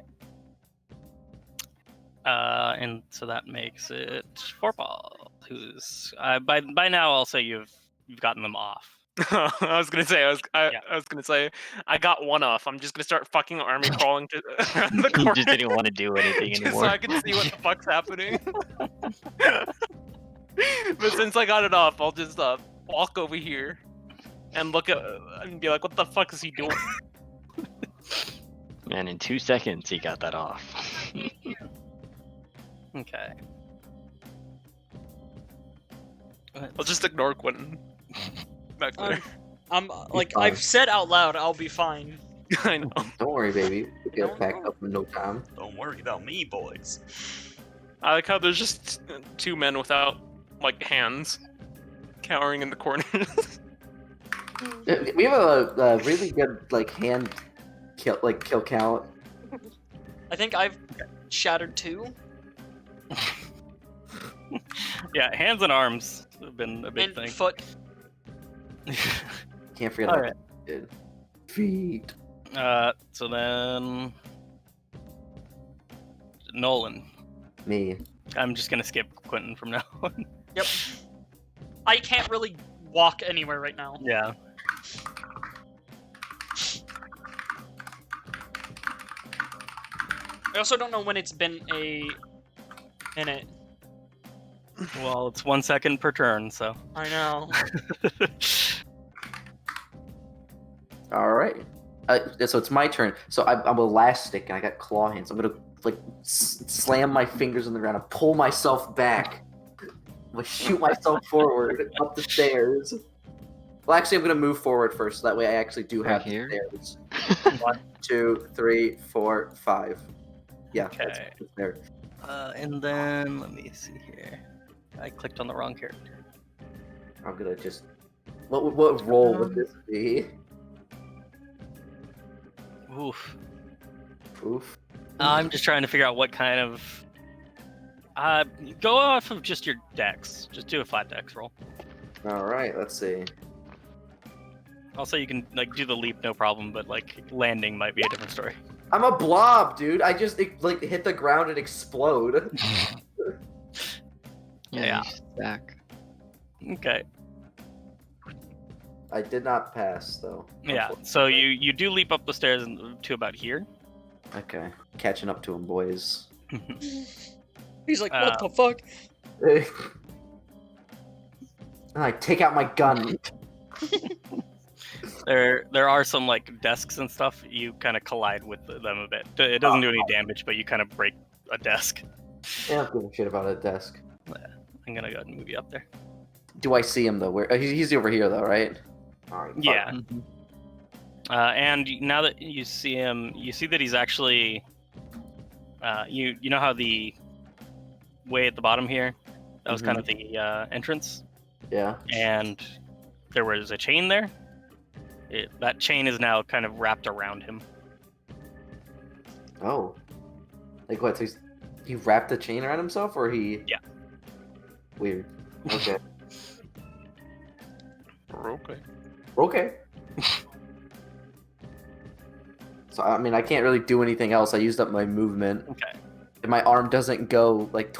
And so that makes it Fourpaw, who's by now I'll say you've gotten them off. I was gonna say, Yeah. I was gonna say, I got one off. I'm just gonna start fucking army crawling to around the You corner. just didn't want to do anything just anymore. so I can see what the fuck's happening. But since I got it off, I'll just walk over here and look at and be like, "What the fuck is he doing?" Man, in 2 seconds he got that off. Okay. I'll just ignore Quentin. Back there. I'm like fine. I've said out loud, I'll be fine. I know. Don't worry, baby. We'll get Don't back worry. up in no time. Don't worry about me, boys. I like how there's just two men without like hands, cowering in the corners. We have a really good like hand kill count. I think I've shattered 2. Yeah, hands and arms have been a big And thing. foot. Can't forget All about right. that. Feet. So then Nolan. Me. I'm just gonna skip Quentin from now on. Yep. I can't really walk anywhere right now. Yeah. I also don't know when it's been a minute. Well, it's 1 second per turn, so. I know. All right. So it's my turn. So I'm elastic and I got claw hands. I'm gonna like slam my fingers on the ground and pull myself back. I'm gonna shoot myself forward up the stairs. Well, actually, I'm gonna move forward first. So that way, I actually do Right have here? the stairs. 1, 2, 3, 4, 5. Yeah. That's Okay. there. And then let me see here. I clicked on the wrong character. I'm gonna just. What role would this be? Oof. Oof. I'm just trying to figure out what kind of. Go off of just your dex. Just do a flat dex roll. All right. Let's see. Also, you can like do the leap, no problem, but like landing might be a different story. I'm a blob, dude. I just like hit the ground and explode. Yeah. you stack. Okay. I did not pass though. Yeah. So you do leap up the stairs to about here. Okay, catching up to him, boys. He's like, what the fuck? I take out my gun. There are some like desks and stuff. You kind of collide with them a bit. It doesn't do any damage, but you kind of break a desk. Yeah, I don't give a shit about a desk. I'm gonna go ahead and move you up there. Do I see him though? Where he's over here though, right? All right. Yeah. Mhm. And now that you see him, you see that he's actually. You know how the way at the bottom here, that was kind of the entrance, Yeah. and there was a chain there. That chain is now kind of wrapped around him. Oh. Like what? So he wrapped the chain around himself, or he? Yeah. Weird. Okay. Okay. Okay. So I mean, I can't really do anything else. I used up my movement, Okay. and my arm doesn't go like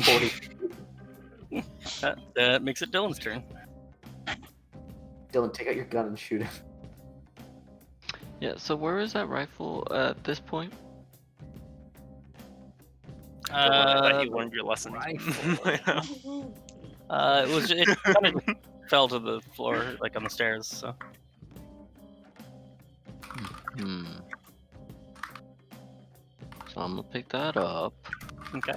40. That makes it Dylan's turn. Dylan, take out your gun and shoot him. Yeah, so where is that rifle at this point? I thought you learned your lesson. It kind of fell to the floor, like on the stairs. So Hmm. So I'm gonna pick that up, okay.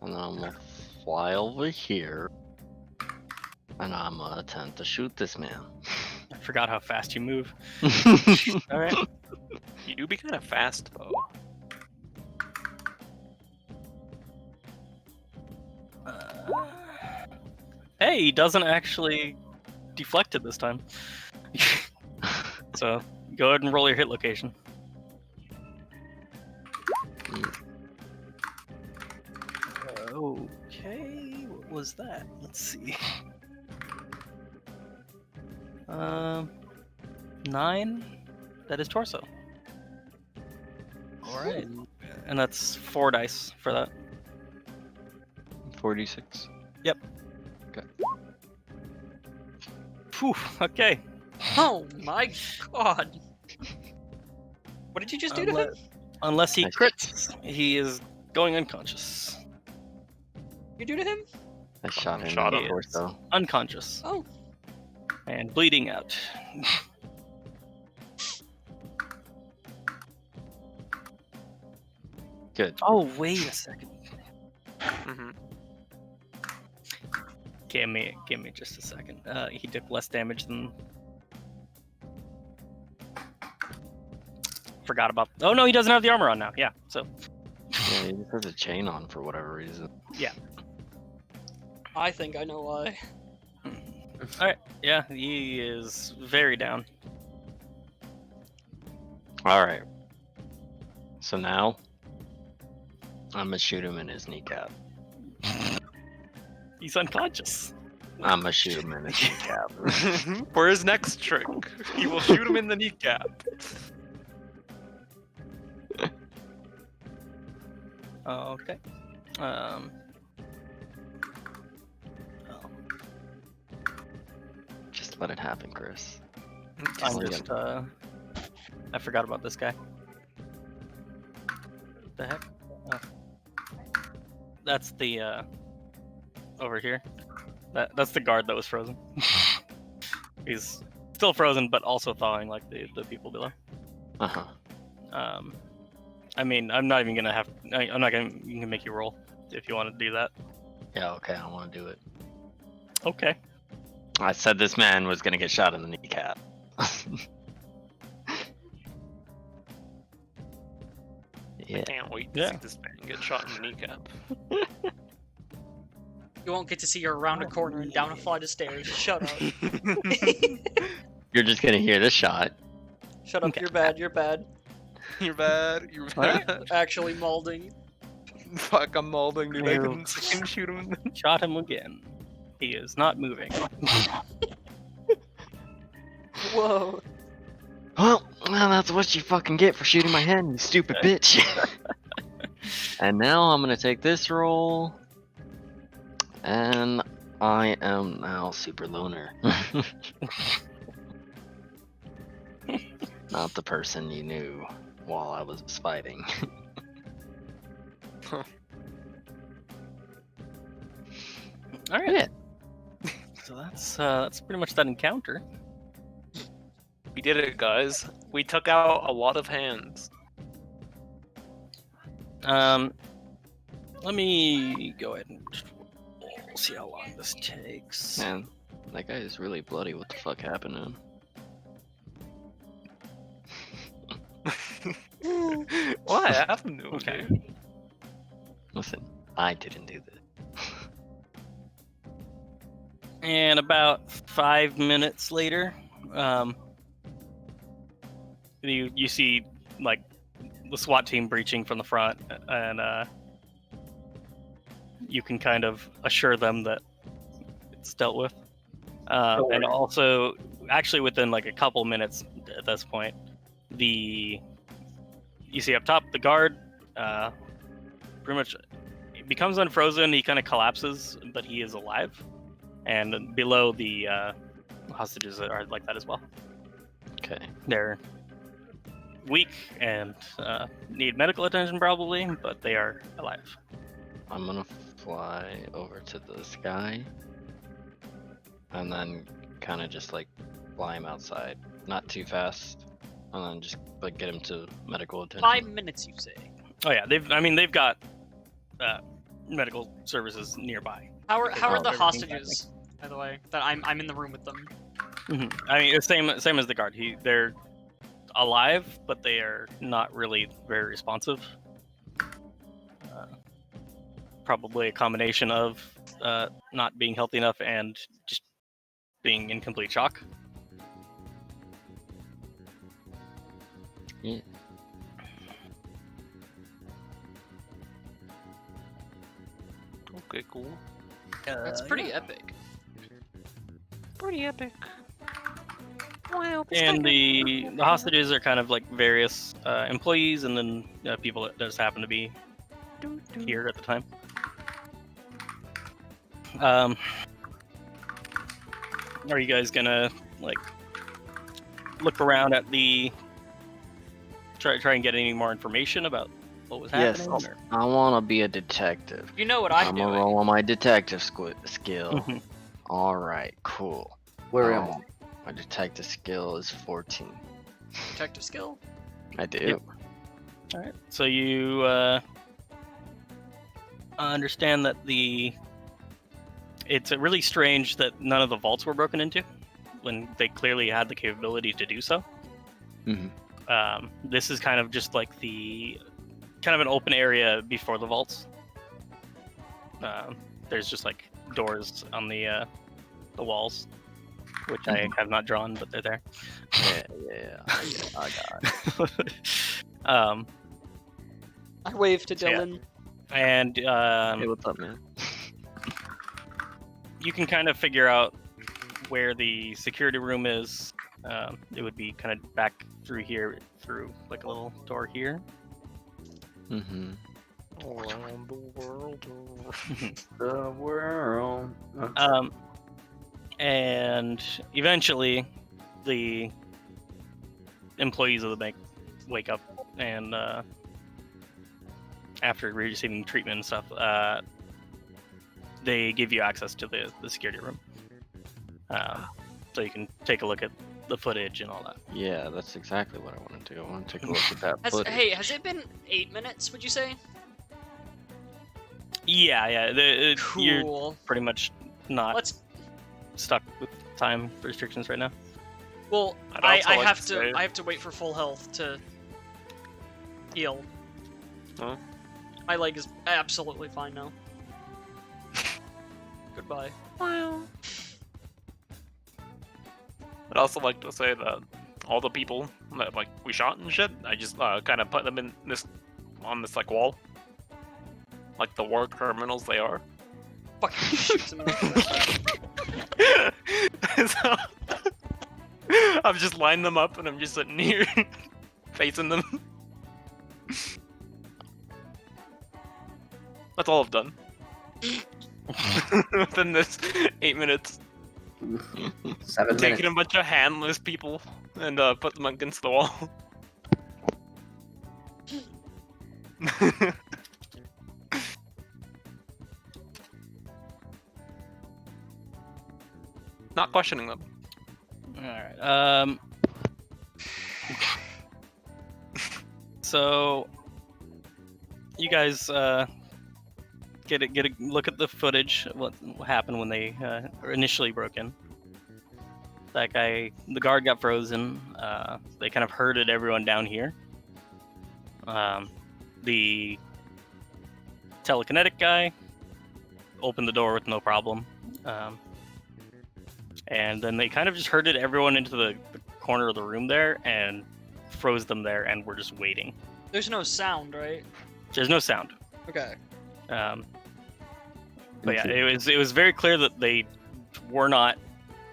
and then I'm gonna fly over here, and I'm gonna attempt to shoot this man. I forgot how fast you move. All right. You do be kind of fast though. Hey, he doesn't actually deflect it this time. So go ahead and roll your hit location. Okay, what was that? Let's see. 9. That is torso. All right, and that's 4 dice for that. 46. Phew. Okay. Oh my god. What did you just do to him? Unless he Nice. crits, he is going unconscious. You do to him? I shot him Shot in the him. torso. Unconscious. Oh. And bleeding out. Good. Oh, wait a second. Mm-hmm. Give me just a second. He took less damage than. Forgot about. Oh no, he doesn't have the armor on now. Yeah, so Yeah, he just has a chain on for whatever reason. I think I know why. all right. Yeah, he is very down. All right. So now I'm gonna shoot him in his kneecap. He's unconscious. I'm gonna shoot him in his kneecap. For his next trick, he will shoot him in the kneecap. Okay. Oh. Just let it happen, Chris. I'm Just just. I forgot about this guy. The heck? Oh. That's the. Over here. That's the guard that was frozen. He's still frozen, but also thawing like the people below. Uh-huh. I mean, I'm not even gonna have. I'm not gonna. You can make you roll if you want to do that. Yeah, okay, I wanna do it. Okay. I said this man was gonna get shot in the kneecap. I Yeah. can't wait to Yeah. see this man get shot in the kneecap. You won't get to see her around a corner and down a flight of stairs. Shut up. You're just gonna hear the shot. Shut up, you're bad, you're bad. You're bad. You're Alright. bad. Actually molding. Fuck, I'm molding, dude. I Ew. couldn't fucking shoot him. In the... Shot him again. He is not moving. Whoa. Well, Well, that's what you fucking get for shooting my head, you stupid bitch. And now I'm gonna take this roll. And I am now super loner. Not the person you knew while I was fighting. All right. Yeah. So that's pretty much that encounter. We did it, guys. We took out a lot of hands. Let me go ahead and see how long this takes. Man, that guy is really bloody. What the fuck happened to him? What happened to him? Okay. Dude? Listen, I didn't do this. And about 5 minutes later, you see like the SWAT team breaching from the front, and you can kind of assure them that it's dealt with. And also, actually, within like a couple minutes at this point, you see up top the guard pretty much becomes unfrozen. He kind of collapses, but he is alive. And below the hostages are like that as well. Okay. They're weak and need medical attention probably, but they are alive. I'm gonna fly over to this guy. And then kind of just like fly him outside. Not too fast. And then just like get him to medical attention. 5 minutes, you say? Oh yeah, they've got medical services nearby. How are the everything's hostages? By the way, that I'm in the room with them. I mean, it's same as the guard. They're alive, but they are not really very responsive. Probably a combination of not being healthy enough and just being in complete shock. Yeah. Okay, cool. That's pretty epic. Pretty epic. And the hostages are kind of like various employees, and then people that just happen to be here at the time. Are you guys gonna like look around at the try and get any more information about what was Yes, happening? or- I want to be a detective. You know what I'm gonna doing. roll on my detective skill. Mhm. All right, cool. Where am I? My detective skill is 14. Detective skill. I do. Yep. All right. So you understand that it's really strange that none of the vaults were broken into when they clearly had the capability to do so. Mhm. This is kind of just like kind of an open area before the vaults. There's just like doors on the walls, which I have not drawn, but they're there. Yeah, I got it. I wave to So, yeah. Dylan. And Hey, what's up, man? you can kind of figure out where the security room is. It would be kind of back through here, through like a little door here. Mm-hmm. Around the world. The world. And eventually, the employees of the bank wake up, and after receiving treatment and stuff, they give you access to the security room, so you can take a look at the footage and all that. Yeah, that's exactly what I want to do. I want to take a look at that footage. Hey, has it been 8 minutes? Would you say? Yeah. You're Cool. pretty much not Let's. stuck with time restrictions right now. Well, I'd I also like have to to. say- I have to wait for full health to heal. Huh? My leg is absolutely fine now. Goodbye. I'd also like to say that all the people that like we shot and shit, I just kind of put them in on this like wall, like the war criminals they are. Fucking shoots him in the So, I I've just lined them up and I'm just sitting here, facing them. That's all I've done. Within this 8 minutes, 7 taking minutes. a bunch of handless people and put them against the wall. Not questioning them. All right. So you guys get a look at the footage. What happened when they initially broke in? That guy, the guard got frozen. They kind of herded everyone down here. The telekinetic guy opened the door with no problem. And then they kind of just herded everyone into the corner of the room there and froze them there, and we're just waiting. There's no sound, right? There's no sound. Okay. But yeah, it was very clear that they were not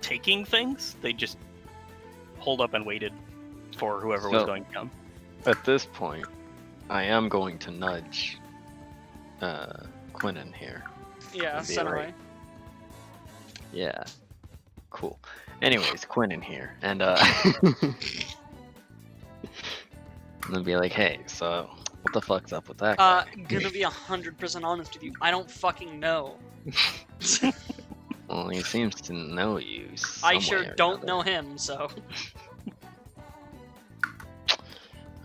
taking things. They just holed up and waited for whoever was So- going to come. At this point, I am going to nudge Quinnen here. Yeah, Would be center right. way. Yeah. Cool. Anyways, Quinnen here, and and then be like, hey, so what the fuck's up with that guy? Gonna be 100% honest with you. I don't fucking know. Well, he seems to know you. I sure don't know him, so.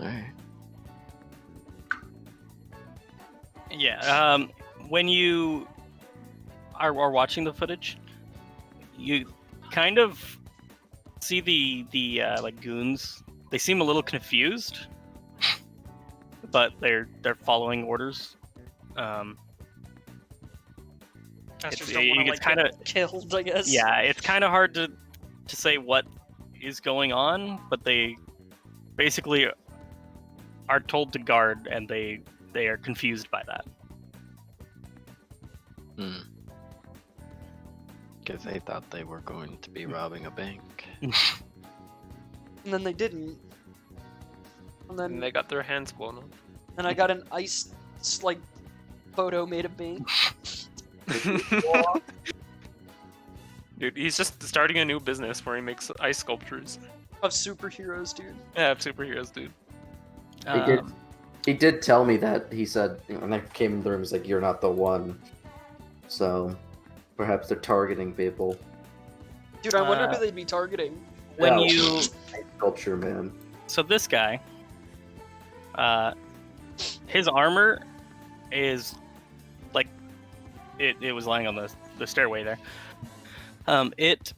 Alright. Yeah. When you are watching the footage, you kind of see the like goons. They seem a little confused, but they're following orders. Masters It's- don't want to it's like kinda- get killed, I guess. Yeah, it's kind of hard to say what is going on, but they basically are told to guard, and they are confused by that. Because they thought they were going to be robbing a bank. And then they didn't. And then And they got their hands blown off. and I got an ice like photo made of me. Dude, he's just starting a new business where he makes ice sculptures. Of superheroes, dude. Yeah, superheroes, dude. He did tell me that. He said when I came in the room, he's like, "You're not the one." So perhaps they're targeting people. Dude, I wonder Uh, who they'd be targeting. When Yeah, you Sculpture man. so this guy, his armor is like it was lying on the stairway there. It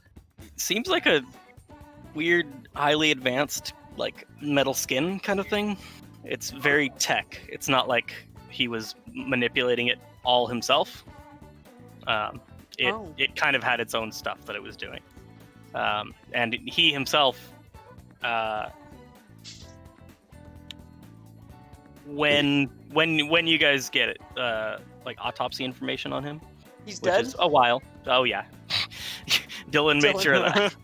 seems like a weird, highly advanced like metal skin kind of thing. It's very tech. It's not like he was manipulating it all himself. It kind of had its own stuff that it was doing, and he himself. When you guys get it, like autopsy information on him, He's which dead? is a while. Oh yeah, Dylan made sure of that.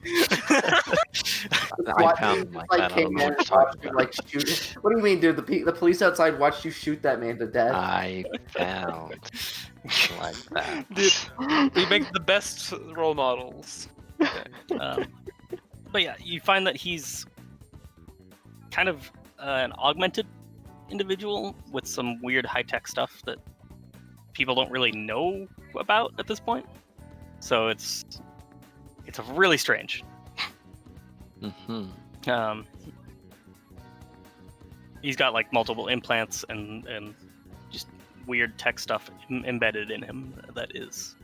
I found him like that. I don't know what you're talking about. Like shoot. What do you mean, dude? The police outside watched you shoot that man to death. I found like that. Dude, we make the best role models. But yeah, you find that he's kind of an augmented individual with some weird high-tech stuff that people don't really know about at this point. So it's really strange. Mm-hmm. He's got like multiple implants and just weird tech stuff embedded in him that is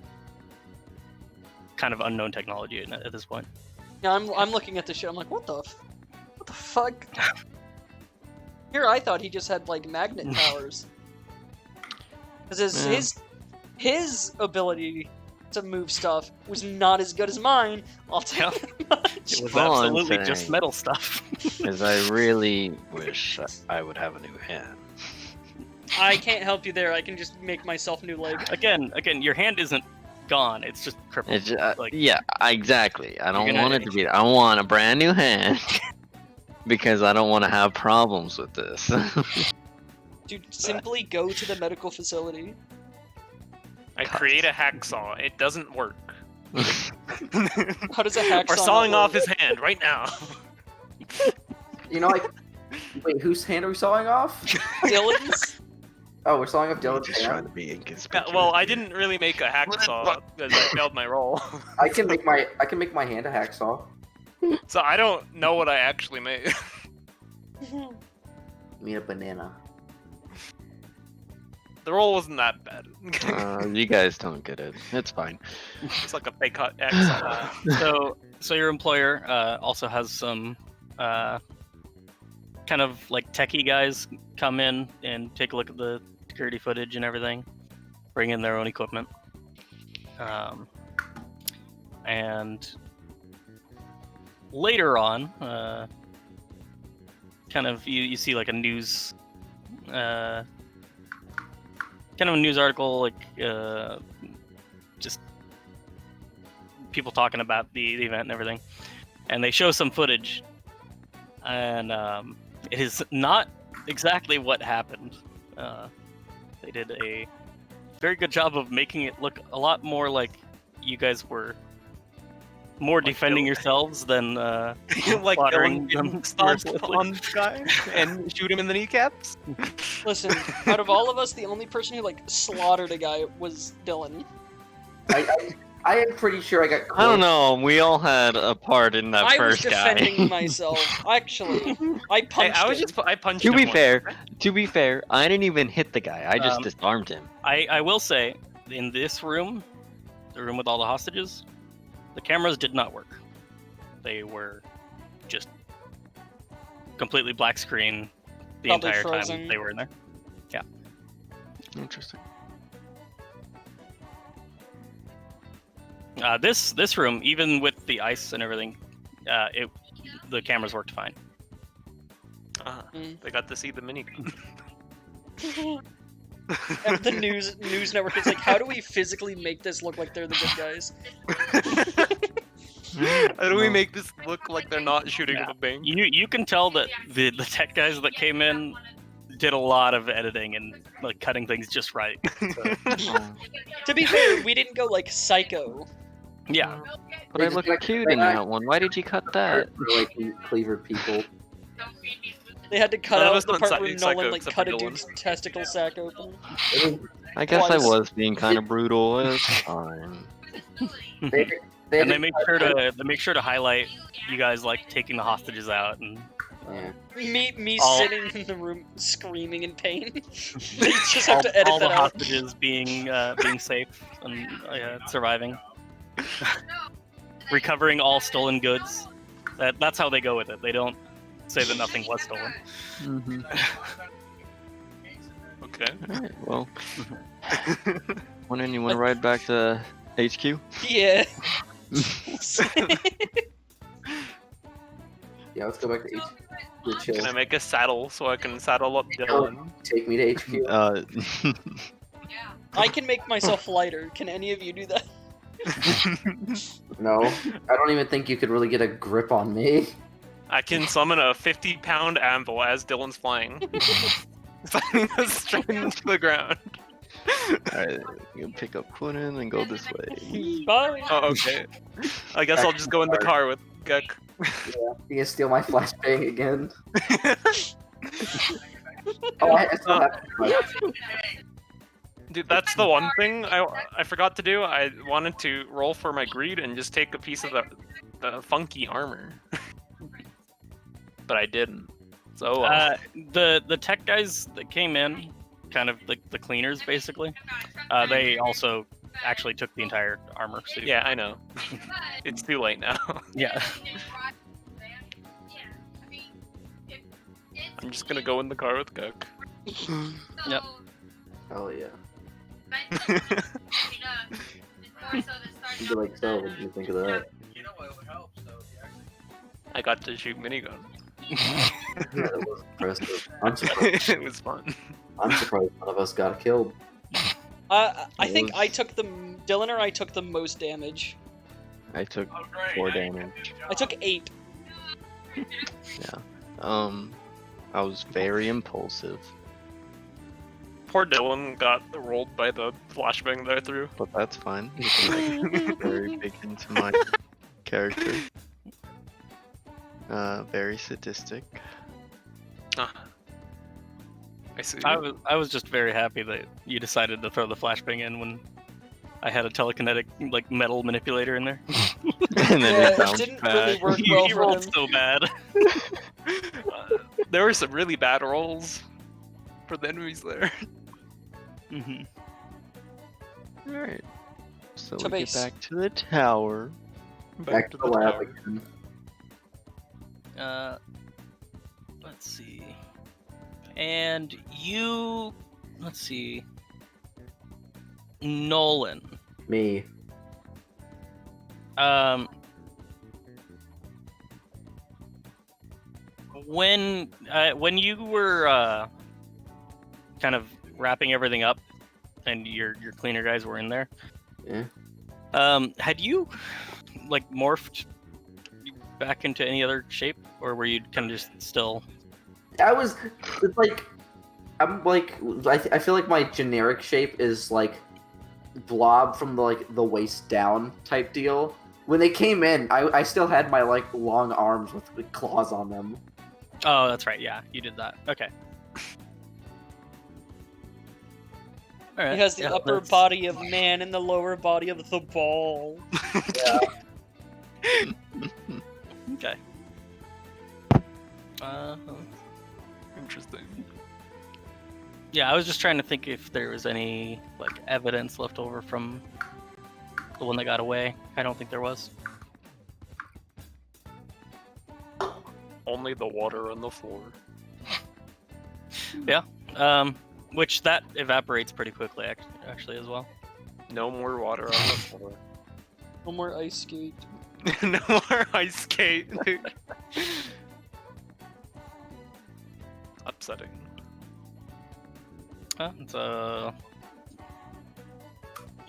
kind of unknown technology at this point. Yeah, I'm looking at this shit. I'm like, what the fuck? Here, I thought he just had like magnet powers. Because his ability to move stuff was not as good as mine. I'll tell you much. It was All I'm absolutely just saying metal stuff. Is I really wish I would have a new hand. I can't help you there. I can just make myself new leg. Again, your hand isn't gone. It's just crippled. It's just, like yeah, exactly. I don't gonna- want it to be. I want a brand new hand because I don't want to have problems with this. Dude, simply go to the medical facility. I create a hacksaw. It doesn't work. How does a hacksaw We're not sawing off work? his hand right now. You know, like, wait, whose hand are we sawing off? Dylan's? Oh, we're sawing off I'm Dylan's just trying hand. to be Yeah, inconspicuous. well, I didn't really make a hacksaw because I failed my roll. I can make my hand a hacksaw. So I don't know what I actually made. You mean a banana? The roll wasn't that bad. You guys don't get it. It's fine. It's like a fake hacksaw. so your employer also has some kind of like techie guys come in and take a look at the security footage and everything, bring in their own equipment, and later on, kind of you see like a news kind of a news article, like just people talking about the event and everything, and they show some footage, and it is not exactly what happened. They did a very good job of making it look a lot more like you guys were more defending Dylan. yourselves than Like slaughtering Dylan them didn't stomp mercilessly. on the guy and shoot him in the kneecaps. Listen, out of all of us, the only person who like slaughtered a guy was Dylan. I am pretty sure I got. I don't know. We all had a part in that I was first defending guy. myself. Actually, I Hey, punched I was him. just I punched To him be once. fair, I didn't even hit the guy. I just disarmed him. I will say, in this room, the room with all the hostages, the cameras did not work. They were just completely black screen the Probably entire frozen. time they were in there. Interesting. This room, even with the ice and everything, the cameras worked fine. Mm. They got to see the minigun. And the news network is like, how do we physically make this look like they're the good guys? How do we make this look like they're not shooting Yeah. at a bank? You can tell that the tech guys that came in did a lot of editing and like cutting things just right. To be fair, we didn't go like psycho. Yeah, But I look cute in that one. Why did you cut that? For, like cleaver people. They had to cut None of out us the went part where psycho Nolan like except cut for a Dylan. dude's testicle sack open. I guess I Twice. was being kind of brutal. It's fine. They and they make sure to highlight you guys like taking the hostages out and Yeah. Me All- sitting in the room screaming in pain. They just have to edit all the that out. hostages being safe and surviving, recovering all stolen goods. That's how they go with it. They don't say that nothing was stolen. Mm-hmm. Okay. Alright, well. Want to ride back to HQ? Yeah. Yeah, let's go back to HQ. We're chill. Can I make a saddle so I can saddle up Dylan? Take me to HQ. I can make myself lighter. Can any of you do that? No, I don't even think you could really get a grip on me. I can summon a 50-pound anvil as Dylan's flying. Slamming us straight into the ground. Alright, you pick up Quinnan and go this way. Bye. Oh, okay. I guess I'll just go in the car with Gek. You can steal my flashbang again. Oh, I still have Dude, that's the one thing I forgot to do. I wanted to roll for my greed and just take a piece of the funky armor. But I didn't. So, The tech guys that came in, kind of the cleaners basically, they also actually took the entire armor suit. yeah, I know. It's too late now. Yeah. I'm just gonna go in the car with Gek. Yep. Hell yeah. You'd be like, so, what did you think of that? I got to shoot minigun. Yeah, that was impressive. I'm surprised It was fun. none of us got killed. I think I was- took the Dylan or I took the most damage. I took 4 damage. I took 8. I was very impulsive, Poor Dylan got rolled by the flashbang that I threw. but that's fine. You can like very big into my character. Very sadistic. Ah. I see. I was just very happy that you decided to throw the flashbang in when I had a telekinetic like metal manipulator in there. And then Yeah, it it bounced didn't back. really work he well for rolled him. so bad. There were some really bad rolls for the enemies there. Hmm. Alright. So To we base. get back to the tower. Back to the lab tower. again. Let's see. And you, let's see. Nolan. Me. When you were kind of wrapping everything up, and your cleaner guys were in there, Yeah. had you like morphed back into any other shape, or were you kind of just still? It's like, I'm like, I feel like my generic shape is like blob from the waist down type deal. When they came in, I still had my like long arms with claws on them. Oh, that's right. Yeah, you did that. Okay. All right. It has the yeah, upper that's- body of man and the lower body of the ball. Okay. Uh, Interesting. yeah, I was just trying to think if there was any like evidence left over from the one that got away. I don't think there was. Only the water on the floor. Which that evaporates pretty quickly, actually as well. No more water on the floor. No more ice skate. No more ice skate. Upsetting. So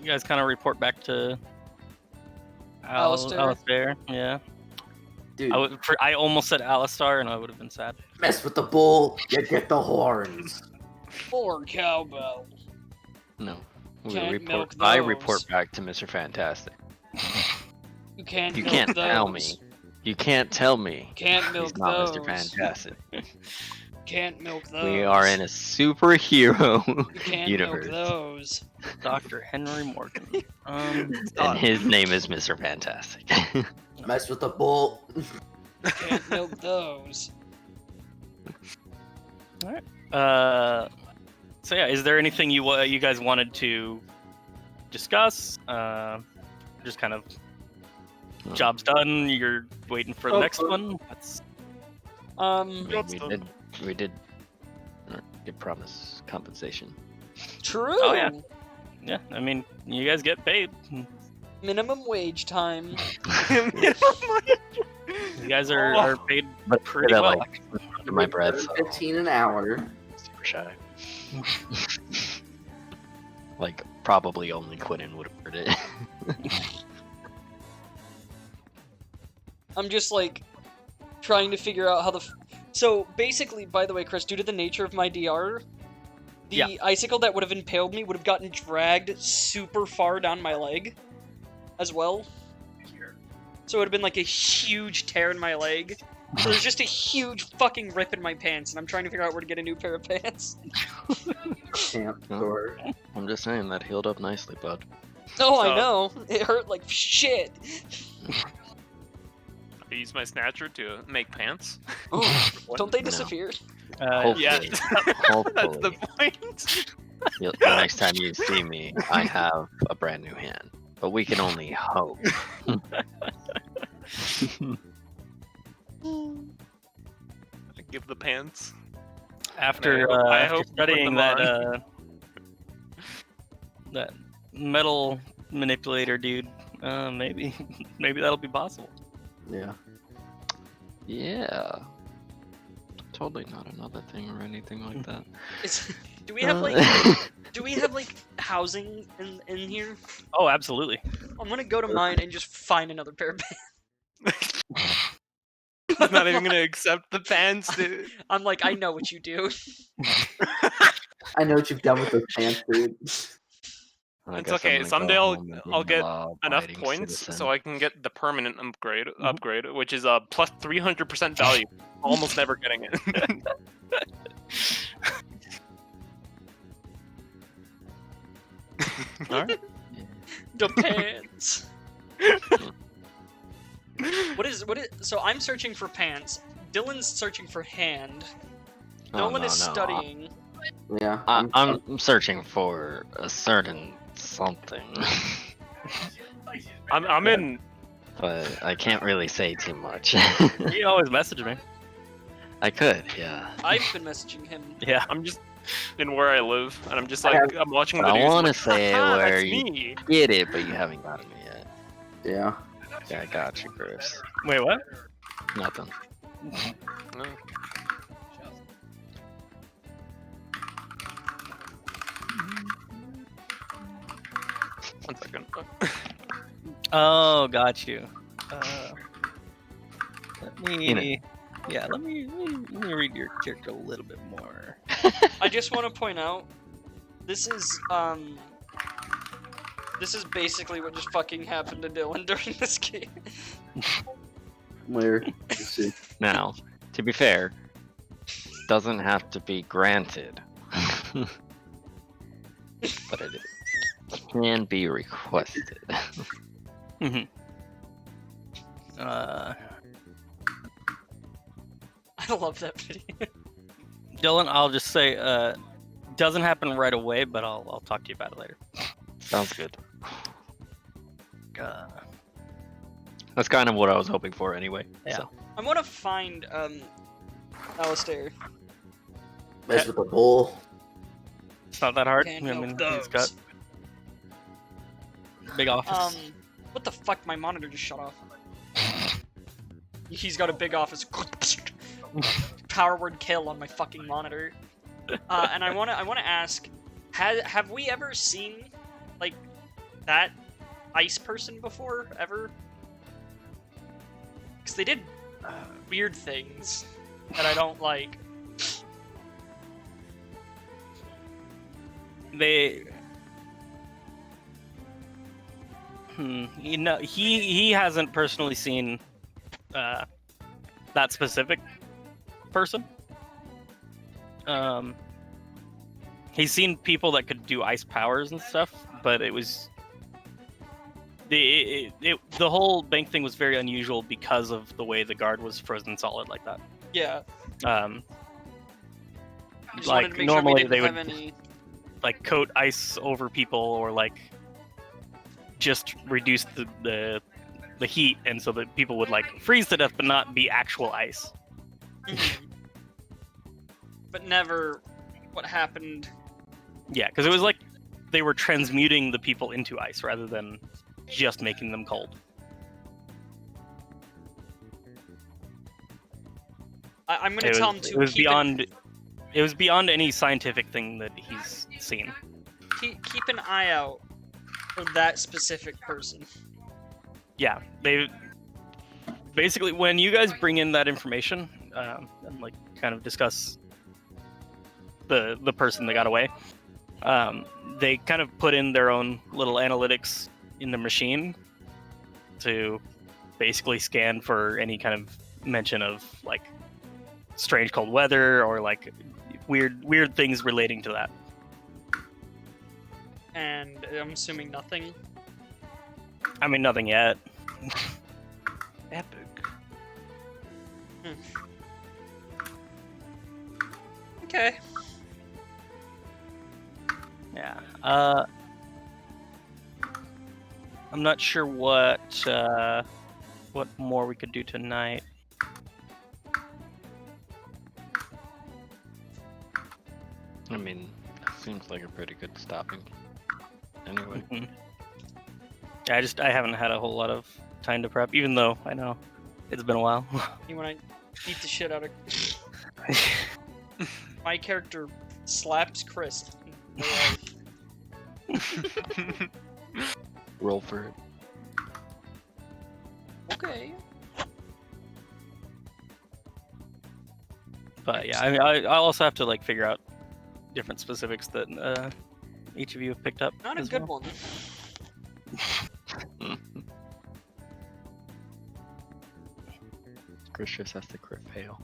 you guys kind of report back to Alistair. Alistair. Yeah, Dude, I almost said Alistar, and I would have been sad. mess with the bull, you get the horns. Or cowbell. No. Can't milk I those. report back to Mr. Fantastic. You can't You milk can't those. tell me. You can't tell me. Can't milk He's not those. Mr. Fantastic. Can't milk those. We are in a superhero You can't universe. milk those. Dr. Henry Morgan. And his name is Mr. Fantastic. Mess with the bull. Can't milk those. So yeah, is there anything you guys wanted to discuss? Just kind of job's done. You're waiting for the next one. That's we did promise compensation. True. Oh, yeah. Yeah. I mean, you guys get paid. Minimum wage time. You guys are paid But pretty that, well. like, under my breath, so 15 an hour. super shy. Like, probably only Quinnen would have heard it. I'm just like trying to figure out how the. So basically, by the way, Chris, due to the nature of my DR, the Yeah. icicle that would have impaled me would have gotten dragged super far down my leg, as well. So it would have been like a huge tear in my leg. So there's just a huge fucking rip in my pants, and I'm trying to figure out where to get a new pair of pants. Camp Oh. store. I'm just saying, that healed up nicely, bud. Oh, I So- know. It hurt like shit. I use my snatcher to make pants. Oh, don't they No. disappear? Hopefully. Yeah, that's the Hopefully. point. The next time you see me, I have a brand new hand. But we can only hope. Give the pants. After, I after hope you put studying them that on. that metal manipulator dude, maybe that'll be possible. Yeah. Yeah. Totally not another thing or anything like that. It's Do we have like housing in here? Oh, absolutely. I'm gonna go to mine and just find another pair of pants. He's not even gonna accept the pants, dude. I'm like, I know what you do. I know what you've done with those pants, dude. I It's guess I'm okay. gonna Someday go home and I'll be a get enough law-abiding points citizen. so I can get the permanent upgrade, which is a plus 300% value. Almost never getting it. All right. The pants. What is? So I'm searching for pants. Dylan's searching for hand. Oh, Nolan no, is no. studying. Yeah. I'm searching for a certain something, I'm in. but I can't really say too much. You always message me. I could, yeah. I've been messaging him. Yeah. I'm just in where I live, and I'm just I like I'm watching the I news. I'm want to like, say "Haha, where that's you me." get it, but you haven't gotten it yet. Yeah. Yeah, I got you, Griffs. Wait, what? Nothing. No. One second. Oh, got you. Let me. You know. Yeah, let me read your character a little bit more. I just want to point out, this is basically what just fucking happened to Dylan during this game. Where? Let's see. Now, to be fair, doesn't have to be granted. But it can be requested. I love that video. Dylan, I'll just say, doesn't happen right away, but I'll talk to you about it later. Sounds good. Uh, That's kind of what I was hoping for anyway. Yeah. So. I want to find Alistair. Mess with the bull. it's not that hard. Can't I help mean, those. he's got big office. What the fuck? My monitor just shut off. He's got a big office. Power word kill on my fucking monitor. And I wanna ask, have we ever seen like that ice person before ever? Because they did weird things that I don't like. They. You know, he hasn't personally seen that specific person. He's seen people that could do ice powers and stuff, but it was the whole bank thing was very unusual because of the way the guard was frozen solid like that. Yeah. Um, I just wanted like to make sure we normally didn't they have would any. like coat ice over people or like just reduce the heat, and so that people would like freeze to death but not be actual ice. But never what happened. Yeah, because it was like they were transmuting the people into ice rather than just making them cold. I'm gonna tell him to It was keep beyond. It was beyond any scientific thing that he's seen. keep an eye out for that specific person. Yeah, they basically when you guys bring in that information and like kind of discuss the person that got away, they kind of put in their own little analytics in the machine to basically scan for any kind of mention of like strange cold weather or like weird things relating to that. And I'm assuming nothing. I mean, nothing yet. Epic. Okay. Yeah. I'm not sure what more we could do tonight. I mean, seems like a pretty good stopping. Anyway. Mhm. I haven't had a whole lot of time to prep, even though I know it's been a while. You wanna beat the shit out of my character slaps Chris. Roll for it. Okay. But yeah, I mean, I also have to like figure out different specifics that each of you have picked up. Not a as good well. one. Chris just has to crit fail.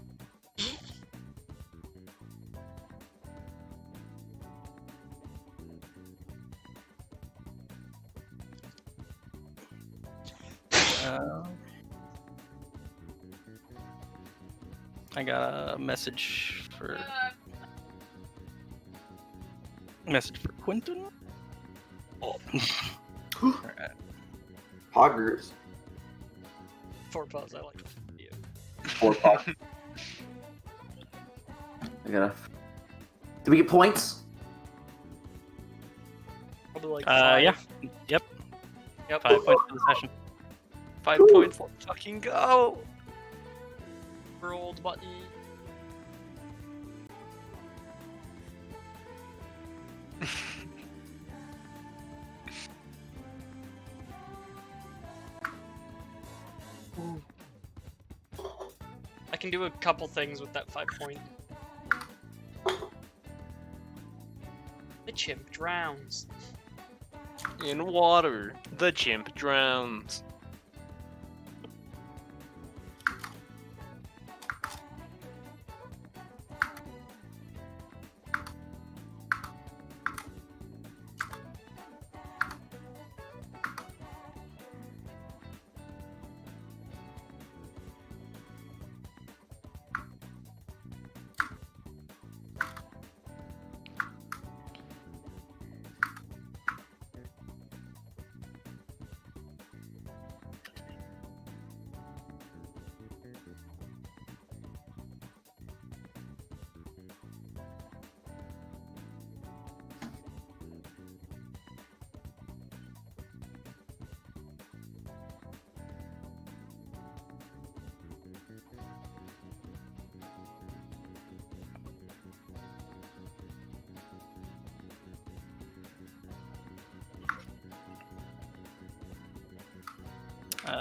I got a message for Quentin. Oh. Alright. Poggers. 4 paws, I like you. 4 pogs. I gotta. Do we get points? Probably like Yeah. 5. Yep. Yep. 5 points for the session. 5 points. Let's fucking go. Rolled button. I can do a couple things with that 5 point. The chimp drowns. In water, the chimp drowns. Okay.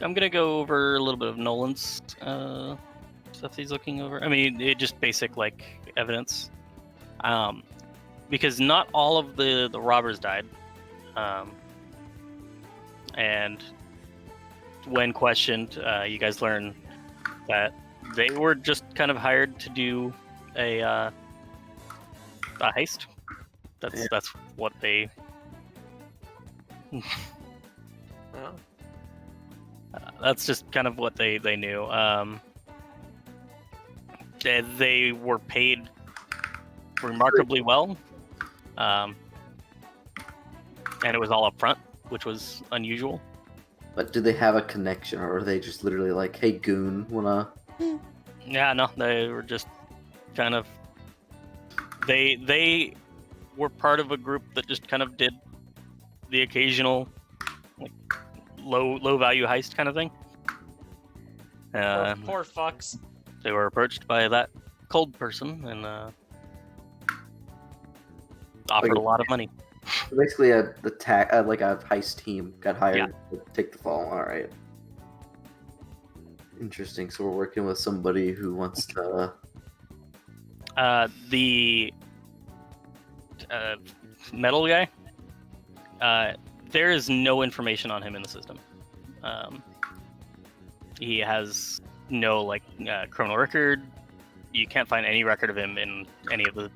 I'm gonna go over a little bit of Nolan's stuff he's looking over. I mean, it just basic like evidence, because not all of the robbers died, and when questioned, you guys learn that they were just kind of hired to do a heist. That's what they. Oh. That's just kind of what they knew. They were paid remarkably well, and it was all up front, which was unusual. But do they have a connection, or are they just literally like, "Hey, goon, wanna?" Yeah, no, they were just kind of. They were part of a group that just kind of did the occasional like low value heist kind of thing. Poor fucks. They were approached by that cold person and offered a lot of money. Basically, like a heist team got hired to take the fall. All right. Interesting. So we're working with somebody who wants to. The metal guy. There is no information on him in the system. He has no criminal record. You can't find any record of him in any of the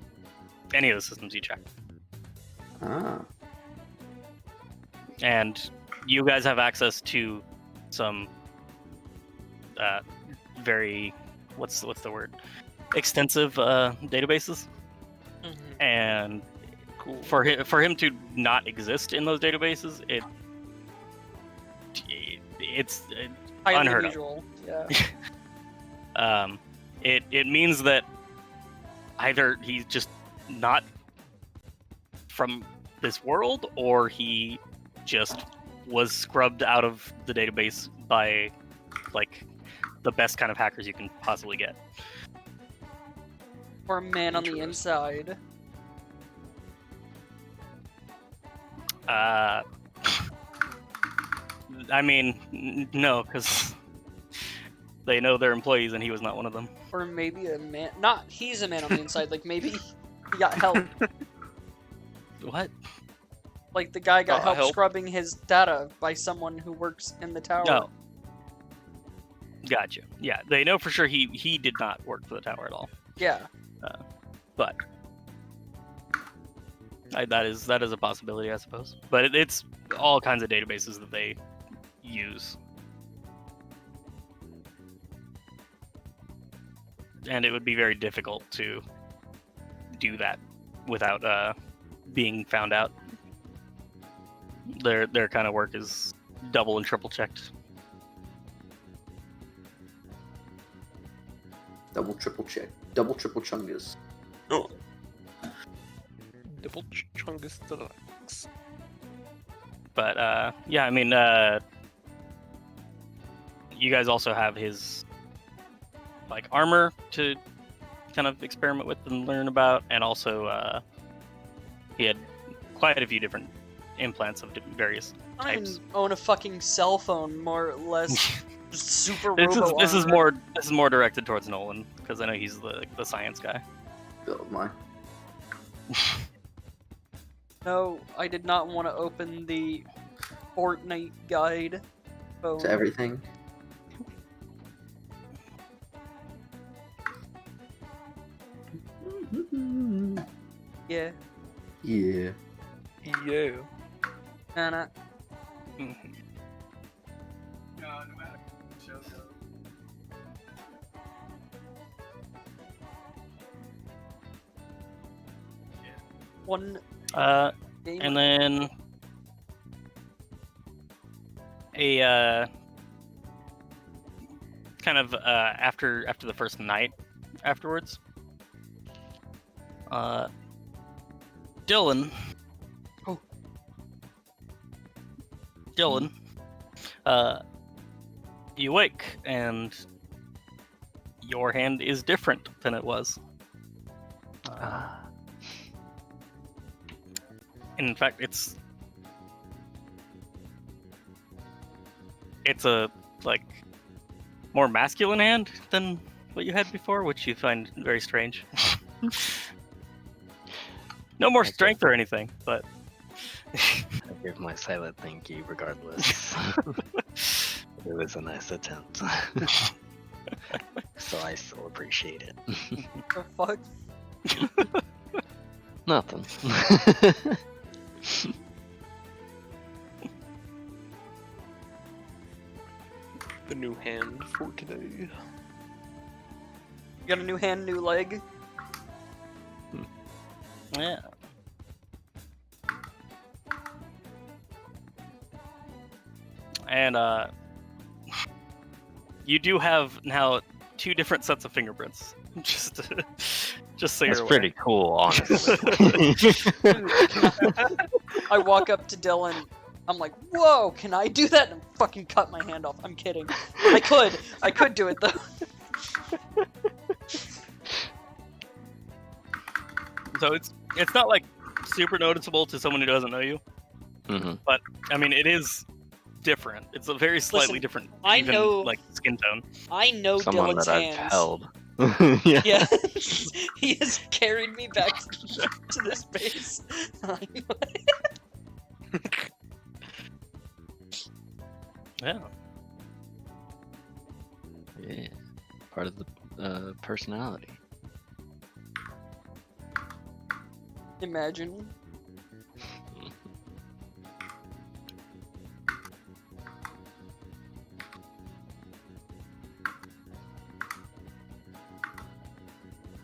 systems you check. Ah. And you guys have access to some very what's the word? Extensive databases. Mm-hmm. And for him to not exist in those databases, it's Highly unheard unusual. Yeah. of. It means that either he's just not from this world, or he just was scrubbed out of the database by like the best kind of hackers you can possibly get. Or a man on the Interesting. inside. I mean, no, because they know they're employees, and he was not one of them. Or maybe a man. Not he's a man on the inside. Like maybe he got help. What? Like the guy got help help? scrubbing his data by someone who works in the tower. No. Gotcha. Yeah, they know for sure he did not work for the tower at all. Yeah. But that is a possibility, I suppose. But it's all kinds of databases that they use, and it would be very difficult to do that without being found out. Their kind of work is double and triple checked. Double, triple check. Double, triple chungus. Oh. Double Chungus Deluxe. But yeah, I mean, you guys also have his like armor to kind of experiment with and learn about, and also he had quite a few different implants of various I don't types. even own a fucking cell phone, more or less. Super This robo is armor. more directed towards Nolan, because I know he's the science guy. Oh my. No, I did not want to open the Fortnite guide phone. To everything. Yeah. Yeah. Yeah. Nah. One game. And then a kind of after the first night afterwards, Dylan. Oh. Dylan. You wake and your hand is different than it was. In fact, it's a like more masculine hand than what you had before, which you find very strange. No more strength or anything, but I give my silent thank you regardless. It was a nice attempt. So I still appreciate it. The fuck? Nothing. The new hand for today. You got a new hand, new leg? yeah. And you do have now 2 different sets of fingerprints. just so That's you're aware. pretty cool, honestly. I walk up to Dylan. I'm like, whoa, can I do that? And fucking cut my hand off. I'm kidding. I could do it though. So it's not like super noticeable to someone who doesn't know you, hmm but I mean it is different. It's a very slightly Listen, different, I even, know- like skin tone. I know Someone Dylan's that hands. I've held. Yeah. Yeah, he has carried me back to this base. Yeah. Yeah. Part of the personality. Imagine.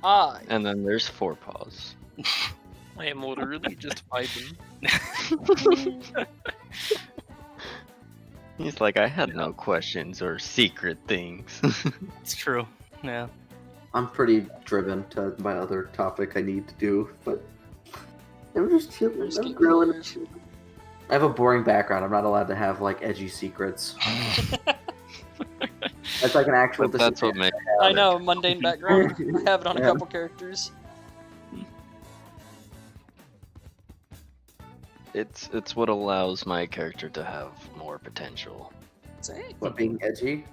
I And then there's Forepaws. I am literally just vibing. He's like, I had no questions or secret things. It's true. Yeah. I'm pretty driven to my other topic I need to do, but I'm just chilling. Just I'm keep growing. yours. I have a boring background. I'm not allowed to have like edgy secrets. That's like an actual. But that's what disadvantage makes. I know, mundane background. I have it on a Yeah. couple characters. It's what allows my character to have more potential. Say. What, being edgy?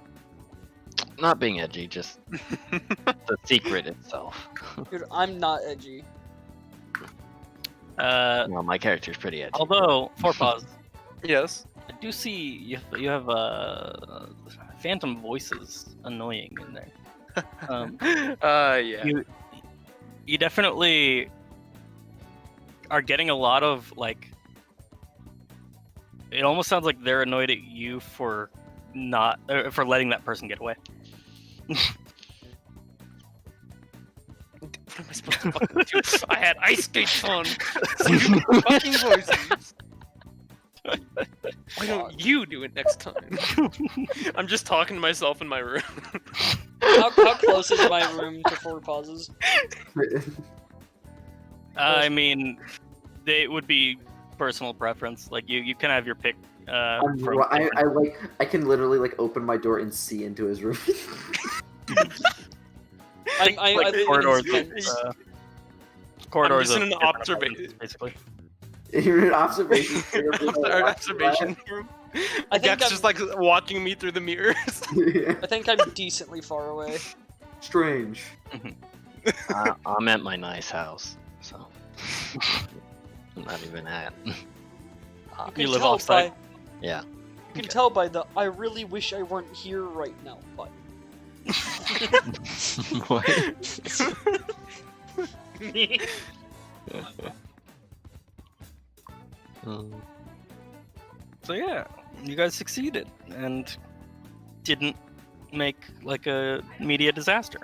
Not being edgy, just the secret itself. Dude, I'm not edgy. No, my character's pretty edgy. Although, Forepaws, Yes. I do see you have phantom voices annoying in there. Yeah. You definitely are getting a lot of like. It almost sounds like they're annoyed at you for not for letting that person get away. What am I supposed to fucking do? I had ice skates on. Stupid fucking voices. Why don't you do it next time? I'm just talking to myself in my room. How close is my room to 4 pauses? I mean, they would be personal preference. Like you can have your pick. From I can literally like open my door and see into his room. I like live in corridors. his Corridors. I'm just in of an different observation. apartments, basically. You're in an observation. Our observation room. I think Gek's I'm- just like watching me through the mirrors. I think I'm decently far away. Strange. I'm at my nice house, so I'm not even at. You can You live tell off-site? by- Yeah. You can tell by the I really wish I weren't here right now button. What? Me. So yeah, you guys succeeded and didn't make like a media disaster.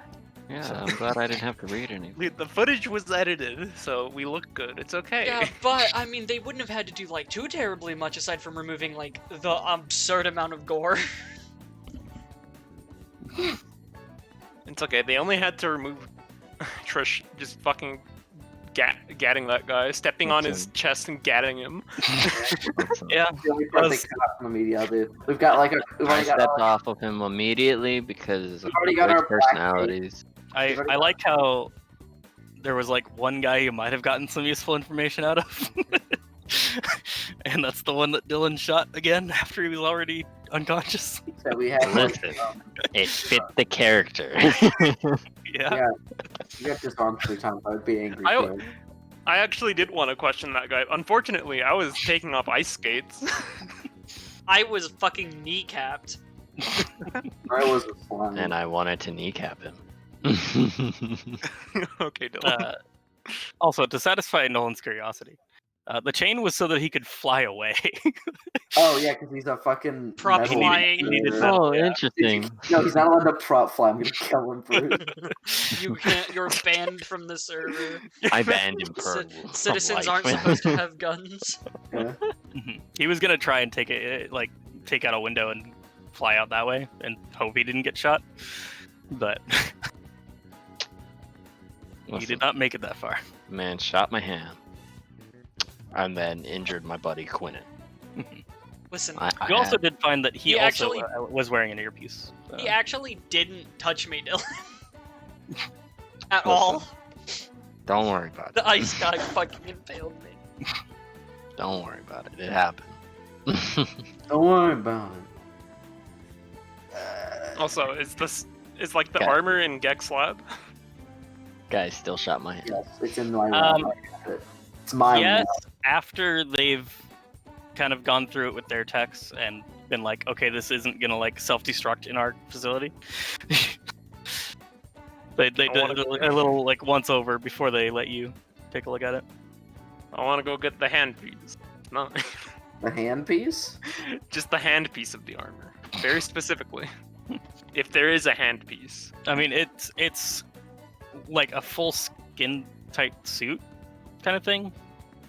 Yeah, I'm glad I didn't have to read anything. The footage was edited, so we look good. It's okay. Yeah, but I mean, they wouldn't have had to do like too terribly much aside from removing like the absurd amount of gore. It's okay. They only had to remove Trish just fucking gatting that guy, stepping on his chest and gatting him. Yeah, The only part they Us- cut out from the media, dude. We've got like we've I already got stepped off of him immediately because of already the got our Twitch black personalities. I like how there was like one guy you might have gotten some useful information out of. And that's the one that Dylan shot again after he was already unconscious. that we had. Like, Listen, it fit the character. Yeah. you got disarmed 3 times. I would be angry. I- too. I actually did want to question that guy. Unfortunately, I was taking off ice skates. I was fucking kneecapped. I was a slime. And I wanted to kneecap him. Okay, Dylan. Also, to satisfy Nolan's curiosity, the chain was so that he could fly away. Oh yeah, because he's a fucking Prop metal flying. He needed dude. that. Oh, Yeah. interesting. No, he's not allowed to prop fly. I'm gonna kill him for it. You can't. You're banned from the server. I banned him for Citizens life. aren't supposed to have guns. Yeah. He was gonna try and take out a window and fly out that way and hope he didn't get shot, but he Listen, did not make it that far. man shot my hand and then injured my buddy Quinnen. Listen, I You also had- did find that he He also actually- was wearing an earpiece. he actually didn't touch me, Dylan. At all. Don't worry about it. The ice guy fucking impaled me. Don't worry about it. It happened. Don't worry about it. Also, is like the Okay. armor in Gek's lab? Guy still shot my hand. Yes, it's in my room. Um, I have it. It's mine. Yes, now. after they've kind of gone through it with their techs and been like, okay, this isn't gonna like self-destruct in our facility. they did a little like once over before they let you take a look at it. I want to go get the handpiece. No, The hand piece. just the handpiece of the armor, very specifically. If there is a handpiece. I mean, it's like a full skin tight suit kind of thing.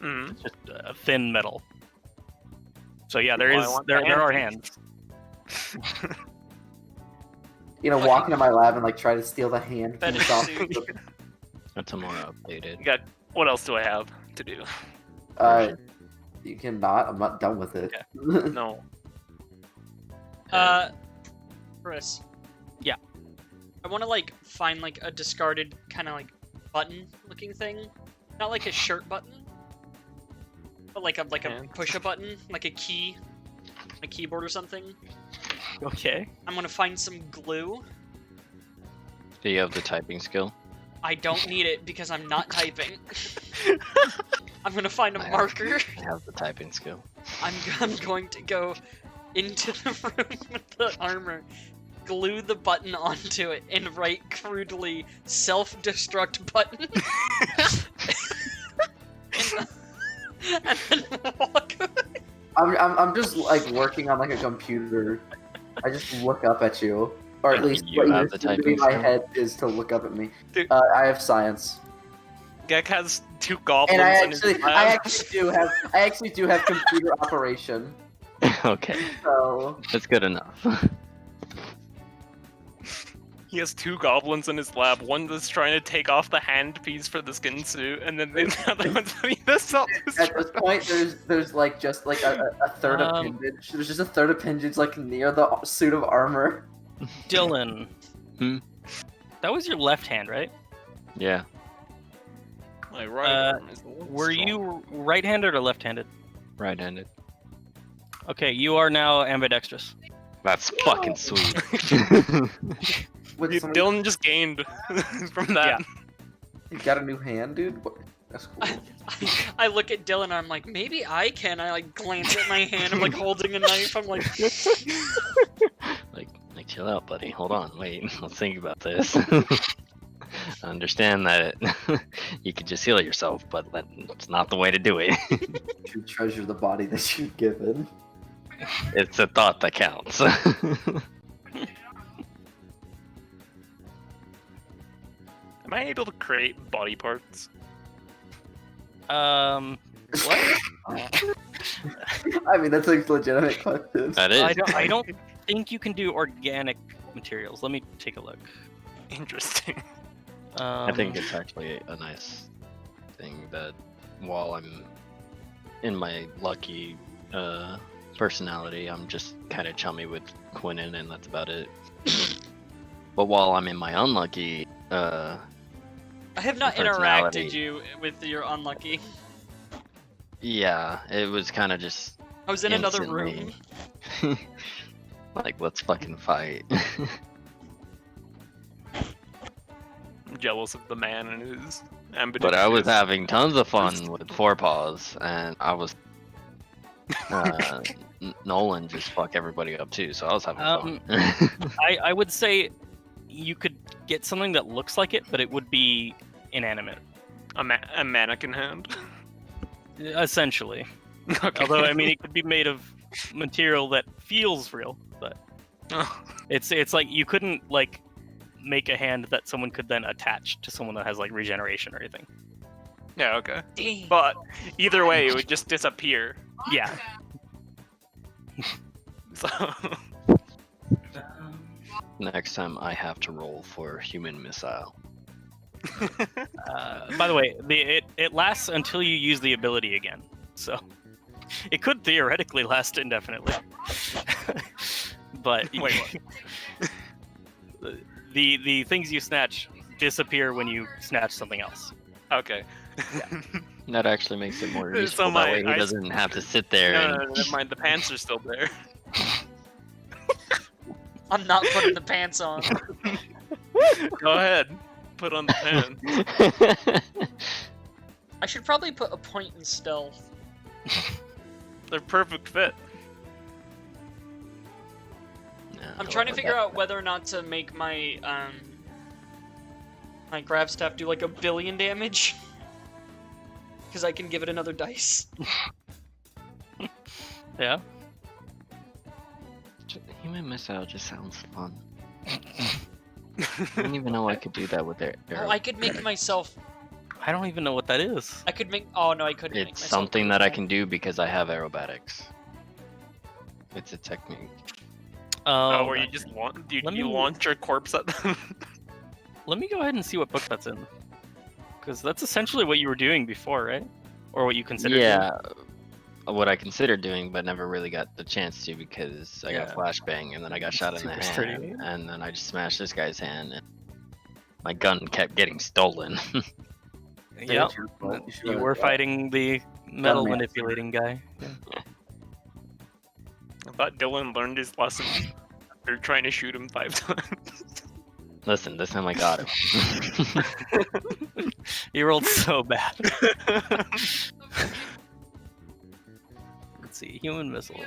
Mm. It's just thin metal. So yeah, there Well, I is want there the there are handpiece. hands. You know, walk into my lab and like try to steal the hand Fetish piece off. suit. That's a more updated. You got what else do I have to do? Uh, You cannot. I'm not done with it. No. Chris. Yeah. I want to like find like a discarded kind of like button-looking thing, not like a shirt button, but like a push a button, like a key, a keyboard or something. Okay. I'm gonna find some glue. Do you have the typing skill? I don't need it because I'm not typing. I'm gonna find a marker. I have the typing skill. I'm going to go into the room with the armor, glue the button onto it, and write crudely self-destruct button. and then walk away. I'm just like working on like a computer. I just look up at you, or at least You what have you're the seeing typing in my skill? head is to look up at me. Dude. I have science, Gek has 2 goblins and in his lab. I actually do have computer operation. Okay, So that's good enough. He has 2 goblins in his lab. One that's trying to take off the hand piece for the skin suit, and then the other one's putting this up. at this point, there's like just like a third Um, appendage. There's just a third appendage like near the suit of armor. Dylan. Hmm? That was your left hand, right? Yeah, My right arm is a little Were strong. you right-handed or left-handed? right-handed. Okay, you are now ambidextrous. That's fucking sweet. With Dude, some- Dylan just gained from that. You got a new hand, dude. What? That's cool. I look at Dylan and I'm like, maybe I can. I like glance at my hand. I'm like holding a knife. I'm like, like, chill out, buddy. Hold on, wait. Let's think about this. I understand that you could just heal yourself, but that's not the way to do it. You treasure the body that you've given. It's a thought that counts. Am I able to create body parts? What? I mean, that's a legitimate question. That is. I don't think you can do organic materials. Let me take a look. Interesting. I think it's actually a nice thing that while I'm in my lucky personality, I'm just kind of chummy with Quinnen, and that's about it. But while I'm in my unlucky, I have not Personality. interacted you with your unlucky. yeah, it was kind of just I was in another room. instantly, like, let's fucking fight. I'm jealous of the man and his ambidextrous. But I was having tons of fun with Forepaws, and I was Nolan just fuck everybody up too, so I was having fun. I would say you could get something that looks like it, but it would be inanimate, a mannequin hand. essentially. Okay. Although, I mean, it could be made of material that feels real, but Oh, it's like you couldn't like make a hand that someone could then attach to someone that has like regeneration or anything. yeah, okay. Dang. But either way, it would just disappear. Yeah. So Next time I have to roll for human missile. By the way, it lasts until you use the ability again, so it could theoretically last indefinitely. But Wait, the things you snatch disappear when you snatch something else. okay. That actually makes it more So useful. my- that way he I- doesn't have to sit there No, and never mind. The pants are still there. I'm not putting the pants on. Go ahead. Put on the pants. I should probably put a point in stealth. They're perfect fit. I'm trying to figure out whether or not to make my my grab staff do like 1 billion damage. Because I can give it another dice. Yeah. Human missile just sounds fun. I didn't even know I could do that with their arrow. Oh, I could make myself. I don't even know what that is. I could make. Oh no, I couldn't. make It's myself something that I purple. can do because I have aerobatics. It's a technique. Oh, where you just Let you me- launch your corpse at them. Let me go ahead and see what book that's in, because that's essentially what you were doing before, right? Or what you considered. Yeah, what I considered doing, but never really got the chance to because I got Yeah. flashbang and then I got shot in the Super sturdy, hand, man. and then I just smashed this guy's hand, and my gun kept getting stolen. Yep. It's your fault. You You should've, were fighting the metal man. manipulating guy. I thought Dylan learned his lesson after trying to shoot him 5 times. Listen, this time I got him. You rolled so bad. Let's see, human missile.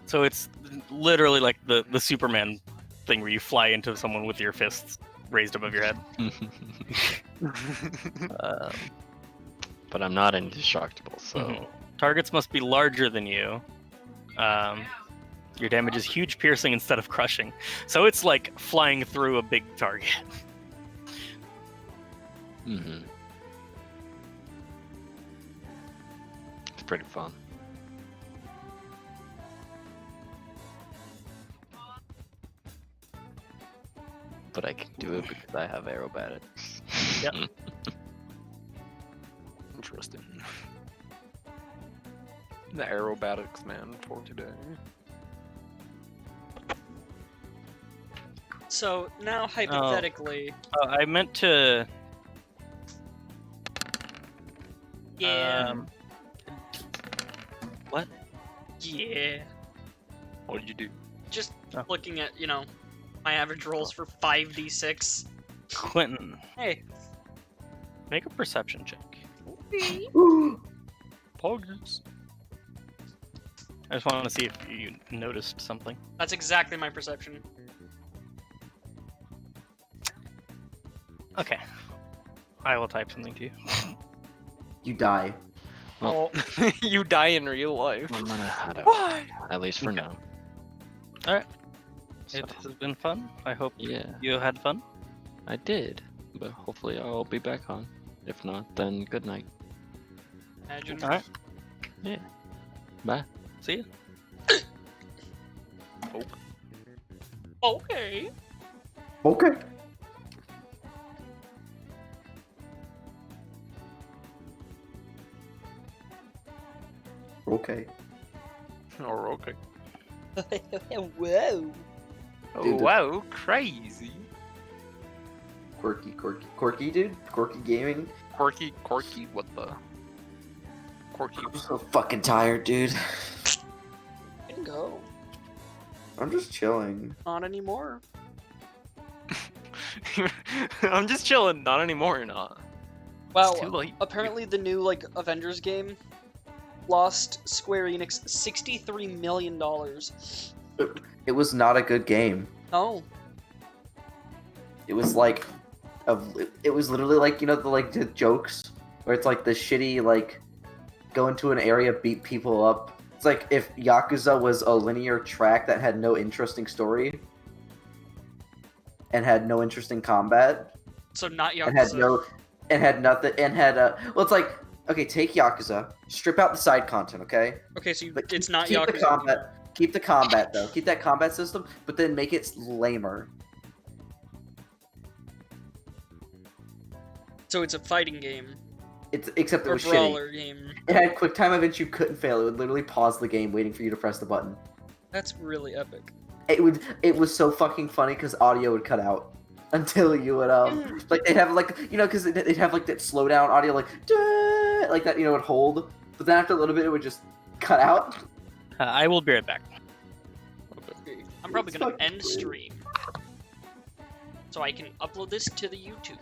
So it's literally like the Superman thing where you fly into someone with your fists raised above your head. But I'm not indestructible, so Mhm. Targets must be larger than you. Your damage is huge, piercing instead of crushing. So it's like flying through a big target. hmm it's pretty fun. But I can do it because I have aerobatics. Yep. Interesting. The aerobatics man for today. So now, hypothetically, I meant to. yeah, What? yeah. What did you do? Just Oh. looking at, my average rolls for 5d6. Quentin, Hey, make a perception check. Poggers. I just want to see if you noticed something. that's exactly my perception. Okay. I will type something to you. You die. Oh, you die in real life. I'm gonna head out, Why? at least for now. Alright. So, It has been fun. I hope yeah, you had fun. I did, but hopefully I'll be back on. If not, then good night. Imagine. Alright. Bye. See ya. Okay. Okay. Okay. Or okay. Whoa. Oh Dude, wow, crazy. Quirky, dude. Quirky gaming. Quirky, what the? Quirky. I'm so fucking tired, dude. Bingo. I'm just chilling. Not anymore. I'm just chilling, not anymore, not. Wow. It's too late. Apparently, the new Avengers game lost Square Enix $63 million. It was not a good game. Oh, It was like, it was literally like the jokes where it's like the shitty go into an area, beat people up. It's like if Yakuza was a linear track that had no interesting story and had no interesting combat so not Yakuza. well, it's like, okay, take Yakuza, strip out the side content, okay? Okay, so But it's not keep Yakuza. the combat. Keep the combat though. Keep that combat system, but then make it lamer. So it's a fighting game Except it or was shitty. brawler game. It had quick time events you couldn't fail. It would literally pause the game waiting for you to press the button. That's really epic. It was so fucking funny because audio would cut out until you would like they'd have because they'd have that slowdown audio like that would hold, but then after a little bit it would just cut out. I will be right back. I'm probably It's gonna fucking end weird. stream so I can upload this to the YouTube.